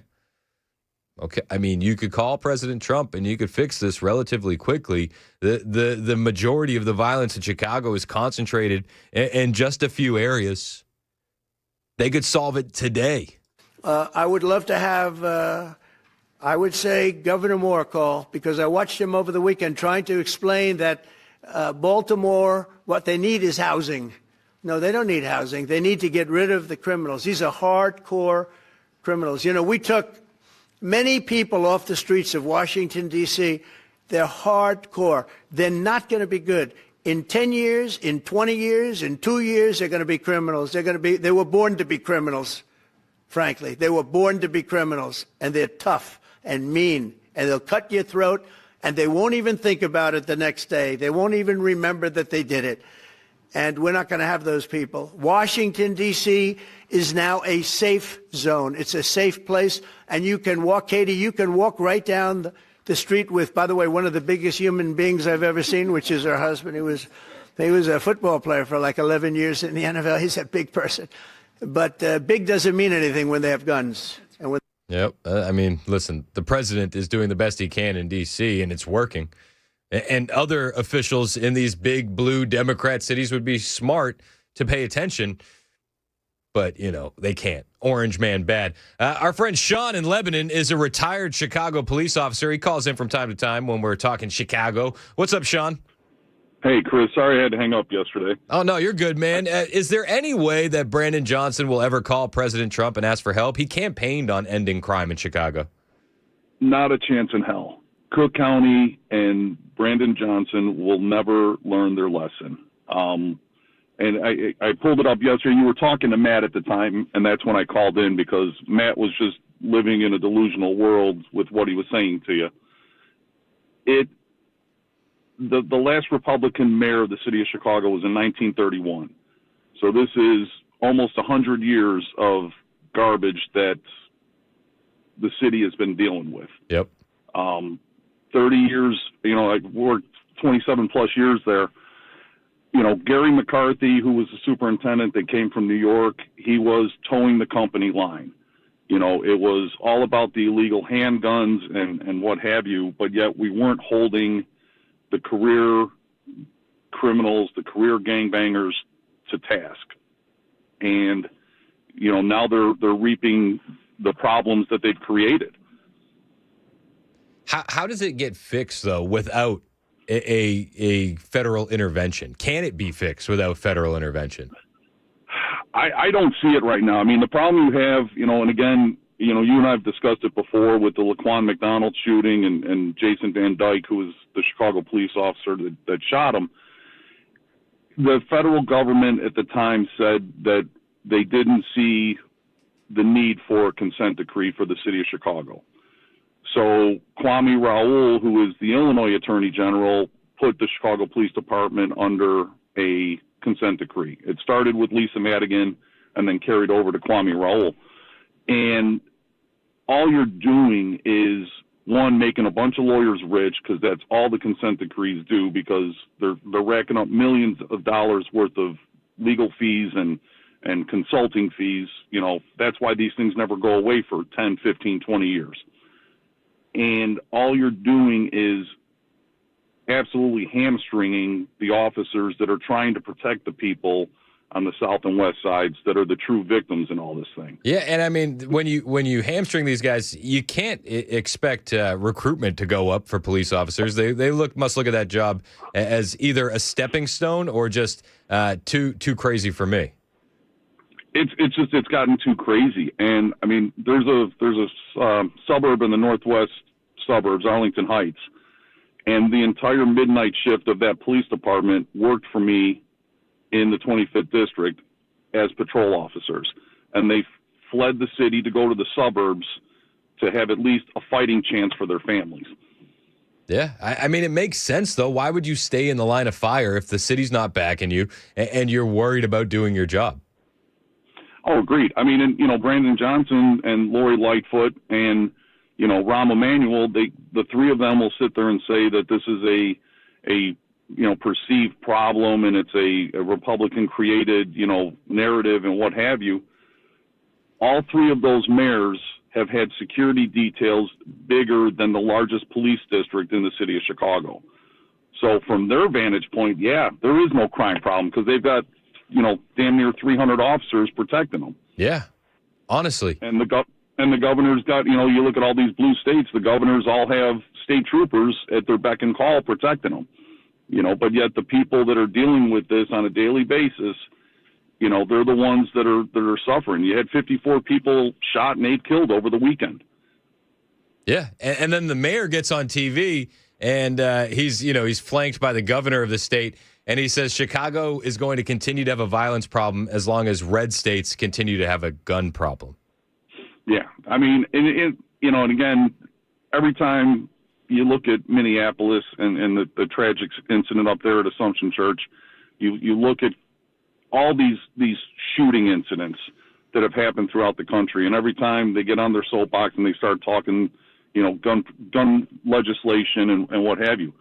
I mean, you could call President Trump and you could fix this relatively quickly. The majority of the violence in Chicago is concentrated in just a few areas. They could solve it today. I would love to have, I would say, Governor Moore call, because I watched him over the weekend trying to explain that Baltimore, what they need is housing. No, they don't need housing. They need to get rid of the criminals. These are hardcore criminals. We took many people off the streets of Washington, D.C. They're hardcore. They're not going to be good. In 10 years, in 20 years, in 2 years, they're going to be criminals. They were born to be criminals, frankly. They were born to be criminals, and they're tough and mean, and they'll cut your throat, and they won't even think about it the next day. They won't even remember that they did it. And we're not going to have those people. Washington, D.C. is now a safe zone. It's a safe place, and you can walk, Katie, you can walk right down the street with, by the way, one of the biggest human beings I've ever seen, which is her husband. He was a football player for like 11 years in the NFL. He's a big person. But big doesn't mean anything when they have guns. Yep. I mean, listen, the president is doing the best he can in D.C., and it's working. And other officials in these big blue Democrat cities would be smart to pay attention, but, they can't. Orange man bad. Our friend Sean in Lebanon is a retired Chicago police officer. He calls in from time to time when we're talking Chicago. What's up, Sean? Hey, Chris, sorry I had to hang up yesterday. Oh, no, you're good, man. Is there any way that Brandon Johnson will ever call President Trump and ask for help? He campaigned on ending crime in Chicago. Not a chance in hell. Cook County and Brandon Johnson will never learn their lesson. and I pulled it up yesterday. You were talking to Matt at the time, and that's when I called in because Matt was just living in a delusional world with what he was saying to you. The last Republican mayor of the city of Chicago was in 1931. So this is almost 100 years of garbage that the city has been dealing with. Yep. 30 years, I worked 27 plus years there. Gary McCarthy, who was the superintendent that came from New York, he was towing the company line. It was all about the illegal handguns and what have you, but yet we weren't holding the career criminals, the career gangbangers to task. And, now they're reaping the problems that they've created. How does it get fixed, though, without a federal intervention? Can it be fixed without federal intervention? I don't see it right now. I mean, the problem you have, and again, you and I have discussed it before with the Laquan McDonald shooting and Jason Van Dyke, who was the Chicago police officer that shot him. The federal government at the time said that they didn't see the need for a consent decree for the city of Chicago. So Kwame Raoul, who is the Illinois Attorney General, put the Chicago Police Department under a consent decree. It started with Lisa Madigan and then carried over to Kwame Raoul. And all you're doing is, one, making a bunch of lawyers rich, because that's all the consent decrees do, because they're racking up millions of dollars worth of legal fees and consulting fees. That's why these things never go away for 10, 15, 20 years. And all you're doing is absolutely hamstringing the officers that are trying to protect the people on the south and west sides that are the true victims in all this thing. Yeah, and I mean, when you hamstring these guys, you can't expect recruitment to go up for police officers. They must look at that job as either a stepping stone or just too crazy for me. It's gotten too crazy. And I mean, there's a suburb in the northwest suburbs, Arlington Heights, and the entire midnight shift of that police department worked for me in the 25th district as patrol officers. And they fled the city to go to the suburbs to have at least a fighting chance for their families. Yeah, I mean, it makes sense, though. Why would you stay in the line of fire if the city's not backing you and you're worried about doing your job? Oh, agreed. I mean, and, Brandon Johnson and Lori Lightfoot and, Rahm Emanuel, the three of them will sit there and say that this is a perceived problem and it's a Republican created, narrative and what have you. All three of those mayors have had security details bigger than the largest police district in the city of Chicago. So from their vantage point, yeah, there is no crime problem because they've got, damn near 300 officers protecting them. Yeah, honestly. And the governor's got, you look at all these blue states, the governors all have state troopers at their beck and call protecting them. But yet the people that are dealing with this on a daily basis, they're the ones that are suffering. You had 54 people shot and 8 killed over the weekend. Yeah, and then the mayor gets on TV and he's flanked by the governor of the state, and he says Chicago is going to continue to have a violence problem as long as red states continue to have a gun problem. Yeah, I mean, and again, every time you look at Minneapolis and the tragic incident up there at Assumption Church, you look at all these shooting incidents that have happened throughout the country, and every time they get on their soapbox and they start talking, gun legislation and what have you,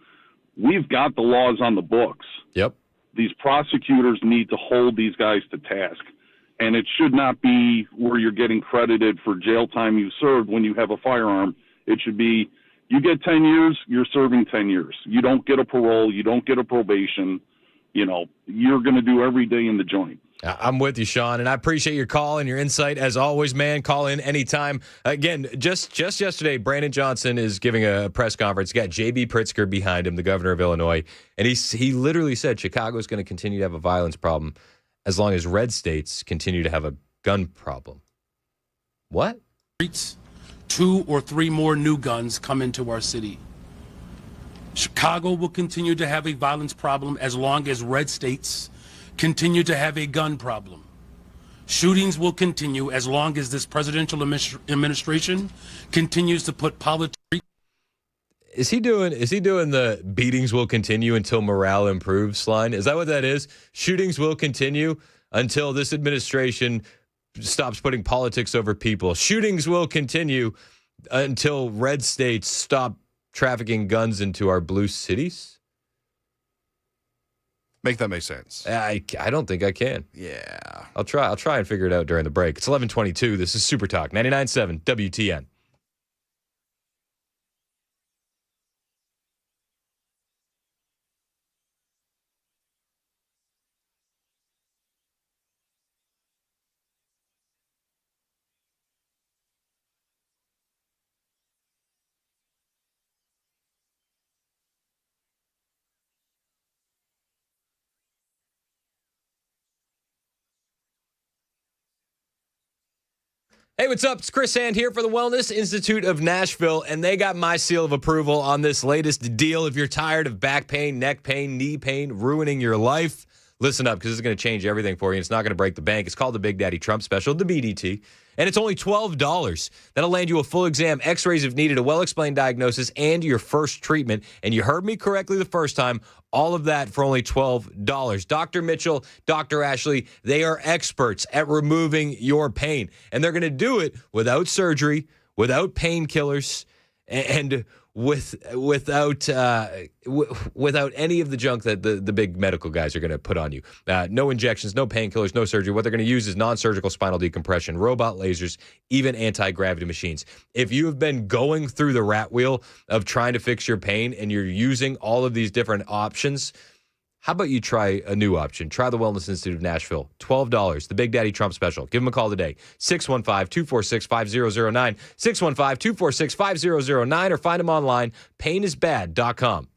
we've got the laws on the books. Yep. These prosecutors need to hold these guys to task. And it should not be where you're getting credited for jail time you served when you have a firearm. It should be, you get 10 years, you're serving 10 years. You don't get a parole, you don't get a probation. You're going to do every day in the joint. I'm with you, Sean, and I appreciate your call and your insight. As always, man, call in anytime. Again, just yesterday, Brandon Johnson is giving a press conference. He's got J.B. Pritzker behind him, the governor of Illinois, and he literally said Chicago's going to continue to have a violence problem as long as red states continue to have a gun problem. What? 2 or 3 more new guns come into our city. Chicago will continue to have a violence problem as long as red states continue to have a gun problem. Shootings will continue as long as this presidential administration continues to put politics. Is he doing the beatings will continue until morale improves line? Is that what that is? Shootings will continue until this administration stops putting politics over people. Shootings will continue until red states stop trafficking guns into our blue cities? Make that make sense. I don't think I can. Yeah. I'll try and figure it out during the break. It's 11:22. This is Super Talk 99.7 WTN. Hey, what's up? It's Chris Hand here for the Wellness Institute of Nashville, and they got my seal of approval on this latest deal. If you're tired of back pain, neck pain, knee pain ruining your life, listen up, because this is going to change everything for you. It's not going to break the bank. It's called the Big Daddy Trump Special, the BDT, and it's only $12. That'll land you a full exam, x-rays if needed, a well-explained diagnosis, and your first treatment. And you heard me correctly the first time. All of that for only $12. Dr. Mitchell, Dr. Ashley, they are experts at removing your pain. And they're going to do it without surgery, without painkillers, and without any of the junk that the big medical guys are going to put on you. No injections, no painkillers, no surgery. What they're going to use is non-surgical spinal decompression, robot lasers, even anti-gravity machines. If you have been going through the rat wheel of trying to fix your pain and you're using all of these different options, how about you try a new option? Try the Wellness Institute of Nashville. $12, the Big Daddy Trump Special. Give them a call today. 615-246-5009. 615-246-5009 or find them online, painisbad.com.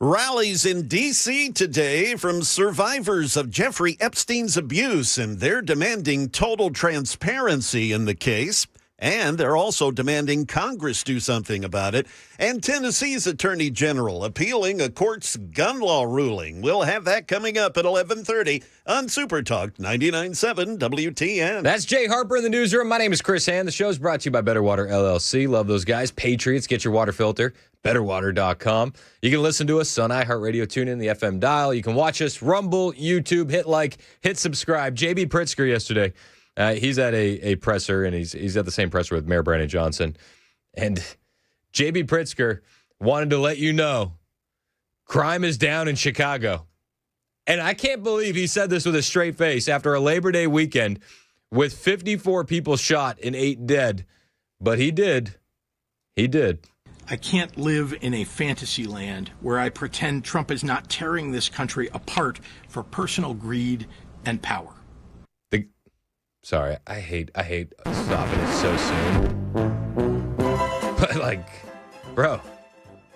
Rallies in D.C. today from survivors of Jeffrey Epstein's abuse, and they're demanding total transparency in the case. And they're also demanding Congress do something about it. And Tennessee's Attorney General appealing a court's gun law ruling. We'll have that coming up at 11:30 on Super Talk 99.7 WTN. That's Jay Harper in the newsroom. My name is Chris Hand. The show's brought to you by Better Water LLC. Love those guys. Patriots, get your water filter. BetterWater.com. You can listen to us on iHeartRadio, tune in the FM dial. You can watch us, Rumble, YouTube, hit like, hit subscribe. J.B. Pritzker yesterday. He's at a presser, and he's at the same presser with Mayor Brandon Johnson. And J.B. Pritzker wanted to let you know crime is down in Chicago. And I can't believe he said this with a straight face after a Labor Day weekend with 54 people shot and 8 dead. But he did. He did. I can't live in a fantasy land where I pretend Trump is not tearing this country apart for personal greed and power. Sorry, I hate stopping it so soon. But like, bro,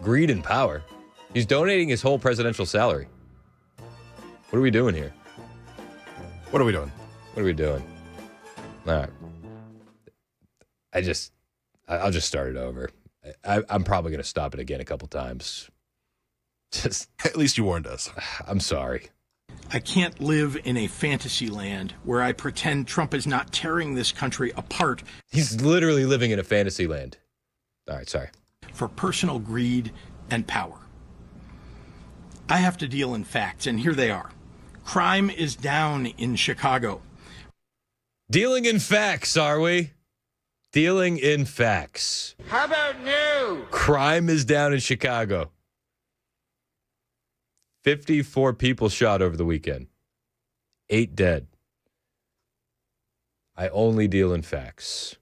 greed and power. He's donating his whole presidential salary. What are we doing here? What are we doing? What are we doing? All right. I'll just start it over. I'm probably going to stop it again a couple times. Just at least you warned us. I'm sorry. I can't live in a fantasy land where I pretend Trump is not tearing this country apart. He's literally living in a fantasy land. All right, sorry. For personal greed and power. I have to deal in facts, and here they are. Crime is down in Chicago. Dealing in facts, are we? Dealing in facts. How about new? Crime is down in Chicago. 54 people shot over the weekend. 8 dead. I only deal in facts.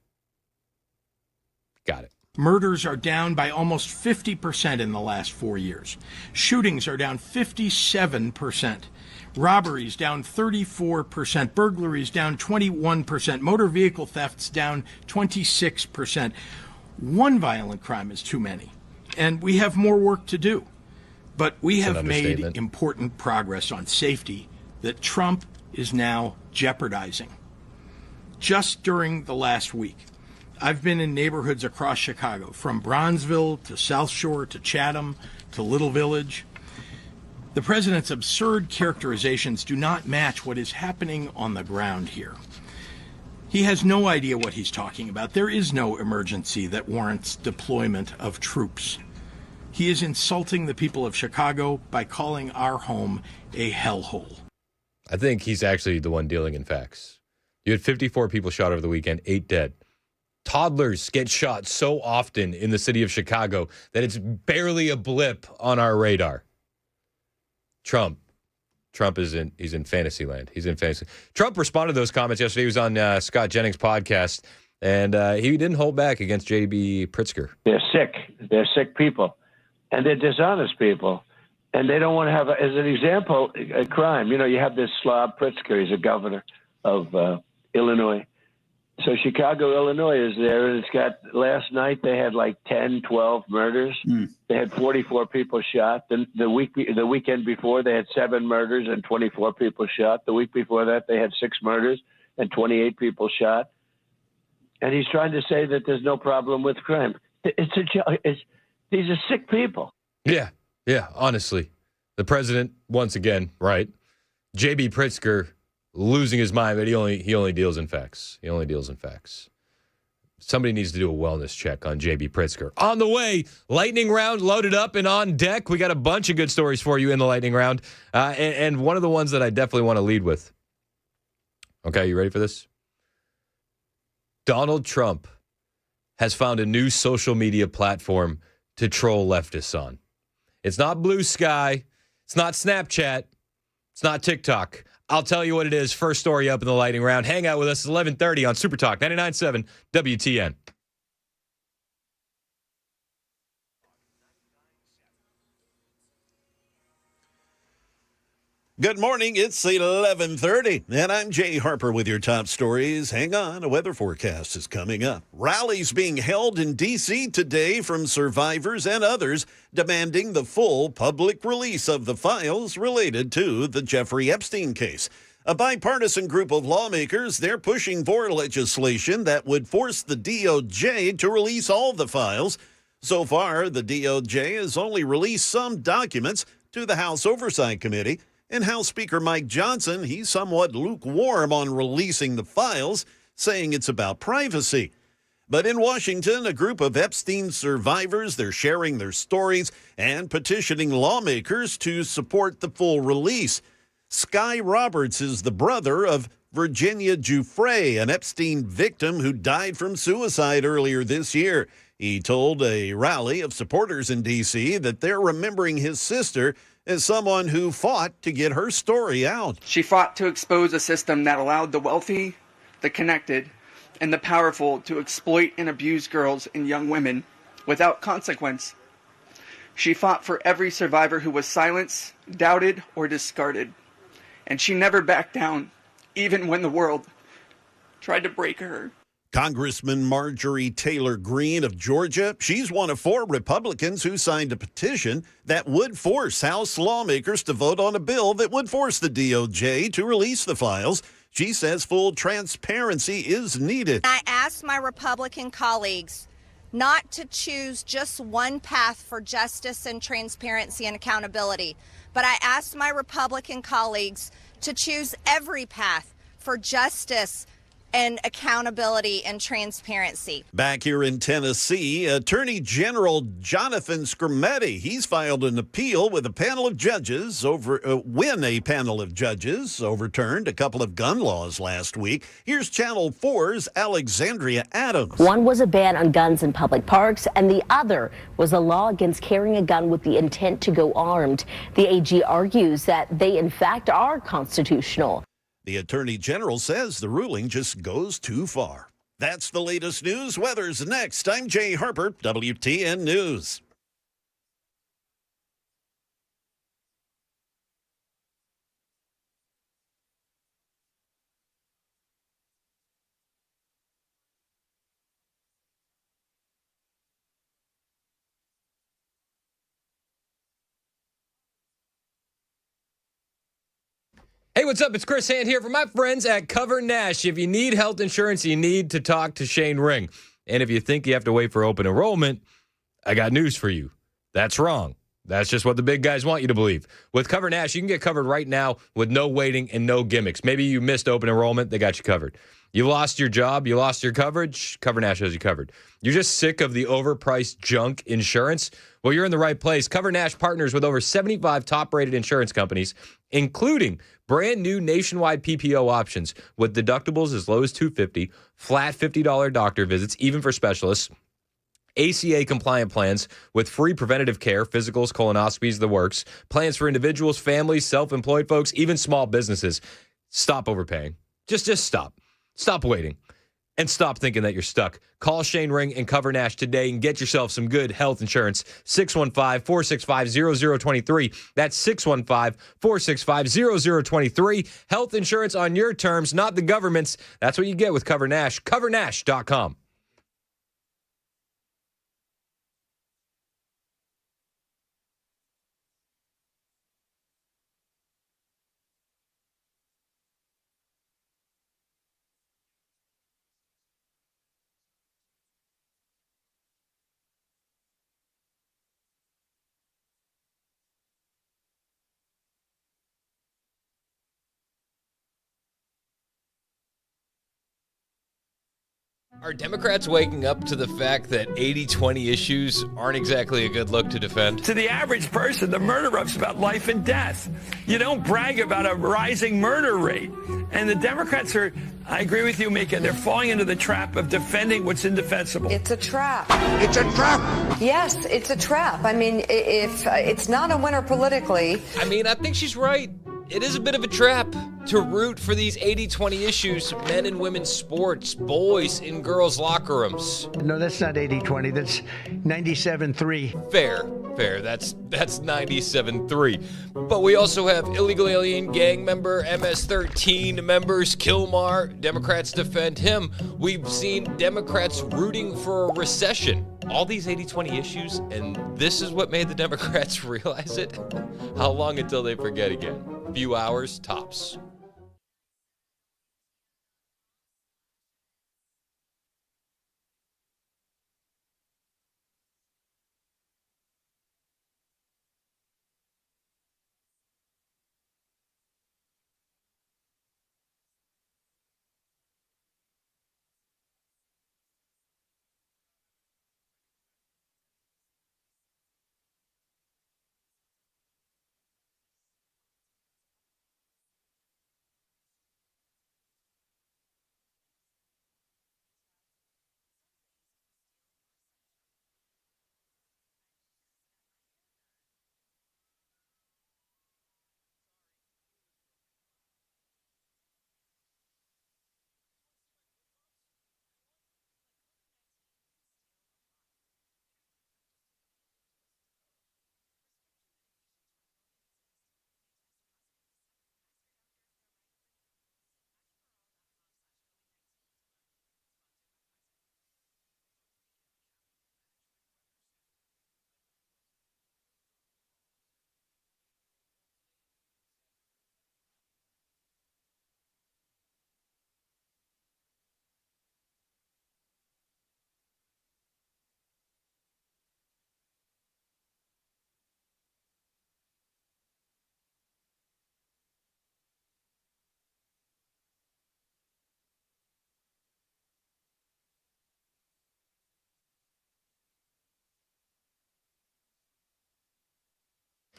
Got it. Murders are down by almost 50% in the last 4 years. Shootings are down 57%. Robberies down 34%. Burglaries down 21%. Motor vehicle thefts down 26%. One violent crime is too many. And we have more work to do. But we have made important progress on safety that Trump is now jeopardizing. Just during the last week, I've been in neighborhoods across Chicago, from Bronzeville to South Shore to Chatham to Little Village. The president's absurd characterizations do not match what is happening on the ground here. He has no idea what he's talking about. There is no emergency that warrants deployment of troops. He is insulting the people of Chicago by calling our home a hellhole. I think he's actually the one dealing in facts. You had 54 people shot over the weekend, 8 dead. Toddlers get shot so often in the city of Chicago that it's barely a blip on our radar. Trump is in fantasy land. He's in fantasy. Trump responded to those comments yesterday. He was on Scott Jennings' podcast, and he didn't hold back against J.B. Pritzker. They're sick. They're sick people. And they're dishonest people. And they don't want to have, as an example, a crime. You know, you have this slob Pritzker. He's a governor of Illinois. So Chicago, Illinois is there. And it's got, last night they had like 10, 12 murders. They had 44 people shot. Then the weekend before, they had 7 murders and 24 people shot. The week before that, they had 6 murders and 28 people shot. And he's trying to say that there's no problem with crime. It's a joke. These are sick people. Yeah, honestly. The president, once again, right? J.B. Pritzker losing his mind, but he only deals in facts. He only deals in facts. Somebody needs to do a wellness check on J.B. Pritzker. On the way, lightning round loaded up and on deck. We got a bunch of good stories for you in the lightning round. And one of the ones that I definitely want to lead with. Okay, you ready for this? Donald Trump has found a new social media platform to troll leftists on. It's not Blue Sky. It's not Snapchat. It's not TikTok. I'll tell you what it is. First story up in the lightning round. Hang out with us at 11:30 on Super Talk 99.7 WTN. Good morning. It's 11:30, and I'm Jay Harper with your top stories. Hang on, a weather forecast is coming up. Rallies being held in D.C. today from survivors and others demanding the full public release of the files related to the Jeffrey Epstein case. A bipartisan group of lawmakers, they're pushing for legislation that would force the DOJ to release all the files. So far, the DOJ has only released some documents to the House Oversight Committee. And House Speaker Mike Johnson, he's somewhat lukewarm on releasing the files, saying it's about privacy. But in Washington, a group of Epstein survivors, they're sharing their stories and petitioning lawmakers to support the full release. Sky Roberts is the brother of Virginia Giuffre, an Epstein victim who died from suicide earlier this year. He told a rally of supporters in D.C. that they're remembering his sister as someone who fought to get her story out. She fought to expose a system that allowed the wealthy, the connected, and the powerful to exploit and abuse girls and young women without consequence. She fought for every survivor who was silenced, doubted, or discarded. And she never backed down, even when the world tried to break her. Congressman Marjorie Taylor Greene of Georgia, she's one of 4 Republicans who signed a petition that would force House lawmakers to vote on a bill that would force the DOJ to release the files. She says full transparency is needed. I asked my Republican colleagues not to choose just one path for justice and transparency and accountability, but I asked my Republican colleagues to choose every path for justice and accountability and transparency. Back here in Tennessee, Attorney General Jonathan Skrmetti, he's filed an appeal with a panel of judges when a panel of judges overturned a couple of gun laws last week. Here's Channel 4's Alexandria Adams. One was a ban on guns in public parks, and the other was a law against carrying a gun with the intent to go armed. The AG argues that they, in fact, are constitutional. The Attorney General says the ruling just goes too far. That's the latest news. Weather's next. I'm Jay Harper, WTN News. Hey, what's up? It's Chris Hand here from my friends at Cover Nash. If you need health insurance, you need to talk to Shane Ring. And if you think you have to wait for open enrollment, I got news for you. That's wrong. That's just what the big guys want you to believe. With Cover Nash, you can get covered right now with no waiting and no gimmicks. Maybe you missed open enrollment. They got you covered. You lost your job. You lost your coverage. Cover Nash has you covered. You're just sick of the overpriced junk insurance? Well, you're in the right place. Cover Nash partners with over 75 top-rated insurance companies, including brand new nationwide PPO options with deductibles as low as $250, flat $50 doctor visits, even for specialists, ACA compliant plans with free preventative care, physicals, colonoscopies, the works, plans for individuals, families, self-employed folks, even small businesses. Stop overpaying. Just stop. Stop waiting. And stop thinking that you're stuck. Call Shane Ring and Cover Nash today and get yourself some good health insurance. 615-465-0023. That's 615-465-0023. Health insurance on your terms, not the government's. That's what you get with Cover Nash. CoverNash.com. Are Democrats waking up to the fact that 80-20 issues aren't exactly a good look to defend? To the average person, the murder rate's about life and death. You don't brag about a rising murder rate. And the Democrats are, I agree with you, Mika, they're falling into the trap of defending what's indefensible. It's a trap. It's a trap. Yes, it's a trap. I mean, if it's not a winner politically. I mean, I think she's right. It is a bit of a trap to root for these 80-20 issues, men and women's sports, boys in girls' locker rooms. No, that's not 80-20. That's 97-3. Fair. That's 97-3. But we also have illegal alien gang member, MS-13 members, Kilmar. Democrats defend him. We've seen Democrats rooting for a recession. All these 80-20 issues, and this is what made the Democrats realize it? How long until they forget again? Few hours, tops.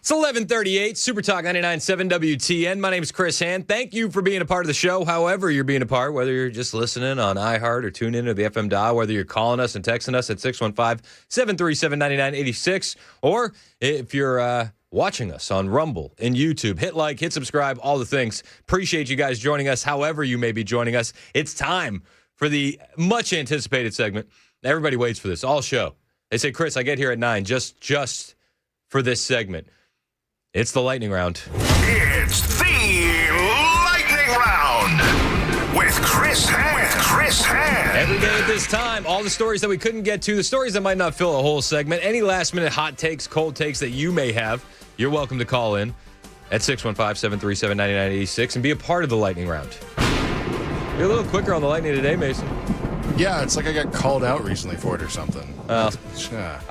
It's 11:38, Super Talk 99.7 WTN. My name is Chris Hand. Thank you for being a part of the show, however you're being a part, whether you're just listening on iHeart or tune in to the FM dial, whether you're calling us and texting us at 615-737-9986, or if you're watching us on Rumble and YouTube. Hit like, hit subscribe, all the things. Appreciate you guys joining us, however you may be joining us. It's time for the much-anticipated segment. Everybody waits for this all show. They say, Chris, I get here at 9 just for this segment. It's the lightning round. It's the lightning round with Chris Hand. Every day at this time, all the stories that we couldn't get to, the stories that might not fill a whole segment, any last-minute hot takes, cold takes that you may have, you're welcome to call in at 615-737-9986 and be a part of the lightning round. You're a little quicker on the lightning today, Mason. Yeah, it's like I got called out recently for it or something. I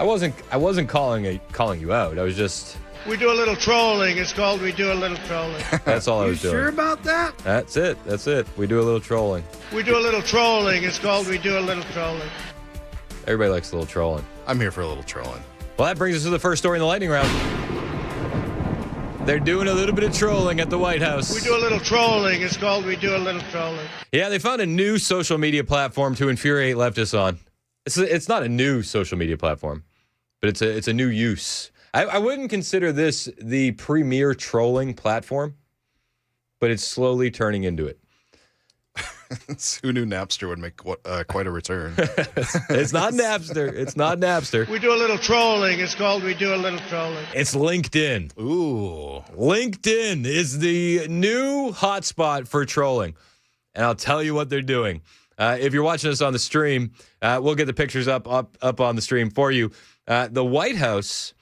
wasn't calling you out. I was just... We do a little trolling. It's called We Do a Little Trolling. That's all I was doing. You sure about that? That's it. We do a little trolling. We do a little trolling. It's called We Do a Little Trolling. Everybody likes a little trolling. I'm here for a little trolling. Well, that brings us to the first story in the lightning round. They're doing a little bit of trolling at the White House. We do a little trolling. It's called We Do a Little Trolling. Yeah, they found a new social media platform to infuriate leftists on. It's not a new social media platform, but it's a new use. I wouldn't consider this the premier trolling platform, but it's slowly turning into it. Who knew Napster would make quite a return? It's not Napster. We do a little trolling. It's called We Do a Little Trolling. It's LinkedIn. Ooh. LinkedIn is the new hotspot for trolling. And I'll tell you what they're doing. If you're watching us on the stream, we'll get the pictures up on the stream for you. The White House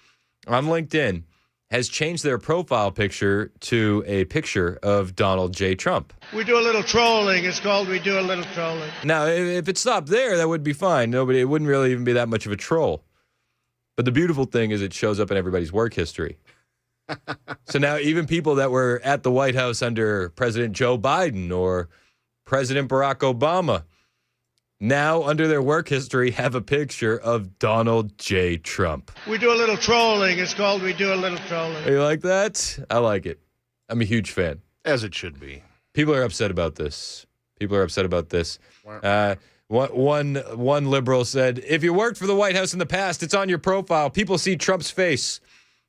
on LinkedIn has changed their profile picture to a picture of Donald J. Trump. We do a little trolling. It's called We Do a Little Trolling. Now, if it stopped there, that would be fine. It wouldn't really even be that much of a troll. But the beautiful thing is it shows up in everybody's work history. So now even people that were at the White House under President Joe Biden or President Barack Obama, now under their work history, have a picture of Donald J. Trump. We do a little trolling. It's called We Do a Little Trolling. You like that? I like it. I'm a huge fan. As it should be. People are upset about this. One liberal said, if you worked for the White House in the past, it's on your profile. People see Trump's face.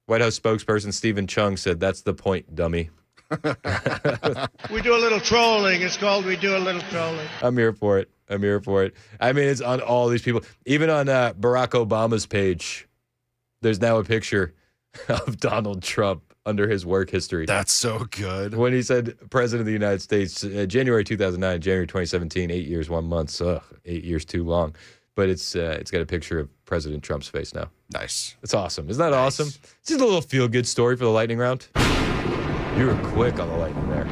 White House spokesperson Stephen Chung said, that's the point, dummy. We do a little trolling. It's called We Do a Little Trolling. I'm here for it. I mean, it's on all these people. Even on Barack Obama's page, there's now a picture of Donald Trump under his work history. That's so good. When he said President of the United States, January 2009, January 2017, 8 years, 1 month. 8 years too long. But it's got a picture of President Trump's face now. Nice. It's awesome. Isn't that awesome? It's just a little feel-good story for the lightning round. You were quick on the lightning there.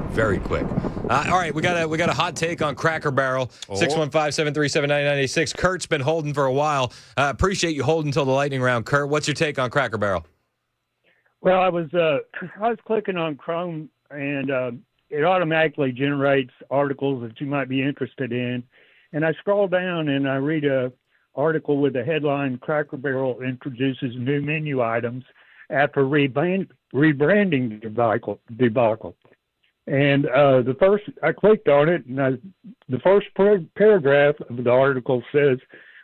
Very quick. All right, we got a hot take on Cracker Barrel. 615-737-9986. Kurt's been holding for a while. Appreciate you holding until the lightning round. Kurt, what's your take on Cracker Barrel? Well, I was clicking on Chrome, and it automatically generates articles that you might be interested in. And I scroll down and I read a article with the headline, Cracker Barrel introduces new menu items after rebranding debacle. And I clicked on it, and the first paragraph of the article says,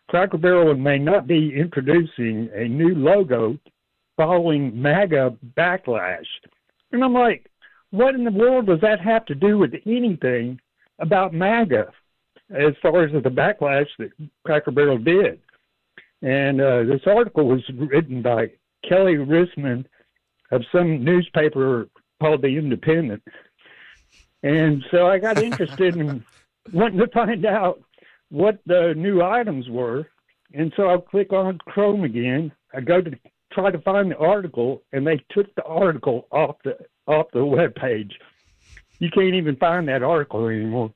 Cracker Barrel may not be introducing a new logo following MAGA backlash. And I'm like, what in the world does that have to do with anything about MAGA as far as the backlash that Cracker Barrel did? And this article was written by Kelly Risman of some newspaper called The Independent. And so I got interested in wanting to find out what the new items were. And so I'll click on Chrome again. I go to try to find the article, and they took the article off the webpage. You can't even find that article anymore.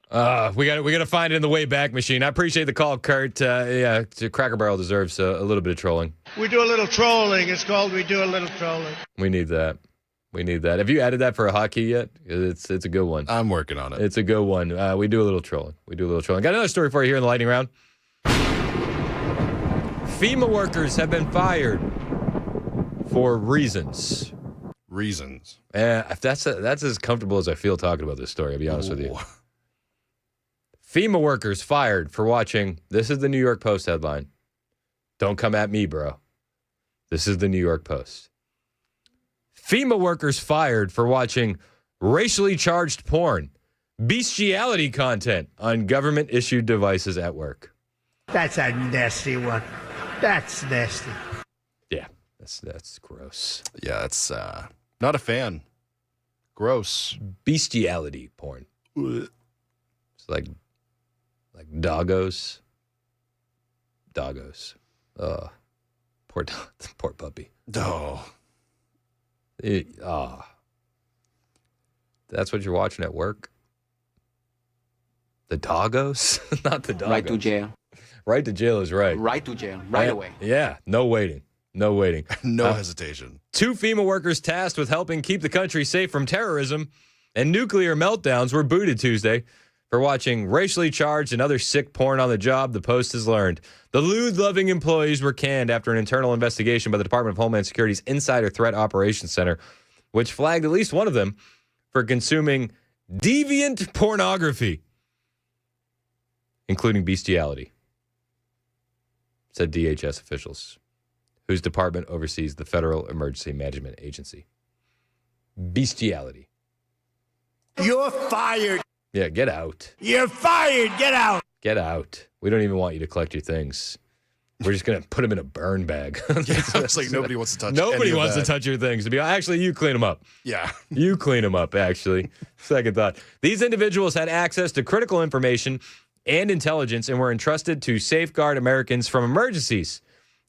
We got to find it in the Wayback Machine. I appreciate the call, Kurt. Cracker Barrel deserves a little bit of trolling. We do a little trolling. It's called We Do a Little Trolling. We need that. Have you added that for a hotkey yet? It's a good one. I'm working on it. It's a good one. We do a little trolling. Got another story for you here in the lightning round. FEMA workers have been fired for reasons. Reasons. That's as comfortable as I feel talking about this story, I'll be honest with you. FEMA workers fired for watching. This is the New York Post headline. Don't come at me, bro. This is the New York Post. FEMA workers fired for watching racially charged porn, bestiality content on government-issued devices at work. That's a nasty one. That's nasty. Yeah, that's gross. Yeah, it's not a fan. Gross. Bestiality porn. It's like doggos. Doggos. Poor puppy. Oh. That's what you're watching at work? The doggos? Not the doggos. Right to jail. Right to jail is right. Right to jail. Right away. Yeah, no waiting. No waiting. No hesitation. 2 FEMA workers tasked with helping keep the country safe from terrorism and nuclear meltdowns were booted Tuesday for watching racially charged and other sick porn on the job, the Post has learned. The lewd-loving employees were canned after an internal investigation by the Department of Homeland Security's Insider Threat Operations Center, which flagged at least one of them for consuming deviant pornography, including bestiality, said DHS officials, whose department oversees the Federal Emergency Management Agency. Bestiality. You're fired. Yeah, get out. You're fired. Get out. Get out. We don't even want you to collect your things. We're just going to put them in a burn bag. It's like nobody wants to touch Nobody any wants of to touch your things. Actually, you clean them up. Yeah. You clean them up, actually. Second thought. These individuals had access to critical information and intelligence and were entrusted to safeguard Americans from emergencies.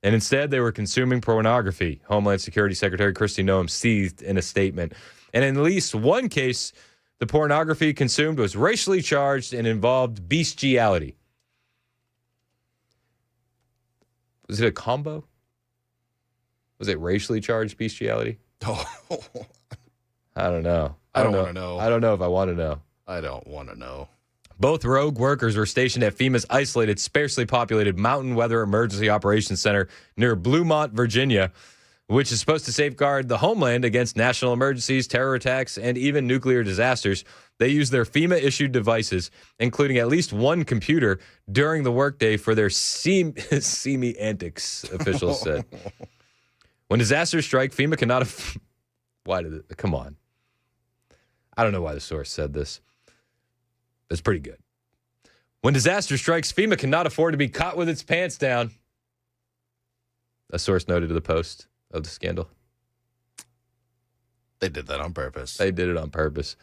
And instead, they were consuming pornography, Homeland Security Secretary Kristi Noem seized in a statement. And in at least one case, the pornography consumed was racially charged and involved bestiality. Was it a combo? Was it racially charged bestiality? Oh. I don't know. I don't want to know. I don't know if I want to know. I don't want to know. Both rogue workers were stationed at FEMA's isolated, sparsely populated Mountain Weather Emergency Operations Center near Bluemont, Virginia, which is supposed to safeguard the homeland against national emergencies, terror attacks, and even nuclear disasters. They used their FEMA-issued devices, including at least one computer, during the workday for their seamy antics, officials said. When disasters strike, FEMA cannot... Come on. I don't know why the source said this. It's pretty good. When disaster strikes, FEMA cannot afford to be caught with its pants down. A source noted to the Post of the scandal. They did that on purpose. They did it on purpose.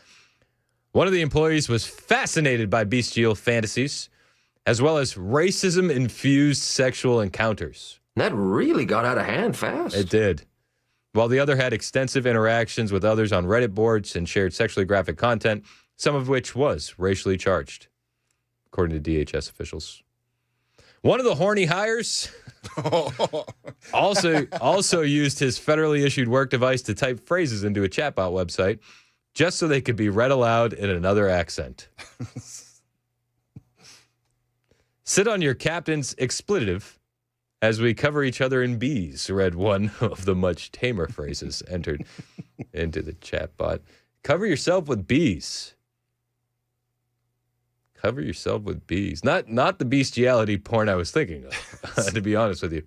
One of the employees was fascinated by bestial fantasies, as well as racism-infused sexual encounters. That really got out of hand fast. It did. While the other had extensive interactions with others on Reddit boards and shared sexually graphic content, some of which was racially charged, according to DHS officials. One of the horny hires also used his federally issued work device to type phrases into a chatbot website just so they could be read aloud in another accent. Sit on your captain's expletive as we cover each other in bees, read one of the much tamer phrases entered into the chatbot. Cover yourself with bees. Cover yourself with bees. Not the bestiality porn I was thinking of, to be honest with you.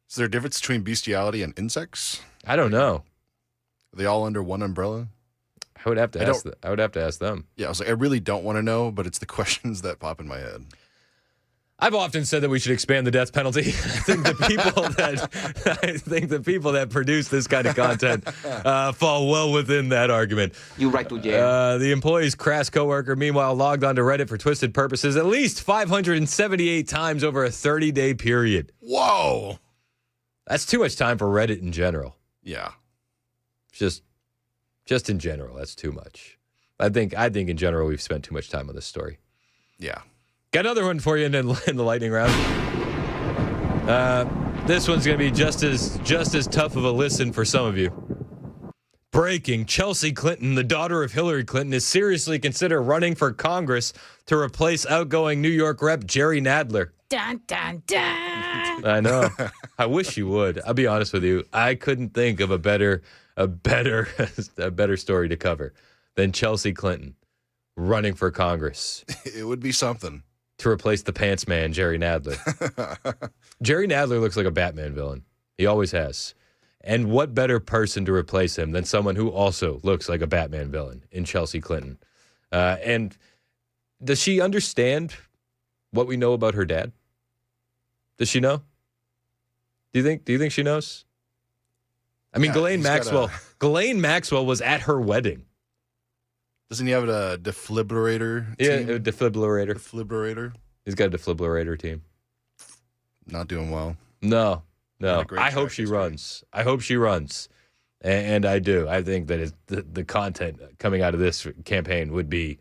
Is there a difference between bestiality and insects? I don't know. Are they all under one umbrella? I would have to ask them. Yeah, I was like, I really don't want to know, but it's the questions that pop in my head. I've often said that we should expand the death penalty. I think the people that produce this kind of content fall well within that argument. You right to jail. The employee's crass coworker, meanwhile, logged onto Reddit for twisted purposes at least 578 times over a 30-day period. Whoa, that's too much time for Reddit in general. Yeah, just in general, that's too much. I think in general we've spent too much time on this story. Yeah. Got another one for you in the lightning round. This one's going to be just as tough of a listen for some of you. Breaking. Chelsea Clinton, the daughter of Hillary Clinton, is seriously considering running for Congress to replace outgoing New York Rep. Jerry Nadler. Dun, dun, dun. I know. I wish you would. I'll be honest with you. I couldn't think of a better story to cover than Chelsea Clinton running for Congress. It would be something. To replace the pants man, Jerry Nadler. Jerry Nadler looks like a Batman villain. He always has. And what better person to replace him than someone who also looks like a Batman villain in Chelsea Clinton? And does she understand what we know about her dad? Does she know? Do you think she knows? I mean, Ghislaine Maxwell was at her wedding. Doesn't he have a defibrillator team? Yeah, a defibrillator. Defibrillator? He's got a defibrillator team. Not doing well. No. I hope she runs. I hope she runs. And I do. I think that the content coming out of this campaign would be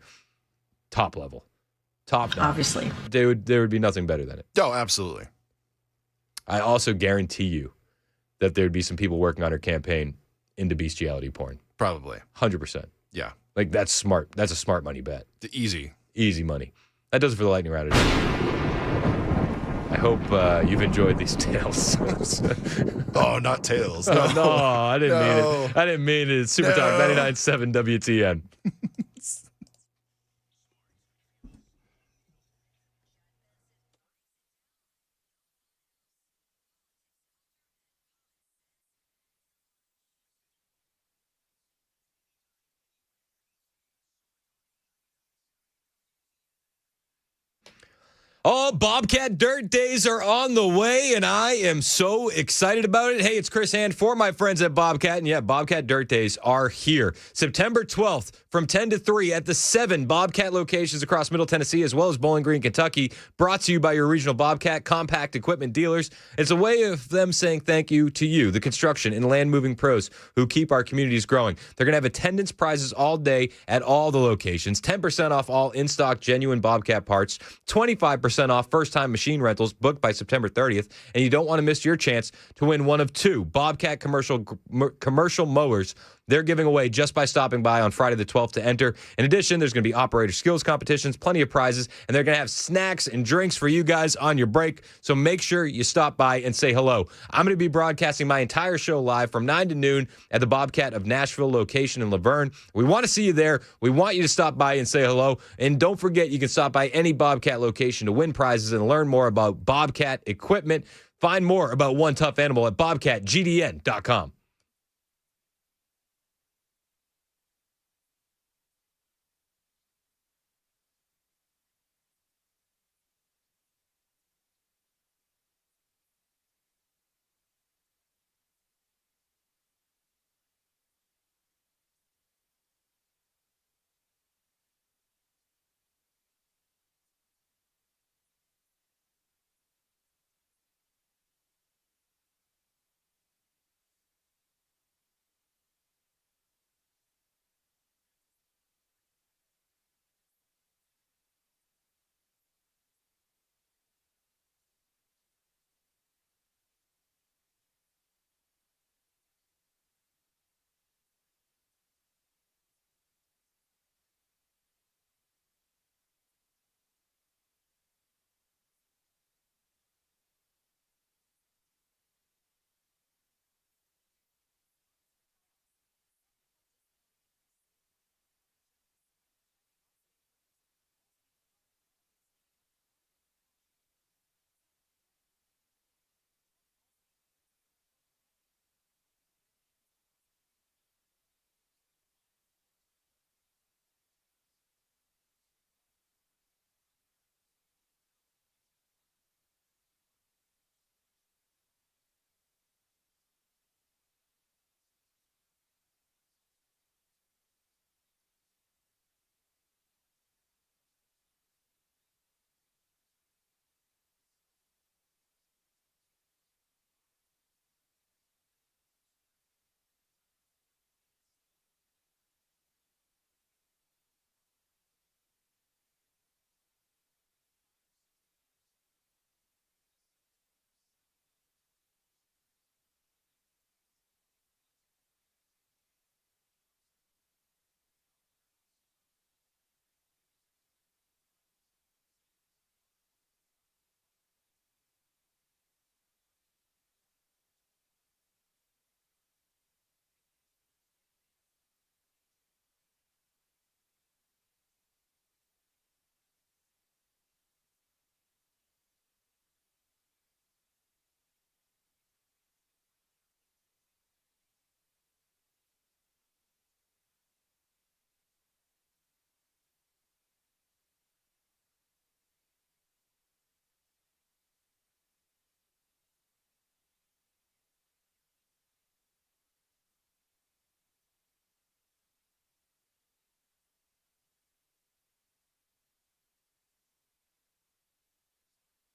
top level. Top notch. Obviously. There would be nothing better than it. Oh, absolutely. I also guarantee you that there would be some people working on her campaign into bestiality porn. Probably. 100%. Yeah. Like, that's smart. That's a smart money bet. Easy. Easy money. That does it for the lightning round today. I hope you've enjoyed these tales. Oh, not tales. No, I didn't mean it. I didn't mean it. Super Talk 99.7 WTN. Oh, Bobcat Dirt Days are on the way, and I am so excited about it. Hey, it's Chris Hand for my friends at Bobcat, and yeah, Bobcat Dirt Days are here. September 12th from 10 to 3 at the 7 Bobcat locations across Middle Tennessee, as well as Bowling Green, Kentucky, brought to you by your regional Bobcat compact equipment dealers. It's a way of them saying thank you to you, the construction and land moving pros who keep our communities growing. They're going to have attendance prizes all day at all the locations, 10% off all in-stock genuine Bobcat parts, 25% off first-time machine rentals booked by September 30th, and you don't want to miss your chance to win one of 2 Bobcat commercial mowers they're giving away just by stopping by on Friday the 12th to enter. In addition, there's going to be operator skills competitions, plenty of prizes, and they're going to have snacks and drinks for you guys on your break, so make sure you stop by and say hello. I'm going to be broadcasting my entire show live from 9 to noon at the Bobcat of Nashville location in Laverne. We want to see you there. We want you to stop by and say hello, and don't forget you can stop by any Bobcat location to win prizes and learn more about Bobcat equipment. Find more about One Tough Animal at bobcatgdn.com.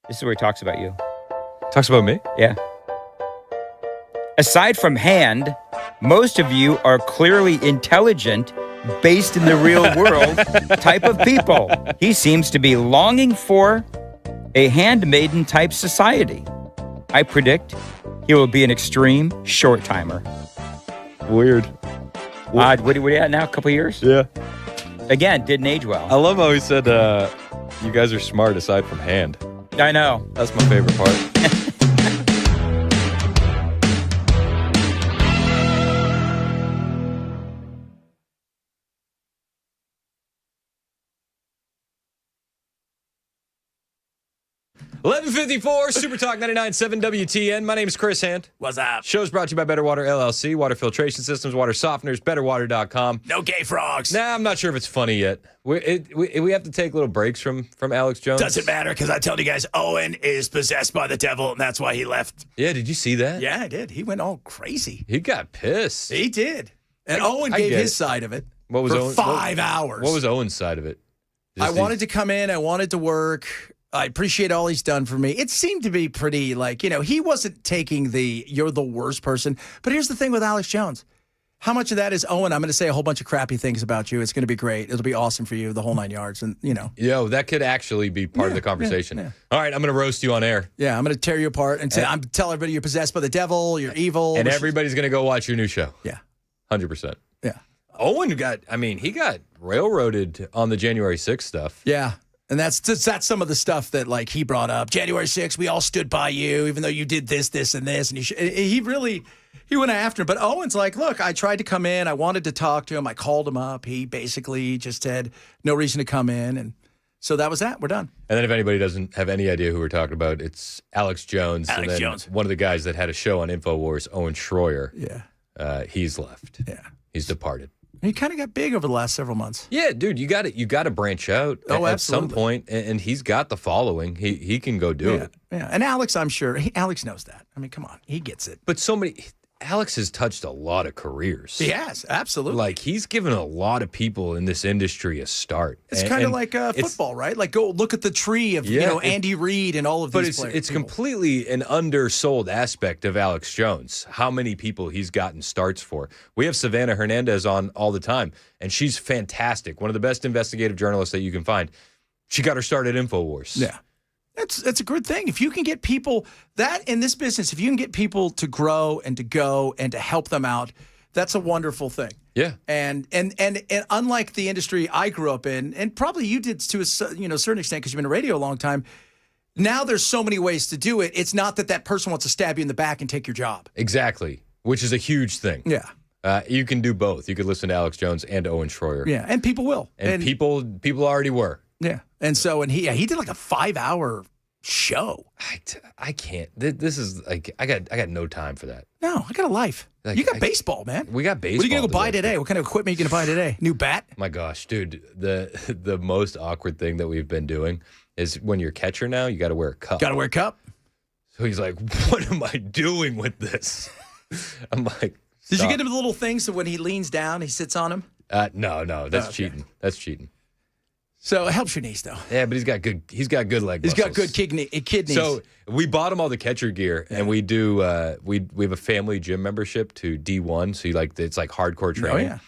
This is where he talks about you. Talks about me? Yeah. Aside from hand, most of you are clearly intelligent, based in the real world type of people. He seems to be longing for a handmaiden type society. I predict he will be an extreme short timer. Weird. What are you at now? A couple years? Yeah. Again, didn't age well. I love how he said, you guys are smart aside from hand. I know. That's my favorite part. 11:54, Super Talk 99.7 WTN. My name is Chris Hand. What's up? Show's brought to you by Better Water LLC, water filtration systems, water softeners, betterwater.com. No gay frogs. Nah, I'm not sure if it's funny yet. We have to take little breaks from Alex Jones. Doesn't matter, because I told you guys Owen is possessed by the devil, and that's why he left. Yeah, did you see that? Yeah, I did. He went all crazy. He got pissed. He did. And Owen gave his side of it what was for Owen, 5 hours. What was Owen's side of it? I wanted to come in. I wanted to work. I appreciate all he's done for me. It seemed to be pretty he wasn't taking you're the worst person. But here's the thing with Alex Jones. How much of that is, Owen, I'm going to say a whole bunch of crappy things about you. It's going to be great. It'll be awesome for you, the whole 9 yards. And, Yo, that could actually be part of the conversation. Yeah. All right, I'm going to roast you on air. Yeah, I'm going to tear you apart and tell everybody you're possessed by the devil, you're evil. And everybody's going to go watch your new show. Yeah. 100%. Yeah. Owen he got railroaded on the January 6th stuff. Yeah. And that's some of the stuff that he brought up. January 6th, we all stood by you, even though you did this, this, and this. And he went after him. But Owen's like, look, I tried to come in. I wanted to talk to him. I called him up. He basically just had no reason to come in. And so that was that. We're done. And then if anybody doesn't have any idea who we're talking about, it's Alex Jones. Alex Jones. One of the guys that had a show on InfoWars, Owen Schroyer. Yeah. He's left. Yeah. He's departed. He kind of got big over the last several months. Yeah, dude, you got to branch out at some point, and he's got the following. He can go do it. Yeah, and Alex, I'm sure Alex knows that. I mean, come on, he gets it. But Alex has touched a lot of careers. He has, absolutely. He's given a lot of people in this industry a start. It's kind of like football, right? Go look at the tree of Andy Reid and all of these players. But it's completely an undersold aspect of Alex Jones, how many people he's gotten starts for. We have Savannah Hernandez on all the time, and she's fantastic. One of the best investigative journalists that you can find. She got her start at InfoWars. Yeah. That's a good thing. If you can get people in this business, if you can get people to grow and to go and to help them out, that's a wonderful thing. Yeah. And unlike the industry I grew up in, and probably you did to a certain extent because you've been in radio a long time, now there's so many ways to do it. It's not that person wants to stab you in the back and take your job. Exactly, which is a huge thing. Yeah. You can do both. You could listen to Alex Jones and Owen Schroyer. Yeah, and people will. And people already were. Yeah. And so, he did like a 5-hour show. I can't. This is I got no time for that. No, I got a life. You got baseball, man. We got baseball. What are you going to go buy today? What kind of equipment are you going to buy today? New bat? My gosh, dude. The most awkward thing that we've been doing is when you're catcher now, you got to wear a cup. Got to wear a cup? So he's like, what am I doing with this? I'm like, Did you get him the little thing so when he leans down, he sits on him? No. That's cheating. That's cheating. So it helps your knees, though. Yeah, but he's got good leg muscles. He's got good kidneys. So we bought him all the catcher gear, and we do. We have a family gym membership to D1, so it's like hardcore training. Oh yeah.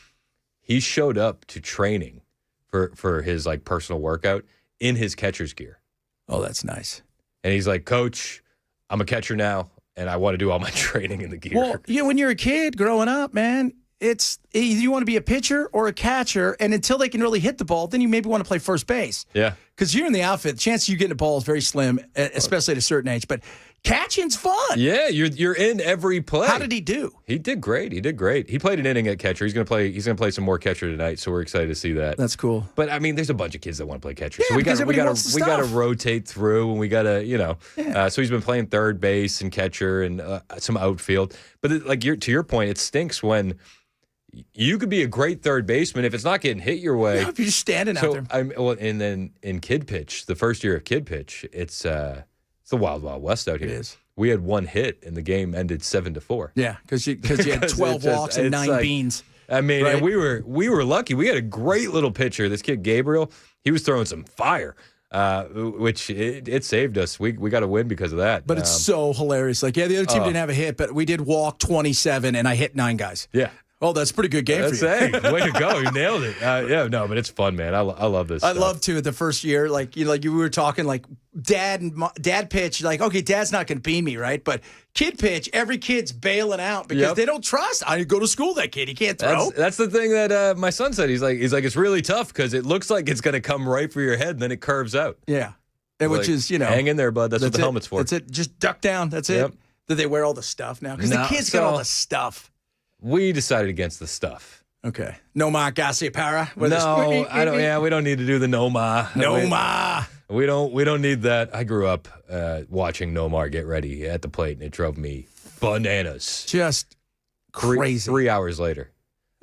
He showed up to training for his personal workout in his catcher's gear. Oh, that's nice. And he's like, Coach, I'm a catcher now, and I want to do all my training in the gear. Well, when you're a kid growing up, man. It's either you want to be a pitcher or a catcher, and until they can really hit the ball, then you maybe want to play first base. Yeah. Because you're in the outfit, the chance of you getting a ball is very slim, especially at a certain age. But catching's fun. Yeah, you're in every play. How did he do? He did great. He played an inning at catcher. He's gonna play some more catcher tonight, so we're excited to see that. That's cool. But I mean, there's a bunch of kids that want to play catcher. Yeah, so we got to rotate through, and we got to so he's been playing third base and catcher and some outfield. But to your point, it stinks when you could be a great third baseman if it's not getting hit your way. Yeah, if you're just standing out there. And then in kid pitch, the first year of kid pitch, it's the wild, wild west out here. It is. We had one hit, and the game ended 7-4. Yeah, because you had 12 walks and 9 beans. I mean, right? and we were lucky. We had a great little pitcher. This kid Gabriel, he was throwing some fire. which it saved us. We got a win because of that. But it's so hilarious. Like, the other team didn't have a hit, but we did walk 27, and I hit 9 guys. Yeah. Oh, that's a pretty good game for you. Hey, way to go. You nailed it. But it's fun, man. I love this I stuff. love to the first year, like you were talking, like dad pitch, like, okay, dad's not going to beat me, right? But kid pitch, every kid's bailing out because they don't trust. I go to school, that kid, he can't throw. That's the thing that my son said. He's like, it's really tough because it looks like it's going to come right for your head, and then it curves out. Yeah. Which is, hang in there, bud. That's what the helmet's for. That's it. Just duck down. That's it. Do they wear all the stuff now? Because the kids got all the stuff. We decided against the stuff. Okay. No ma gasi para? No, I don't. Yeah, we don't need to do the no ma. No ma. We don't need that. I grew up watching Nomar get ready at the plate, and it drove me bananas. Just crazy. 3 hours later.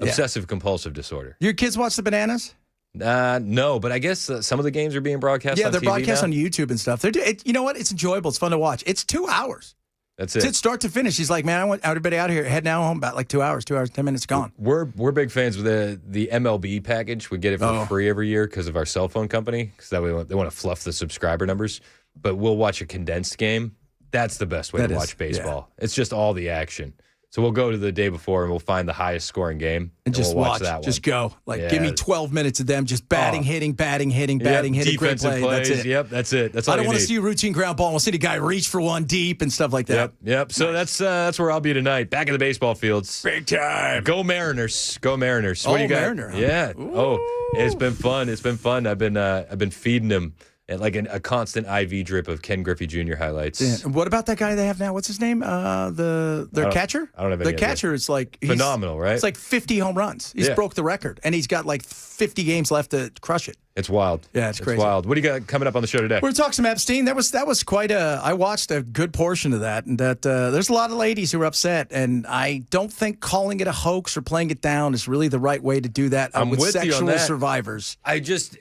Obsessive compulsive disorder. Your kids watch the bananas? No, but I guess some of the games are being broadcast on TV. Yeah, they're broadcast on YouTube and stuff. You know what? It's enjoyable. It's fun to watch. It's 2 hours. That's it. It's start to finish. He's like, man, I want everybody out here. Head now home about like 2 hours, 10 minutes gone. We're big fans of the MLB package. We get it for free every year because of our cell phone company. Because that way they want to fluff the subscriber numbers. But we'll watch a condensed game. That's the best way to watch baseball. Yeah. It's just all the action. So we'll go to the day before and we'll find the highest scoring game and just we'll watch that one. Just go. Give me 12 minutes of them just batting, hitting. Defensive plays. That's it. Yep, that's it. That's all I don't want to see a routine ground ball. I want to see the guy reach for one deep and stuff like that. Yep. So that's where I'll be tonight. Back in the baseball fields. Big time. Go Mariners. Go Mariners. What do you got? Mariner, huh? Yeah. Ooh. It's been fun. I've been feeding him. And like a constant IV drip of Ken Griffey Jr. highlights. Yeah. And what about that guy they have now? What's his name? Their catcher? I don't have any idea. The catcher is like... phenomenal, right? It's like 50 home runs. He's broke the record. And he's got like 50 games left to crush it. It's wild. Yeah, it's crazy. It's wild. What do you got coming up on the show today? We're talking some Epstein. That was quite a... I watched a good portion of that. And that there's a lot of ladies who are upset. And I don't think calling it a hoax or playing it down is really the right way to do that with sexual survivors. I just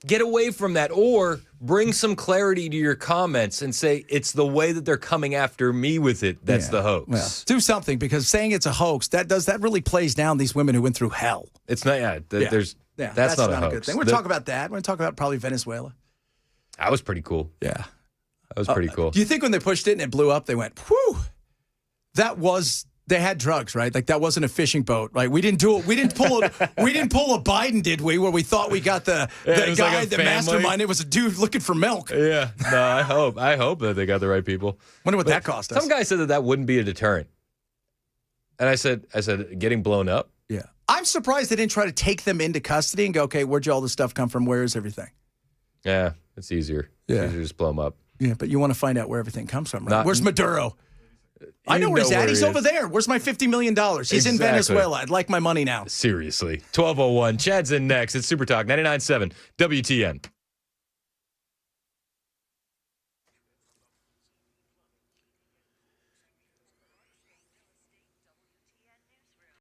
get away from that, or bring some clarity to your comments and say it's the way that they're coming after me with it that's the hoax. Well, do something, because saying it's a hoax, that really plays down these women who went through hell. It's not. That's not a hoax. Good thing. We're talking about that. We're going to talk about probably Venezuela. That was pretty cool. Yeah, that was pretty cool. Do you think when they pushed it and it blew up, they went, "Whew"? They had drugs, right? Like that wasn't a fishing boat. Like we didn't do it. We didn't pull a Biden, did we? Where we thought we got the guy, the mastermind. It was a dude looking for milk. Yeah. No, I hope that they got the right people. Wonder what that cost us. Some guy said that wouldn't be a deterrent, and I said, getting blown up. Yeah. I'm surprised they didn't try to take them into custody and go, okay, where'd all this stuff come from? Where is everything? Yeah, it's easier. Yeah. It's easier to just blow them up. Yeah, but you want to find out where everything comes from, right? Where's Maduro? I know where he's at. He's over there. Where's my $50 million? He's in Venezuela. I'd like my money now. Seriously. 12:01. Chad's in next. It's Super Talk 99.7 WTN.